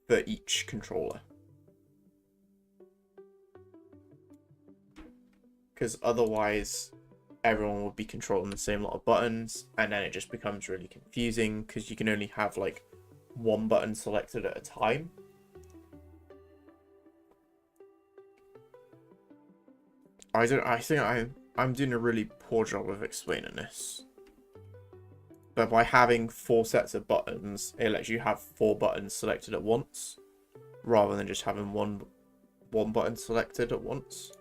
for each controller. Because otherwise, everyone would be controlling the same lot of buttons, and then it just becomes really confusing because you can only have like one button selected at a time. I think I'm doing a really poor job of explaining this. But by having 4 sets of buttons, it lets you have 4 buttons selected at once, rather than just having one button selected at once.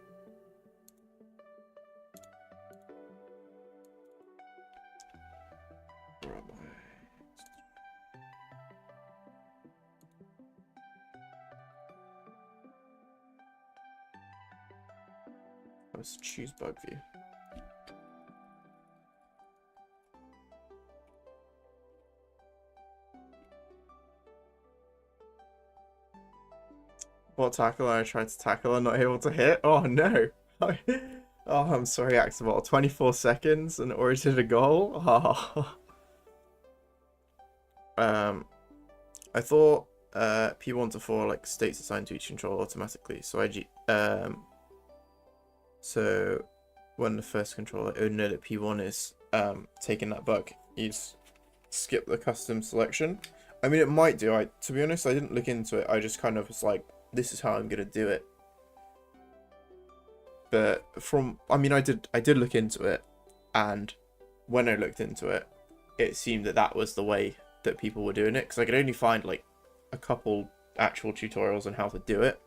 Where am I? Let's choose bug view. What tackle I tried to tackle and not able to hit? Oh no! Oh, I'm sorry, Axel. 24 seconds and already did a goal? Oh. I thought P1 to 4 like states assigned to each controller automatically. So so when the first controller would know that P1 is taking that bug, you skip the custom selection. I mean, it might do. To be honest, I didn't look into it. I just kind of was like, this is how I'm gonna do it. But I did look into it, and when I looked into it, it seemed that was the way that people were doing it, because I could only find like a couple actual tutorials on how to do it,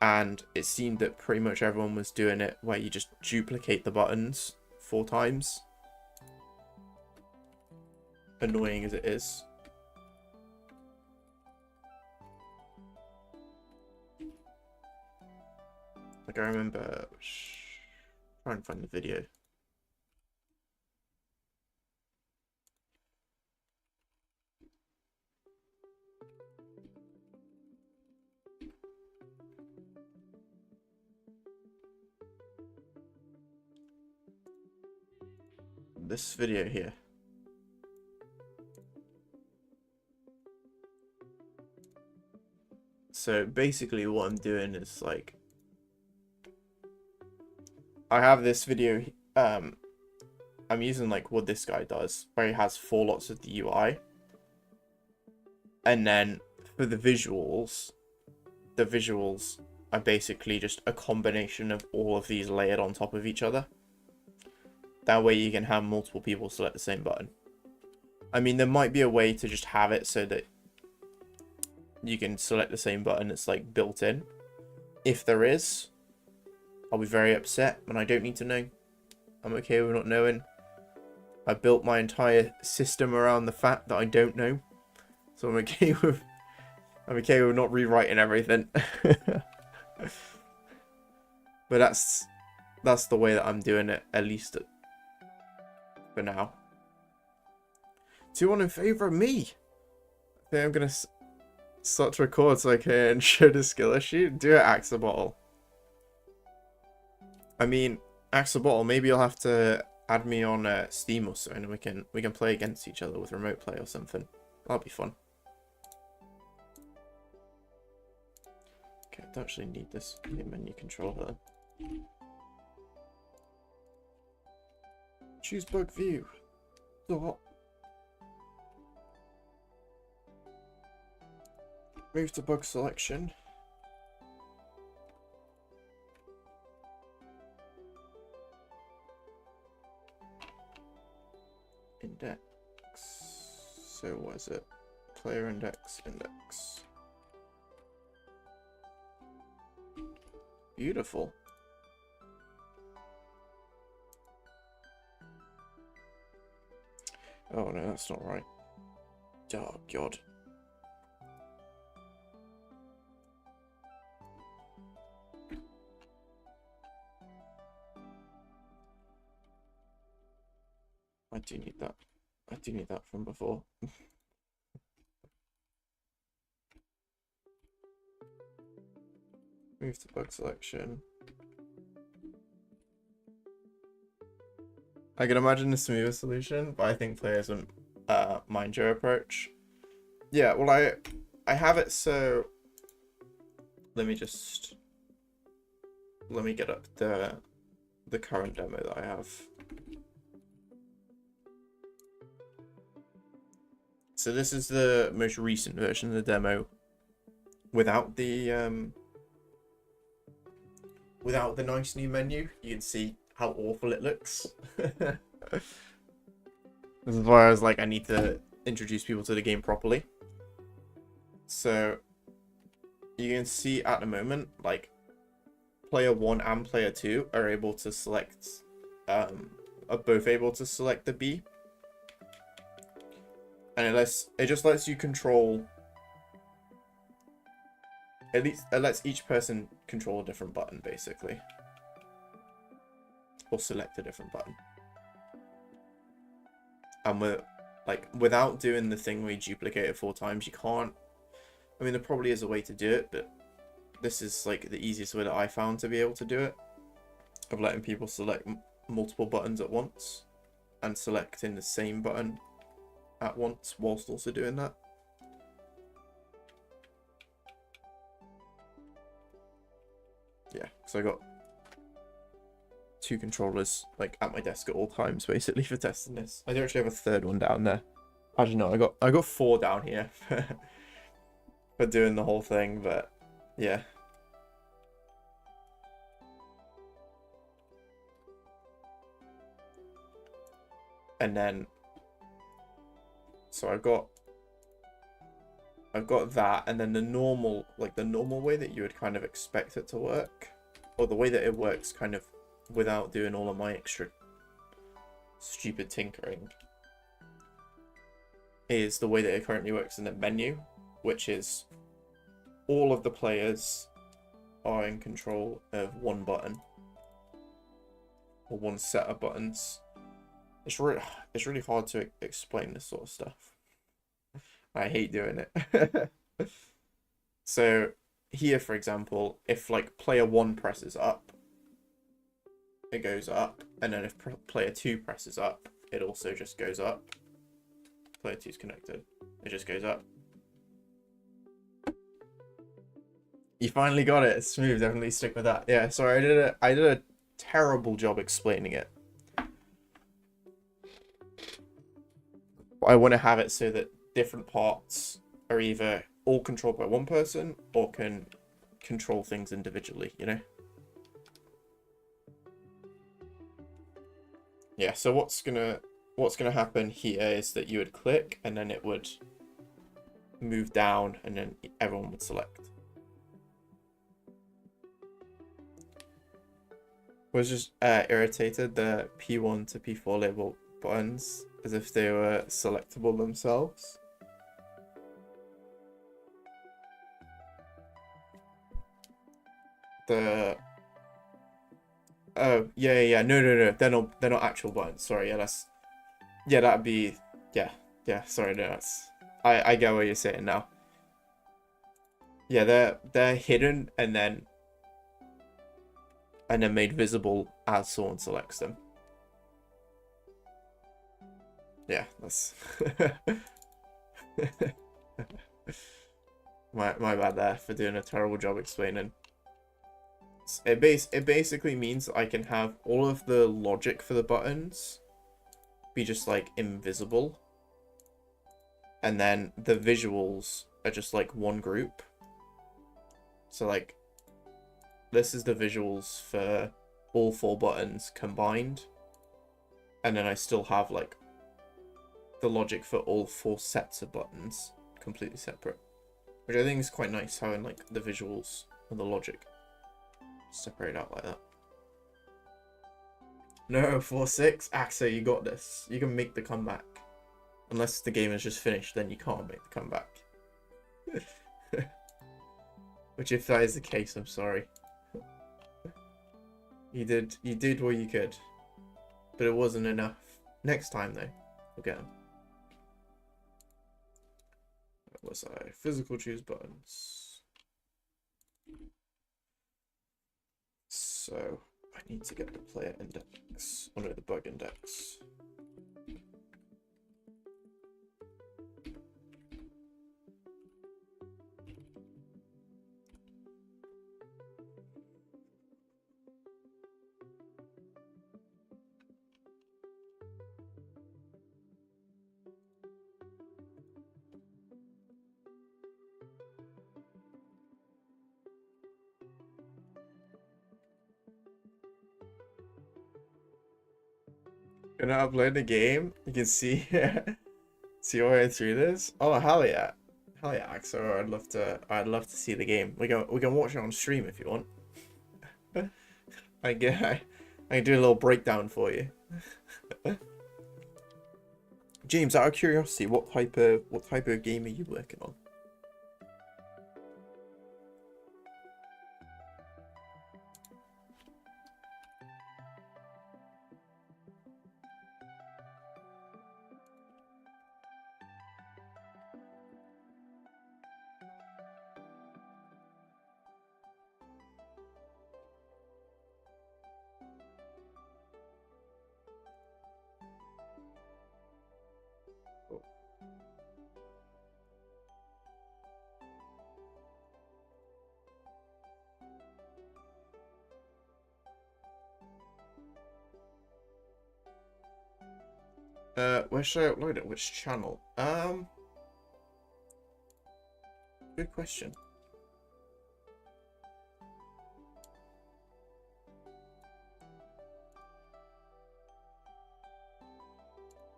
and it seemed that pretty much everyone was doing it where you just duplicate the buttons 4 times. Annoying as it is. Like, I remember trying to find the video. This video here. So basically what I'm doing is like, I have this video, I'm using like what this guy does, where he has 4 lots of the UI. And then for the visuals are basically just a combination of all of these layered on top of each other. That way you can have multiple people select the same button. I mean, there might be a way to just have it so that you can select the same button that's like built in. If there is, I'll be very upset, and I don't need to know. I'm okay with not knowing. I built my entire system around the fact that I don't know. So I'm okay with not rewriting everything. But that's the way that I'm doing it, at least for now. 2-1 in favor of me. I think I'm gonna start to record so I can show the skill issue. Do it, Axolotl. I mean, Axolotl, maybe you'll have to add me on Steam or something, and we can play against each other with remote play or something. That'll be fun. Okay, I don't actually need this menu controller. Choose bug view. Dot. Move to bug selection. Index. So what is it? Player index. Beautiful. Oh no, that's not right. Oh god. I do need that. I do need that from before. Move to bug selection. I can imagine a smoother solution, but I think players wouldn't mind your approach. Yeah, well, I have it so. Let me get up the current demo that I have. So this is the most recent version of the demo without the nice new menu. You can see how awful it looks. This is why I was like, I need to introduce people to the game properly. So you can see at the moment, like, player 1 and player 2 are able to select, are both able to select the B. And it just lets you control, at least it lets each person control a different button, basically. Or select a different button. And without doing the thing where you duplicate it 4 times, you can't. I mean, there probably is a way to do it, but this is like the easiest way that I found to be able to do it. Of letting people select multiple buttons at once and selecting the same button at once whilst also doing that. Yeah, so I got 2 controllers like at my desk at all times basically for testing this. I do actually have a 3rd one down there. I don't know, I got 4 down here for doing the whole thing, but yeah. And then so I've got that, and then the normal way that you would kind of expect it to work, or the way that it works kind of without doing all of my extra stupid tinkering, is the way that it currently works in the menu, which is all of the players are in control of one button or one set of buttons. It's really hard to explain this sort of stuff. I hate doing it. So here, for example, if like player 1 presses up, it goes up, and then if player 2 presses up, it also just goes up. Player 2 is connected. It just goes up. You finally got it. It's smooth. Definitely stick with that. Yeah. Sorry, I did a terrible job explaining it. I want to have it so that different parts are either all controlled by one person or can control things individually, you know? Yeah, so what's gonna happen here is that you would click and then it would move down and then everyone would select. Was just irritated the P1 to P4 label buttons as if they were selectable themselves. The oh yeah, no, they're not actual buttons. Sorry, that'd be yeah. Sorry, no, that's I get what you're saying now. Yeah, they're hidden and then made visible as someone selects them. Yeah, that's my bad there for doing a terrible job explaining. It basically means I can have all of the logic for the buttons be just like invisible, and then the visuals are just like one group. So like this is the visuals for all 4 buttons combined, and then I still have like the logic for all 4 sets of buttons completely separate, which I think is quite nice, having like the visuals and the logic separate out like that. No, 4-6? Axel, you got this. You can make the comeback. Unless the game is just finished, then you can't make the comeback. Which, if that is the case, I'm sorry. You did what you could. But it wasn't enough. Next time, though, we'll get them. What was I? Physical choose buttons. So, I need to get the player index. Oh no, the bug index. Gonna upload the game. You can see see our way through this. Oh hell yeah, Axel. I'd love to see the game. We can watch it on stream if you want. I can do a little breakdown for you. James, out of curiosity, what type of game are you working on? Where should I upload it? Which channel? Good question.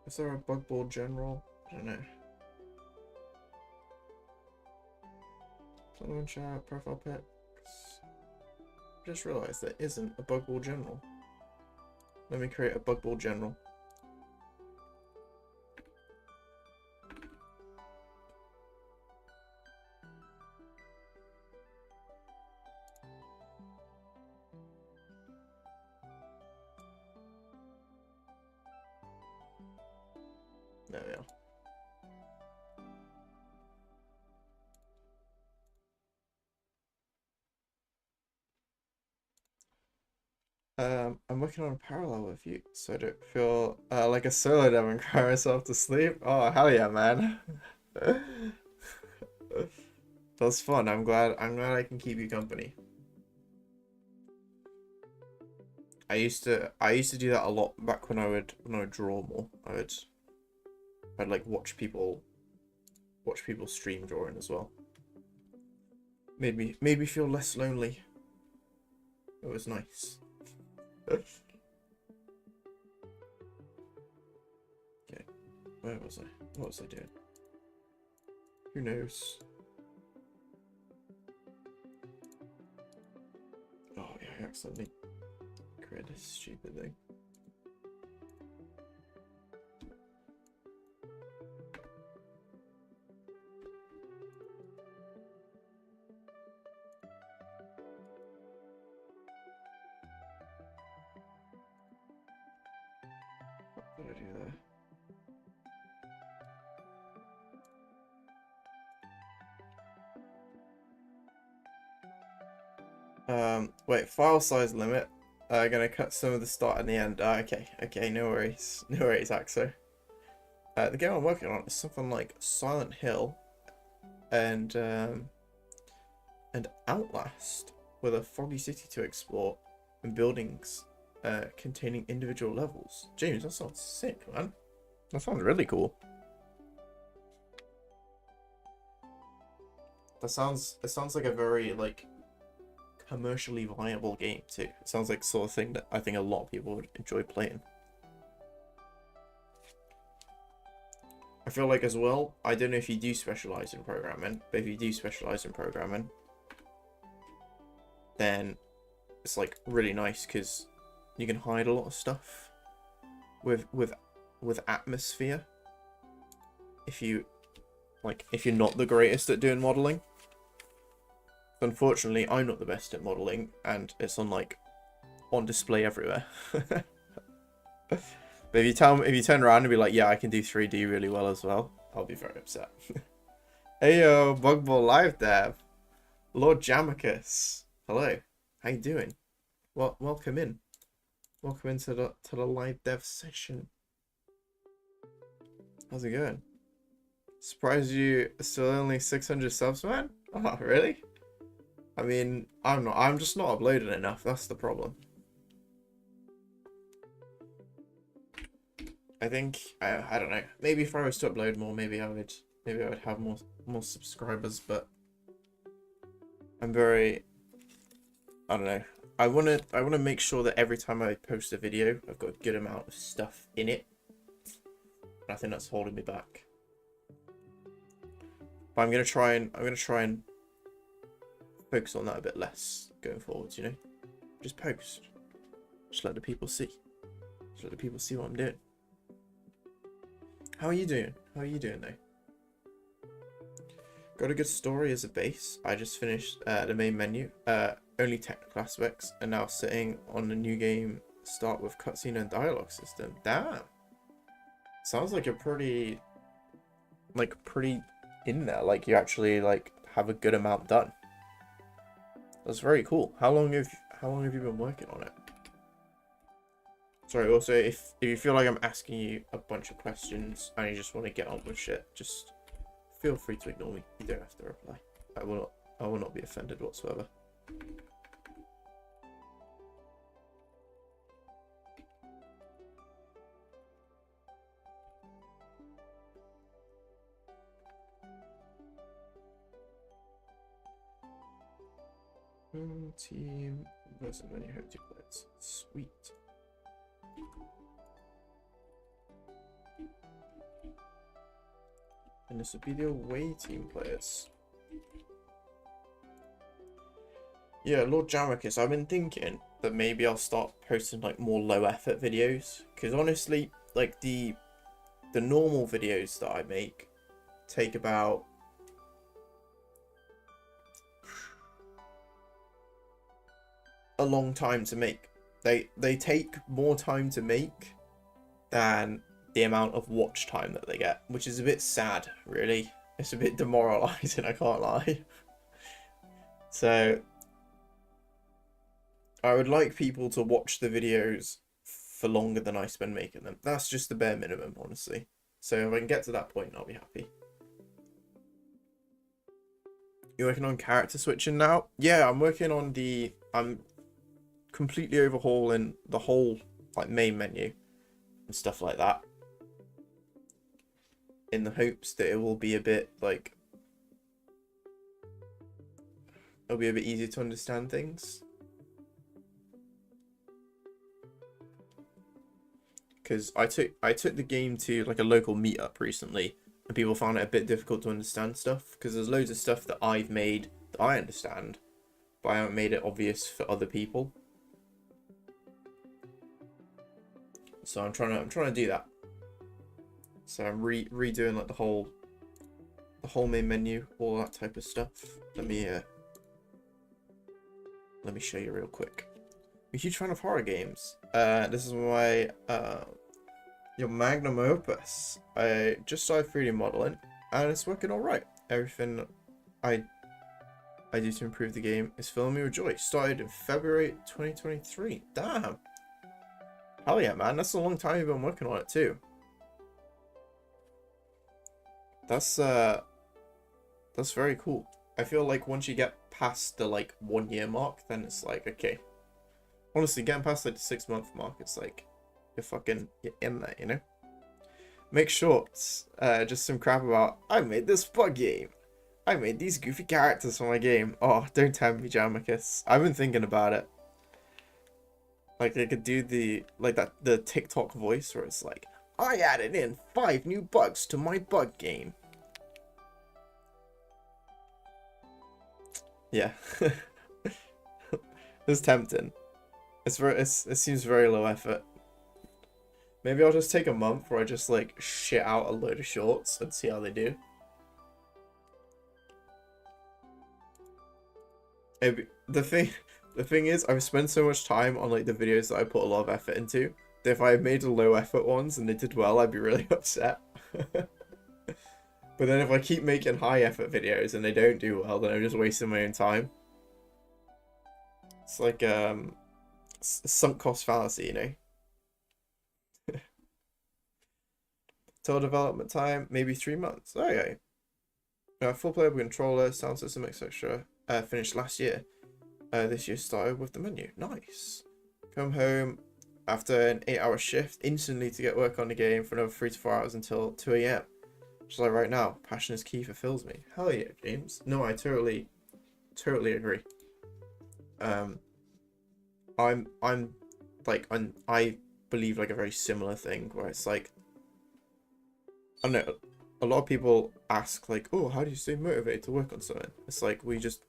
Is there a bug ball general? I don't know. Someone chat profile pics. Just realized there isn't a bug ball general. Let me create a bug ball general. There we are. I'm working on a parallel with you, so I don't feel like a solo dev and cry myself to sleep. Oh hell yeah, man! That's fun. I'm glad I can keep you company. I used to do that a lot back when I would draw more. I'd like watch people watch people stream drawing as well. Made me feel less lonely. It was nice. Okay, where was I? What was I doing? Who knows? Oh yeah, I accidentally created this stupid thing. What did I do there? Wait, file size limit. Gonna cut some of the start and the end. Okay, no worries. No worries, Axo. The game I'm working on is something like Silent Hill and Outlast, with a foggy city to explore and buildings containing individual levels. James, that sounds sick, man. That sounds really cool. It sounds like a very like commercially viable game too. It sounds like the sort of thing that I think a lot of people would enjoy playing. I feel like as well, I don't know if you do specialize in programming, but if you do specialize in programming, then it's like really nice because you can hide a lot of stuff with atmosphere. If you're not the greatest at doing modeling. Unfortunately, I'm not the best at modeling, and it's on display everywhere. But if you turn around and be like, yeah, I can do 3D really well as well, I'll be very upset. Hey yo, Bugball Live Dev, Lord Jamicus, hello, how you doing? Well, welcome in. Welcome into the live dev session. How's it going? Surprised you still only 600 subs, man? Oh, really? I mean, I'm just not uploading enough, that's the problem. I think, I don't know, maybe if I was to upload more, maybe I would have more subscribers, but I'm very, I don't know. I wanna make sure that every time I post a video, I've got a good amount of stuff in it. And I think that's holding me back. But I'm gonna try and focus on that a bit less going forwards, you know? Just post. Just let the people see. Just let the people see what I'm doing. How are you doing? How are you doing though? Got a good story as a base. I just finished the main menu. Only technical aspects, and now sitting on the new game start with cutscene and dialogue system. Damn. Sounds like you're pretty in there. Like you actually have a good amount done. That's very cool. How long have you been working on it? Sorry, also if you feel like I'm asking you a bunch of questions and you just want to get on with shit, just feel free to ignore me. You don't have to reply. I will not be offended whatsoever. Team versus many home team players. Sweet. And this would be the away team players. Yeah, Lord Jamicus, I've been thinking that maybe I'll start posting more low effort videos, because honestly, the normal videos that I make take about a long time to make. They take more time to make than the amount of watch time that they get, which is a bit sad, really. It's a bit demoralizing, I can't lie. So I would like people to watch the videos for longer than I spend making them. That's just the bare minimum, honestly. So if I can get to that point, I'll be happy. You're working on character switching now? Yeah, I'm working on I'm completely overhauling the whole main menu and stuff like that. in the hopes that it will be a bit like it'll be a bit easier to understand things. Because I took the game to like a local meetup recently, and people found it a bit difficult to understand stuff because there's loads of stuff that I've made that I understand, but I haven't made it obvious for other people. So I'm trying to do that. So I'm redoing like the whole main menu, all that type of stuff. Let me show you real quick. I'm a huge fan of horror games. This is my your magnum opus. I just started 3D modeling, and it's working all right. Everything I do to improve the game is filling me with joy. Started in February 2023. Damn. Hell yeah, man. That's a long time you've been working on it too. That's very cool. I feel like once you get past the like 1 year mark, then it's like, okay. Honestly, getting past like the 6 month mark, it's like you're in there, you know? Make shorts. Just some crap about I made this bug game. I made these goofy characters for my game. Oh, don't tempt me, Jamicus. I've been thinking about it. Like I could do the TikTok voice where it's like, I added in 5 new bugs to my bug game. Yeah. It's tempting. It seems very low effort. Maybe I'll just take a month where I just like shit out a load of shorts and see how they do. The thing is, I've spent so much time on like the videos that I put a lot of effort into, that if I made the low effort ones and they did well, I'd be really upset. But then if I keep making high effort videos and they don't do well, then I'm just wasting my own time. It's like a sunk cost fallacy, you know? Total development time, maybe 3 months. Okay. Full playable controller, sound system, etc. Finished last year. This year started with the menu. Nice. Come home after an 8-hour shift instantly to get work on the game for another 3 to 4 hours until 2 AM. Just like right now, passion is key, fulfills me. Hell yeah, James. No, I totally agree. I believe like a very similar thing where it's like, I don't know, a lot of people ask like, oh, how do you stay motivated to work on something? It's like, we just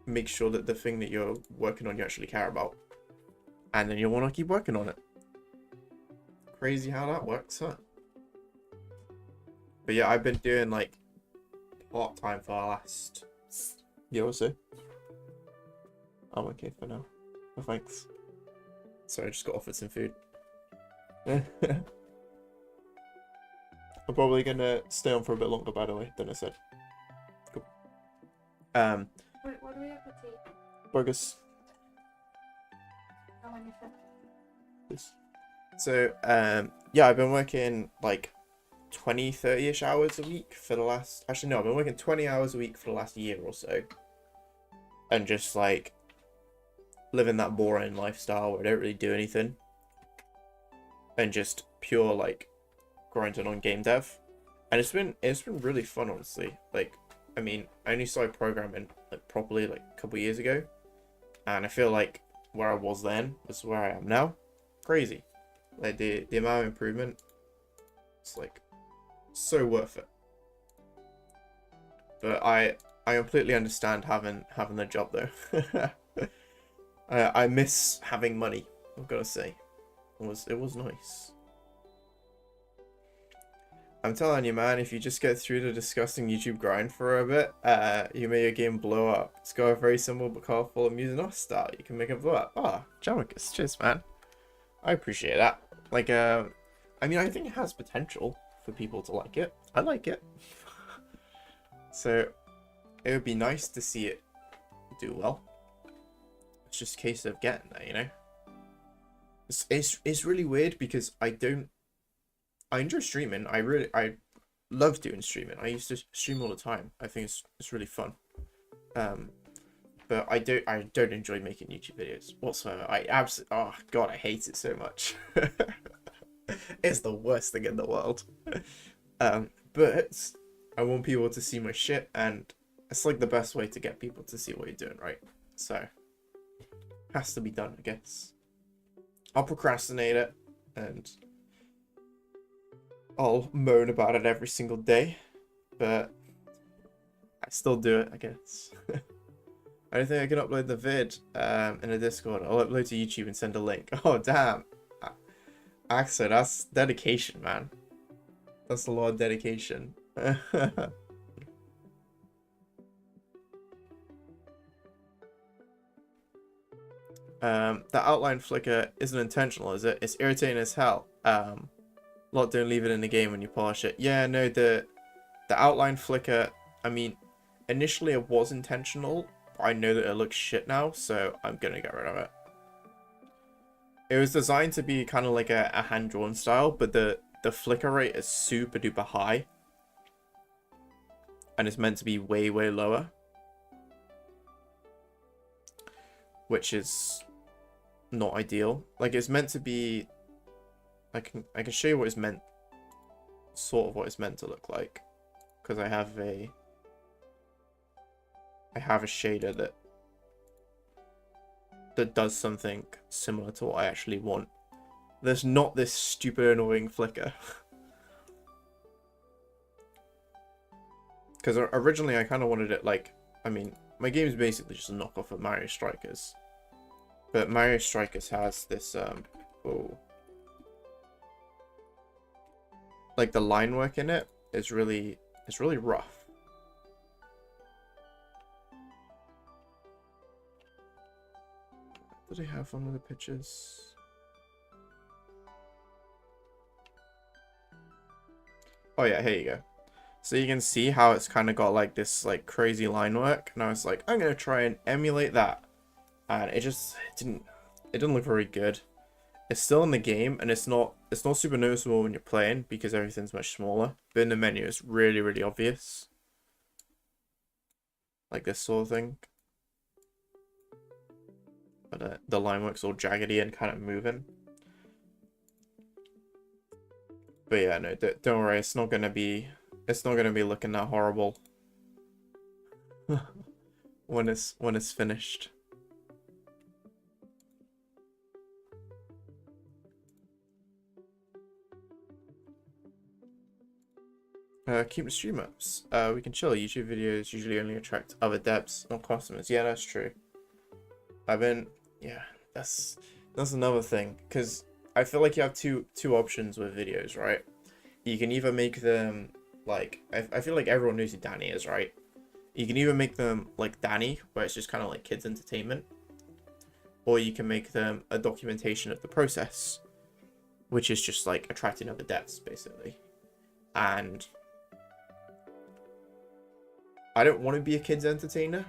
make sure that the thing that you're working on you actually care about, and then you'll want to keep working on it. Crazy how that works, huh? But yeah, I've been doing like part-time for the last year or so. I'm okay for now. Oh, thanks. Sorry, I just got offered some food. I'm probably gonna stay on for a bit longer, by the way, than I said. Cool. Wait, what do we have for tea? Burgers. How many for? Please. So, yeah, I've been working like 20, 30-ish hours a week for the last... Actually, no, I've been working 20 hours a week for the last year or so. And just like living that boring lifestyle where I don't really do anything. And just pure like grinding on game dev, and it's been really fun, honestly. Like, I mean, I only started programming like properly like a couple years ago, and I feel like where I was then was where I am now. Crazy. Like the amount of improvement, it's like so worth it. But I completely understand having the job though. I miss having money, I've got to say. It was nice. I'm telling you, man, if you just get through the disgusting YouTube grind for a bit, you make your game blow up. It's got a very simple but colorful amusing art style. You can make it blow up. Ah, Jamicus, cheers, man. I appreciate that. Like, I mean, I think it has potential for people to like it. I like it. So, it would be nice to see it do well. It's just a case of getting there, you know? It's really weird because I enjoy streaming. I love doing streaming. I used to stream all the time. I think it's really fun. But I don't enjoy making YouTube videos whatsoever. Oh god, I hate it so much. It's the worst thing in the world. But I want people to see my shit, and it's like the best way to get people to see what you're doing, right? So, has to be done, I guess. I'll procrastinate it, and I'll moan about it every single day, but I still do it, I guess. I don't think I can upload the vid in a Discord. I'll upload to YouTube and send a link. Oh, damn. Axel, that's dedication, man. That's a lot of dedication. The outline flicker isn't intentional, is it? It's irritating as hell. Lot don't leave it in the game when you polish it. Yeah, no, the outline flicker, I mean, initially it was intentional, but I know that it looks shit now, so I'm gonna get rid of it. It was designed to be kind of like a hand-drawn style, but the flicker rate is super duper high. And it's meant to be way, way lower. Which is not ideal. Like, it's meant to be... I can show you what it's meant... Sort of what it's meant to look like. Because I have a shader that does something similar to what I actually want. There's not this stupid annoying flicker. Because originally I kind of wanted it like, I mean, my game is basically just a knockoff of Mario Strikers. But Mario Strikers has this, like the line work in it is really, it's really rough. Did I have one of the pictures? Oh yeah, here you go. So you can see how it's kind of got like this like crazy line work, and I was like, I'm gonna try and emulate that, and it didn't look very good. It's still in the game, and it's not super noticeable when you're playing because everything's much smaller. But in the menu, it's really, really obvious, like this sort of thing. But the line work's all jaggedy and kind of moving. But yeah, no, don't worry, it's not gonna be looking that horrible when it's finished. Keep the stream ups. We can chill. YouTube videos usually only attract other devs, not customers. Yeah, that's true. Yeah, that's another thing, because I feel like you have two options with videos, right? You can either make them like, I feel like everyone knows who Danny is, right? You can either make them like Danny, where it's just kind of like kids entertainment, or you can make them a documentation of the process, which is just like attracting other devs, basically. And I don't want to be a kids entertainer.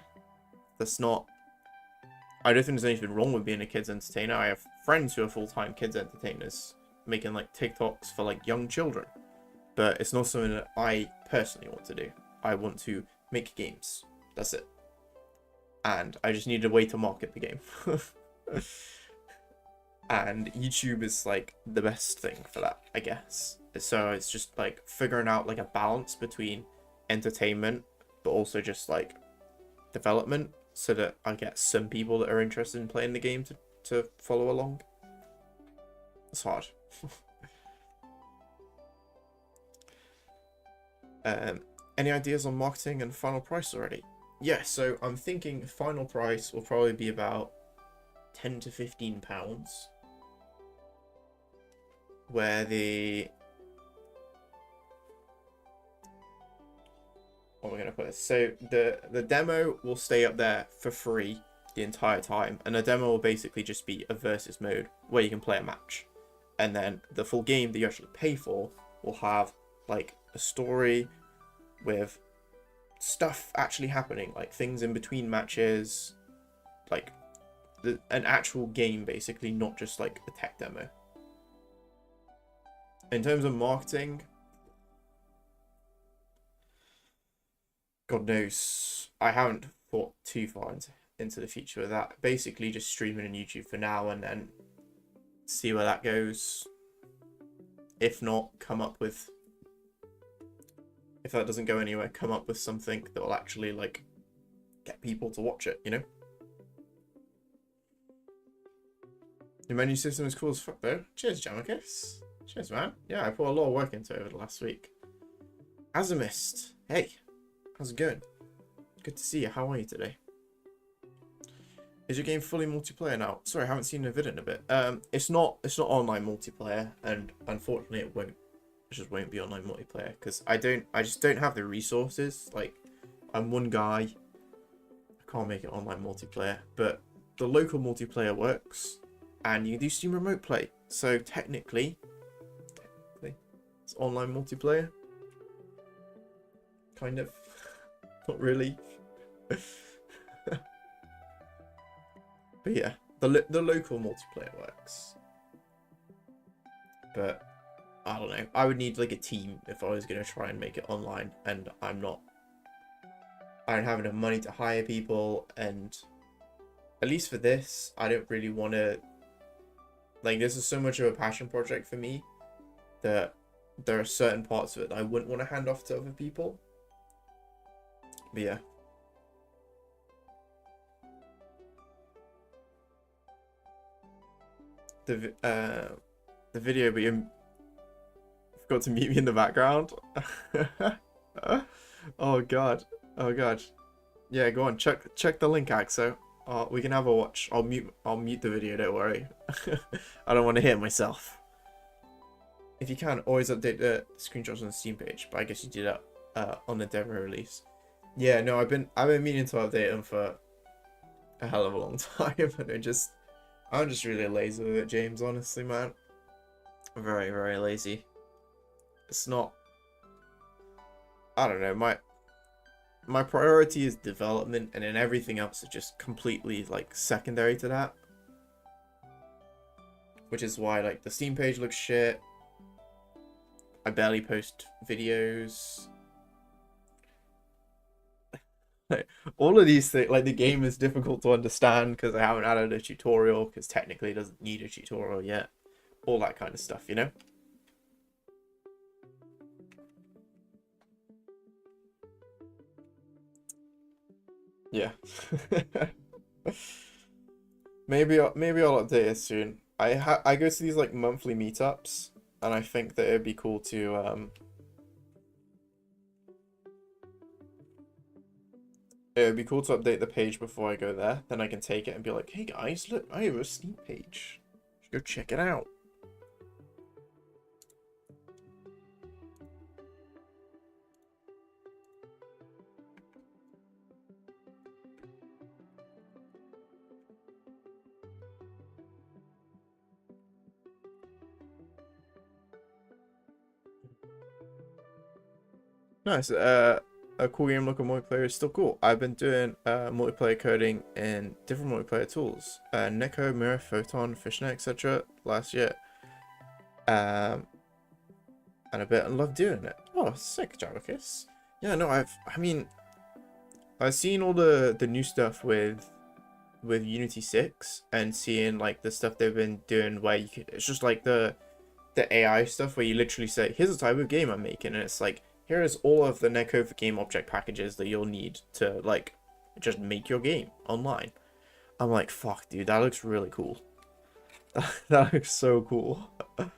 I don't think there's anything wrong with being a kids entertainer. I have friends who are full-time kids entertainers making like TikToks for like young children. But it's not something that I personally want to do. I want to make games. That's it. And I just need a way to market the game. And YouTube is like the best thing for that, I guess. So it's just like figuring out like a balance between entertainment, but also just like development, so that I get some people that are interested in playing the game to follow along. It's hard. Any ideas on marketing and final price already? Yeah, so I'm thinking final price will probably be about £10 to £15. Where what am I going to put this? So the demo will stay up there for free the entire time, and the demo will basically just be a versus mode where you can play a match, and then the full game that you actually pay for will have like a story with stuff actually happening, like things in between matches, like an actual game basically, not just like a tech demo. In terms of marketing, God knows, I haven't thought too far into the future with that. Basically just streaming on YouTube for now, and then see where that goes. If not, come up with if that doesn't go anywhere, come up with something that will actually like get people to watch it, you know? The menu system is cool as fuck though. Cheers, Jamicus. Cheers, man. Yeah, I put a lot of work into it over the last week. Azimist, hey, how's it going? Good to see you. How are you today? Is your game fully multiplayer now? Sorry, I haven't seen a vid in a bit. It's not online multiplayer, and unfortunately it just won't be online multiplayer because I just don't have the resources. Like, I'm one guy. I can't make it online multiplayer, but the local multiplayer works, and you can do Steam Remote Play. So technically it's online multiplayer. Kind of. Not really. But yeah, the local multiplayer works. But I don't know. I would need like a team if I was going to try and make it online, and I don't have enough money to hire people, and at least for this, I don't really want to, like, this is so much of a passion project for me that there are certain parts of it that I wouldn't want to hand off to other people. But yeah. The video, but you forgot to mute me in the background. Oh god. Oh god. Yeah, go on. Check the link, Axo. We can have a watch. I'll mute the video, don't worry. I don't want to hear myself. If you can, always update the screenshots on the Steam page, but I guess you did that on the demo release. Yeah, no, I've been meaning to update them for a hell of a long time, and I'm just really lazy with it, James, honestly, man. Very, very lazy. It's not, I don't know, my priority is development, and then everything else is just completely like secondary to that. Which is why like the Steam page looks shit. I barely post videos. Like, all of these things, like the game is difficult to understand because I haven't added a tutorial, because technically it doesn't need a tutorial yet. All that kind of stuff, you know? Yeah. maybe I'll update it soon. I go to these like monthly meetups, and I think that it'd be cool to it would be cool to update the page before I go there. Then I can take it and be like, hey guys, look, I have a Steam page. Go check it out. Nice. A cool game looking multiplayer is still cool. I've been doing multiplayer coding in different multiplayer tools. Neko, Mirror, Photon, Fishnet, etc. last year. And I bet I love doing it. Oh, sick, Javakis. Yeah, no, I've seen all the new stuff with Unity 6, and seeing like the stuff they've been doing where it's just like the AI stuff where you literally say, here's the type of game I'm making, and it's like, here is all of the Neko for game object packages that you'll need to like just make your game online. I'm like, fuck, dude, that looks really cool. That looks so cool. But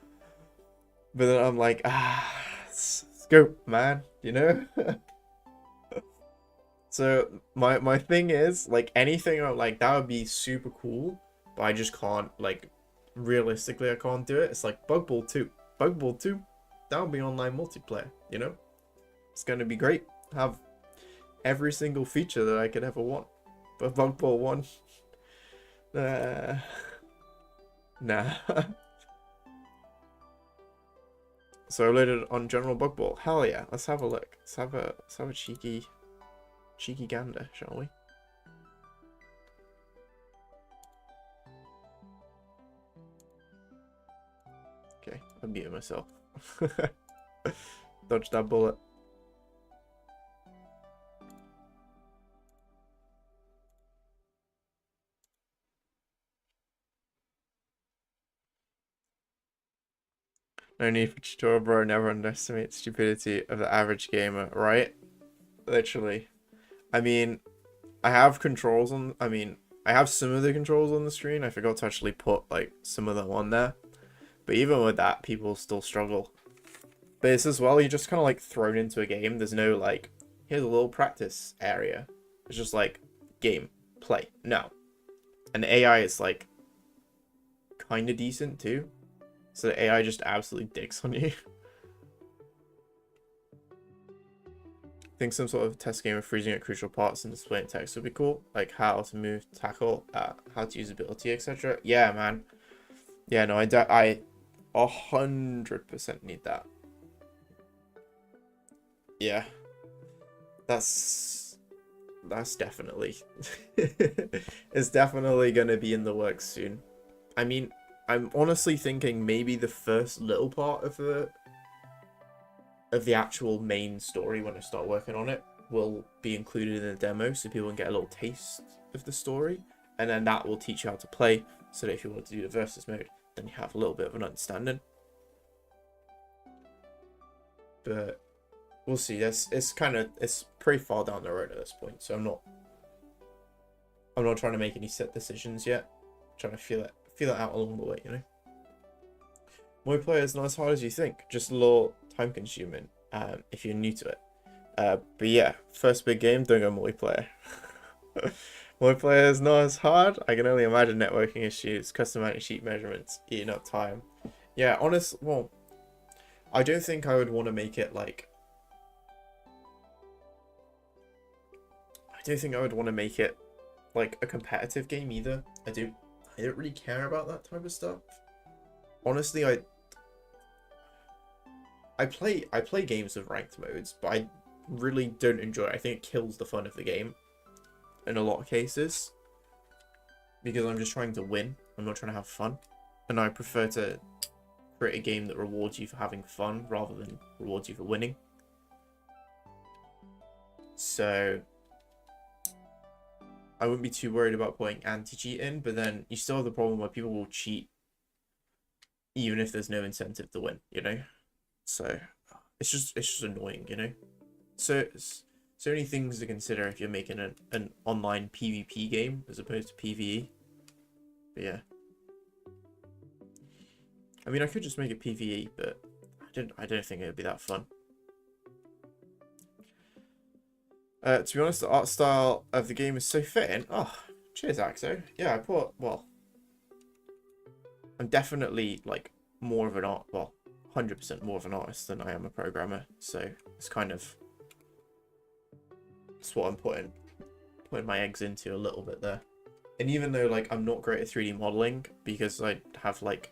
then I'm like, let's go, man, you know? So my thing is, like, anything like that would be super cool, but I just can't, like, realistically I can't do it. It's like Bug Ball 2. Bug Ball 2, that would be online multiplayer, you know? It's gonna be great. Have every single feature that I could ever want. But Bug Ball 1, nah. So I loaded on General Bug Ball. Hell yeah, let's have a look. Let's have a cheeky gander, shall we? Okay, I muted myself. Dodge that bullet. No need for tutorial, bro. Never underestimate the stupidity of the average gamer, right? Literally. I mean, I have controls on. I mean, I have some of the controls on the screen. I forgot to actually put like some of them on there. But even with that, people still struggle. But it's as well, you're just kind of like thrown into a game. There's no like, here's a little practice area. It's just like, game, play, now. And the AI is like, kind of decent too. So the AI just absolutely dicks on you. I think some sort of test game of freezing at crucial parts and displaying text would be cool. Like how to move, tackle, how to use ability, etc. Yeah, man. Yeah, no, I 100% need that. Yeah. That's definitely it's definitely gonna be in the works soon. I mean, I'm honestly thinking maybe the first little part of the actual main story when I start working on it will be included in the demo so people can get a little taste of the story, and then that will teach you how to play so that if you want to do the versus mode then you have a little bit of an understanding. But we'll see. It's pretty far down the road at this point, so I'm not trying to make any set decisions yet. I'm trying to feel it out along the way, you know. Multiplayer is not as hard as you think, just a little time consuming if you're new to it. But yeah, first big game, don't go multiplayer. Multiplayer is not as hard. I can only imagine networking issues, custom anti-cheat measurements, eating up time. Yeah, well, I don't think I would want to make it like. I don't think I would want to make it like a competitive game either. I don't really care about that type of stuff. Honestly, I play games with ranked modes, but I really don't enjoy it. I think it kills the fun of the game in a lot of cases because I'm just trying to win. I'm not trying to have fun, and I prefer to create a game that rewards you for having fun rather than rewards you for winning. So I wouldn't be too worried about putting anti-cheat in, but then you still have the problem where people will cheat even if there's no incentive to win, you know? So it's just annoying, you know? So many things to consider if you're making an online PvP game as opposed to PvE. But yeah. I mean, I could just make it PvE, but I don't think it would be that fun. To be honest, the art style of the game is so fitting. Oh, cheers, Axo. Yeah, I'm definitely like more of an 100% more of an artist than I am a programmer. So it's kind of, that's what I'm putting my eggs into a little bit there. And even though like I'm not great at 3D modeling because I have like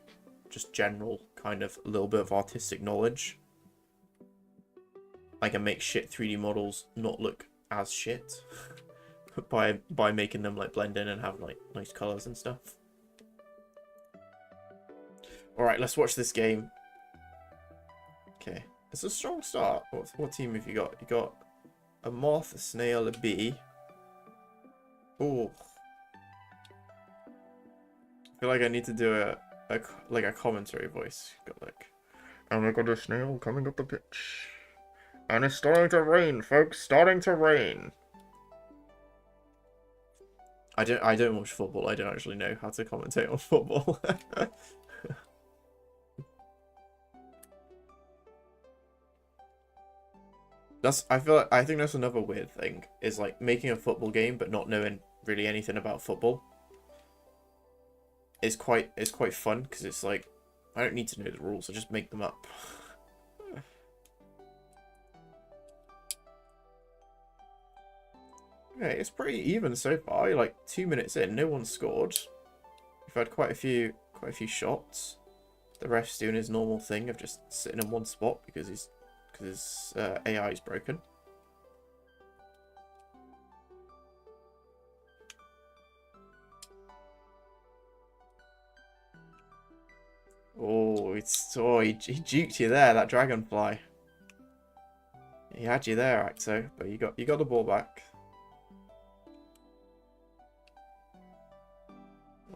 just general kind of a little bit of artistic knowledge, I can make shit 3D models not look as shit by making them like blend in and have like nice colors and stuff. All right, let's watch this game. Okay, it's a strong start. What team have you got? You got a moth, a snail, a bee. Oh, I feel like I need to do a commentary voice. Got like, oh my god, a snail coming up the pitch. And it's starting to rain, folks. Starting to rain. I don't watch football. I don't actually know how to commentate on football. I think that's another weird thing is like making a football game but not knowing really anything about football. It's quite fun because it's like I don't need to know the rules. I just make them up. Okay, it's pretty even so far. You're like 2 minutes in, no one's scored. We've had quite a few shots. The ref's doing his normal thing of just sitting in one spot because his AI is broken. Oh, he juked you there, that dragonfly. He had you there, Axo, but you got the ball back.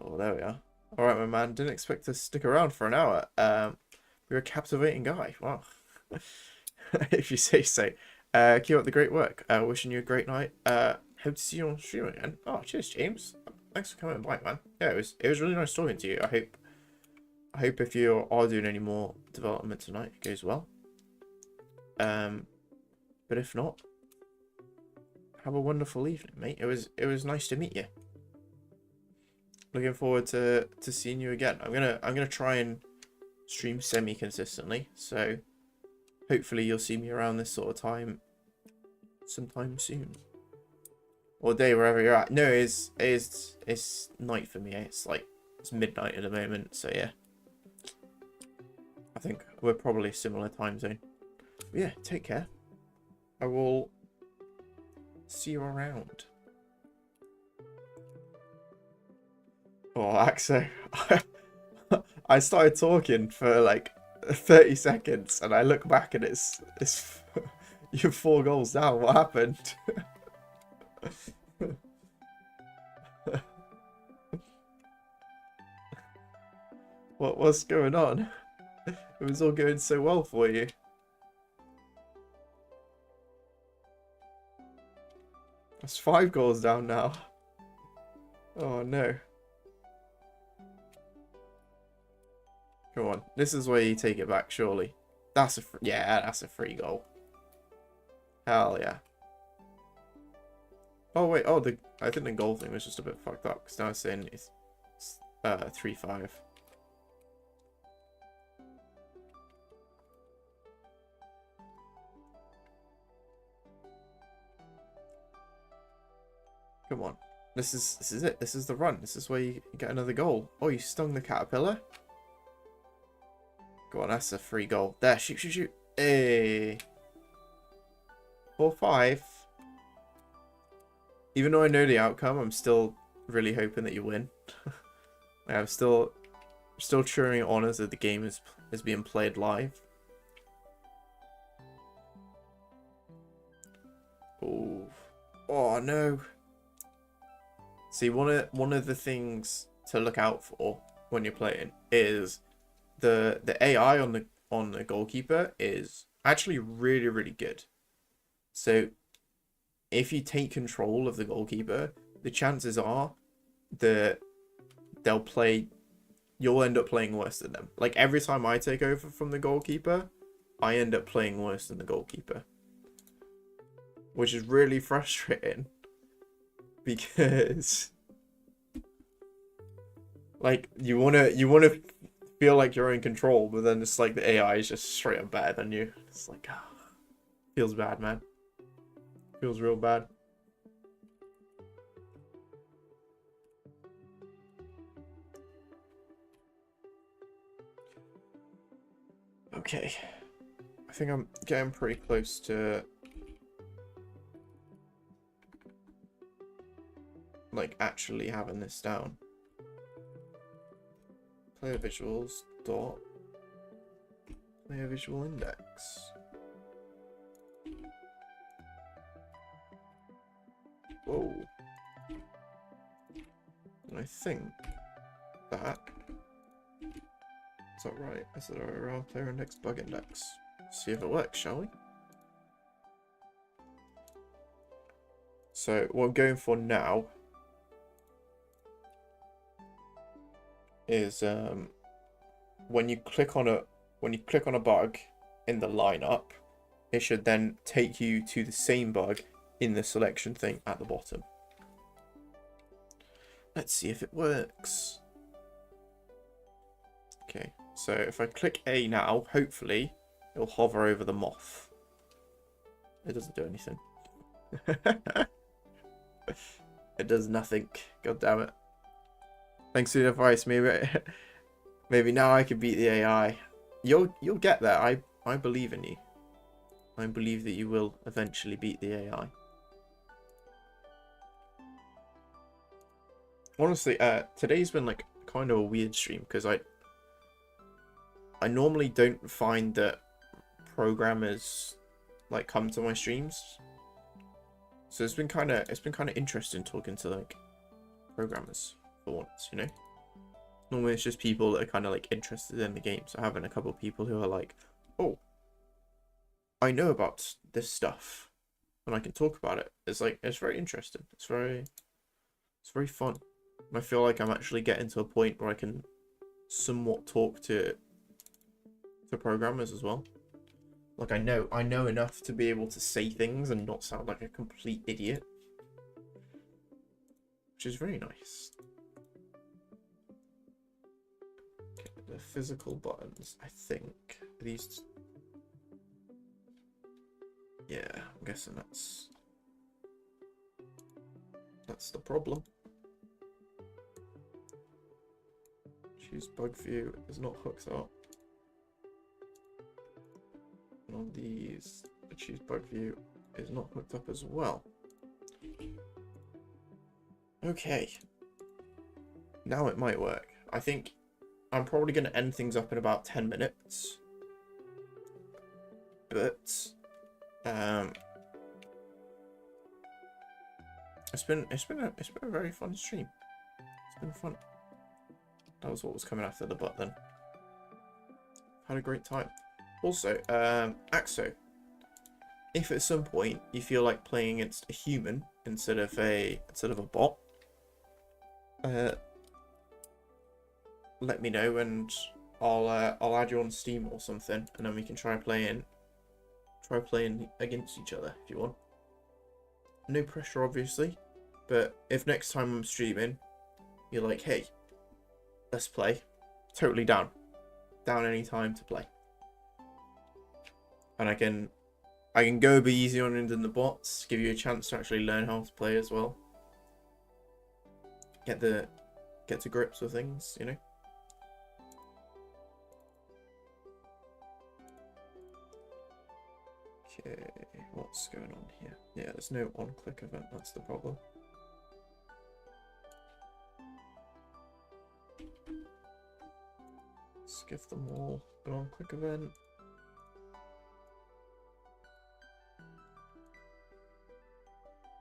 Oh, there we are. Alright, my man. Didn't expect to stick around for an hour. You're a captivating guy. Wow. If you say so. Keep up the great work. Wishing you a great night. Hope to see you on stream again. Oh, cheers, James. Thanks for coming by, man. Yeah, it was really nice talking to you. I hope if you are doing any more development tonight, it goes well. But if not, have a wonderful evening, mate. It was nice to meet you. Looking forward to seeing you again. I'm gonna try and stream semi-consistently, so hopefully you'll see me around this sort of time sometime soon. Or day, wherever you're at. No, it's night for me. It's midnight at the moment, so yeah. I think we're probably a similar time zone. But yeah, take care. I will see you around. Oh, Axo. I started talking for like 30 seconds and I look back and it's you're 4 goals down. What happened? What's going on? It was all going so well for you. That's 5 goals down now. Oh no. Come on, this is where you take it back, surely. That's a free goal. Hell yeah. Oh wait, I think the goal thing was just a bit fucked up because now it's saying it's 3-5. Come on. This is it. This is the run. This is where you get another goal. Oh, you stung the caterpillar. Go on, that's a free goal. There, shoot. Hey. 4-5. Even though I know the outcome, I'm still really hoping that you win. I'm still cheering it on as if the game is being played live. Oh no. See, one of the things to look out for when you're playing is the AI on the goalkeeper is actually really, really good. So if you take control of the goalkeeper, the chances are that you'll end up playing worse than them. Like every time I take over from the goalkeeper, I end up playing worse than the goalkeeper, which is really frustrating because like you wanna feel like you're in control, but then it's like the AI is just straight up better than you. It's like, feels bad, man. Feels real bad. Okay. I think I'm getting pretty close to like actually having this down. Player visuals dot player visual index. Whoa. And I think that is that right? Is it around player index bug index? See if it works, shall we? So what I'm going for now is when you click on a bug in the lineup, it should then take you to the same bug in the selection thing at the bottom. Let's see if it works. Okay, so if I click A now, hopefully it'll hover over the moth. It doesn't do anything. It does nothing. God damn it. Thanks for the advice. Maybe now I can beat the AI. You'll get there. I believe in you. I believe that you will eventually beat the AI. Honestly, today's been like kind of a weird stream because I normally don't find that programmers like come to my streams. So it's been kind of interesting talking to like programmers for once, you know. Normally it's just people that are kind of like interested in the game. So having a couple of people who are like, oh, I know about this stuff and I can talk about it. It's like, it's very interesting. It's very fun. And I feel like I'm actually getting to a point where I can somewhat talk to programmers as well. Like I know enough to be able to say things and not sound like a complete idiot. Which is very nice. Okay, the physical buttons, I think. These... Yeah, I'm guessing that's the problem. Choose bug view is not hooked up. And on these, the choose bug view is not hooked up as well. Okay. Now it might work. I think I'm probably going to end things up in about 10 minutes. But it's been a very fun stream. It's been fun. That was what was coming after the butt then. Had a great time. Also, Axo, if at some point you feel like playing against a human instead of a bot, let me know and I'll add you on Steam or something, and then we can try playing against each other if you want. No pressure, obviously, but if next time I'm streaming, you're like, hey, let's play, totally down any time to play, and I can go a bit easy on it than the bots, give you a chance to actually learn how to play as well, get to grips with things, you know. Okay, what's going on here? Yeah, there's no on-click event, that's the problem. Let's give them all an on-click event.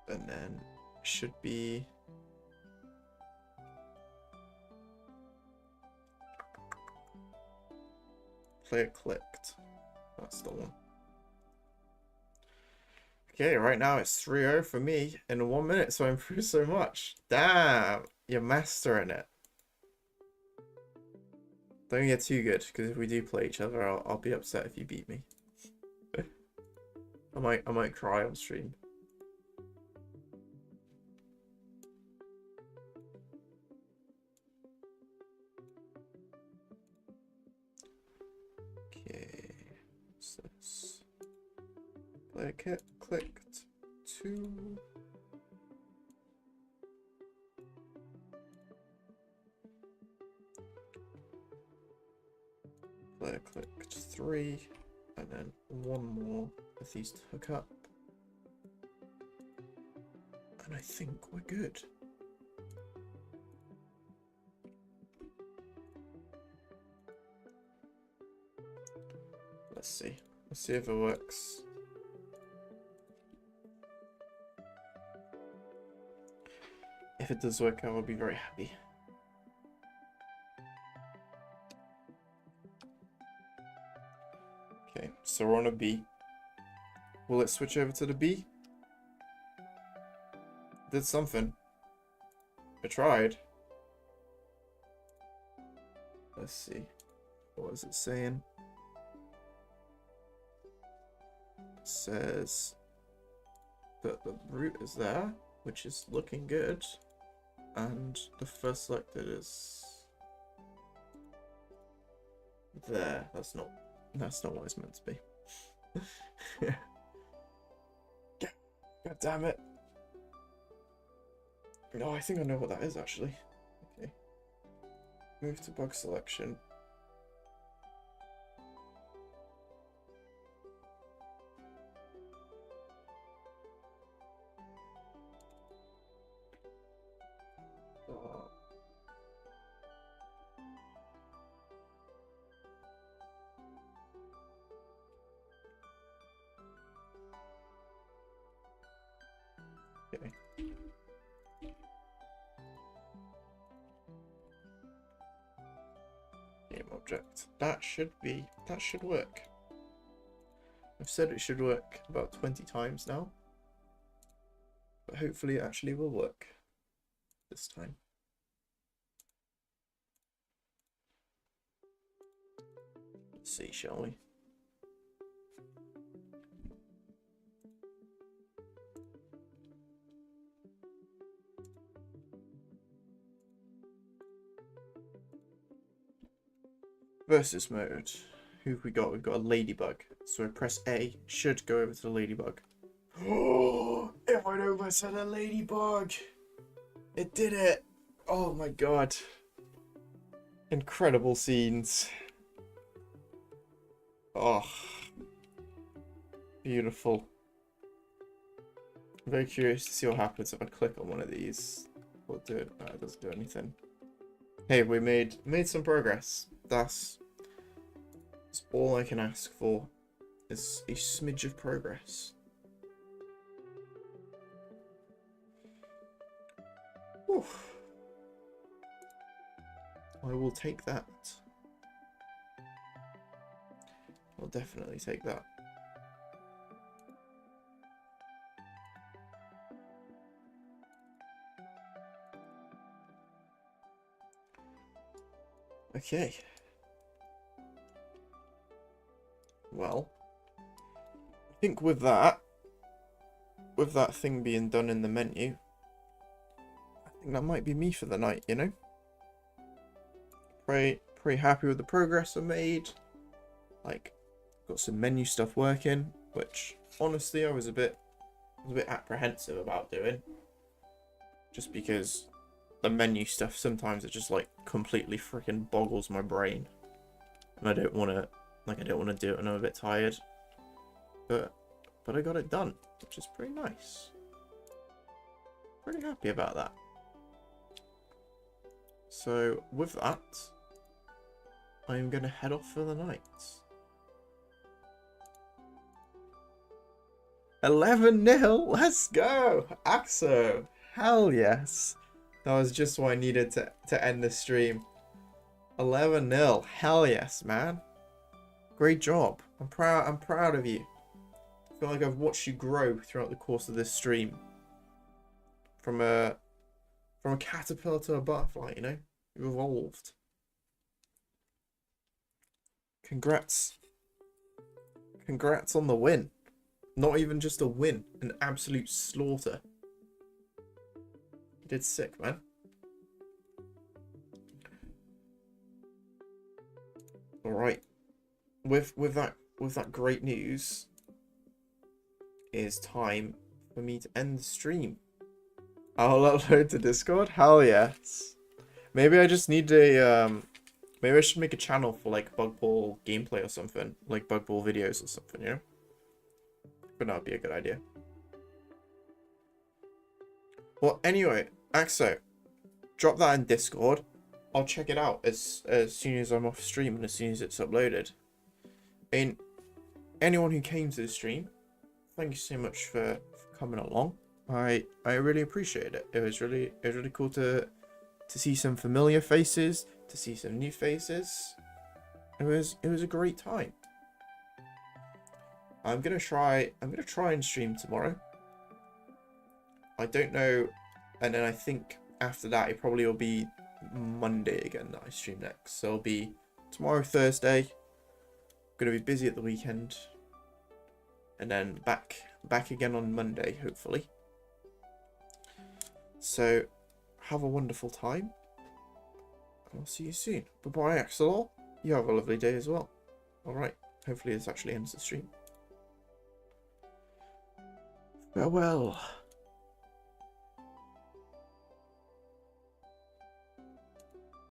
And then should be player clicked. That's the one. Okay, right now it's 3-0 for me in 1 minute, so I improved so much. Damn, you're mastering it. Don't get too good, because if we do play each other, I'll be upset if you beat me. I might cry on stream. Okay, what's this? Player kit clicked 2. Player clicked 3, and then 1 more with these to hook up. And I think we're good. Let's see. Let's see if it works. If it does work, I will be very happy. Okay, so we're on a B. Will it switch over to the B? Did something. I tried. Let's see. What is it saying? It says that the root is there, which is looking good. And the first selected is there. That's not what it's meant to be. God damn it. No, I think I know what that is actually. Okay. Move to bug selection. Okay. Name object. That should work. I've said it should work about 20 times now. But hopefully it actually will work this time. Let's see, shall we? Versus mode. Who have we got? We've got a ladybug. So I press A, should go over to the ladybug. Oh, it went over to the ladybug. It did it. Oh my god. Incredible scenes. Oh. Beautiful. I'm very curious to see what happens if I click on one of these. Will it do it? No, it doesn't do anything. Hey, we made some progress. That's all I can ask for, is a smidge of progress. Whew. I will take that. I'll definitely take that. Okay. Well, I think with that thing being done in the menu, I think that might be me for the night, you know? Pretty happy with the progress I made. Like, got some menu stuff working, which honestly I was a bit apprehensive about doing. Just because the menu stuff sometimes it just like completely freaking boggles my brain. And I don't wanna do it and I'm a bit tired. But I got it done, which is pretty nice. Pretty happy about that. So with that, I'm gonna head off for the night. 11-0, let's go! AXO, hell yes. That was just what I needed to end the stream. 11-0, hell yes, man. Great job. I'm proud of you. I feel like I've watched you grow throughout the course of this stream. From a caterpillar to a butterfly, you know? You've evolved. Congrats. Congrats on the win. Not even just a win, an absolute slaughter. You did sick, man. Alright. With that great news, it is time for me to end the stream. I'll upload to Discord? Hell yes. Maybe I just need a maybe I should make a channel for like Bug Ball gameplay or something. Like Bug Ball videos or something, you know? But that would be a good idea. Well, anyway, AXO, drop that in Discord. I'll check it out as soon as I'm off stream and as soon as it's uploaded. And anyone who came to the stream, thank you so much for coming along. I really appreciate it. It was really cool to see some familiar faces, to see some new faces. It was a great time. I'm gonna try and stream tomorrow. I don't know, and then I think after that it probably will be Monday again that I stream next. So it'll be tomorrow, Thursday. Gonna be busy at the weekend, and then back again on Monday, hopefully. So have a wonderful time. I'll see you soon. Bye bye, Axel. You have a lovely day as well. Alright, hopefully this actually ends the stream. Farewell.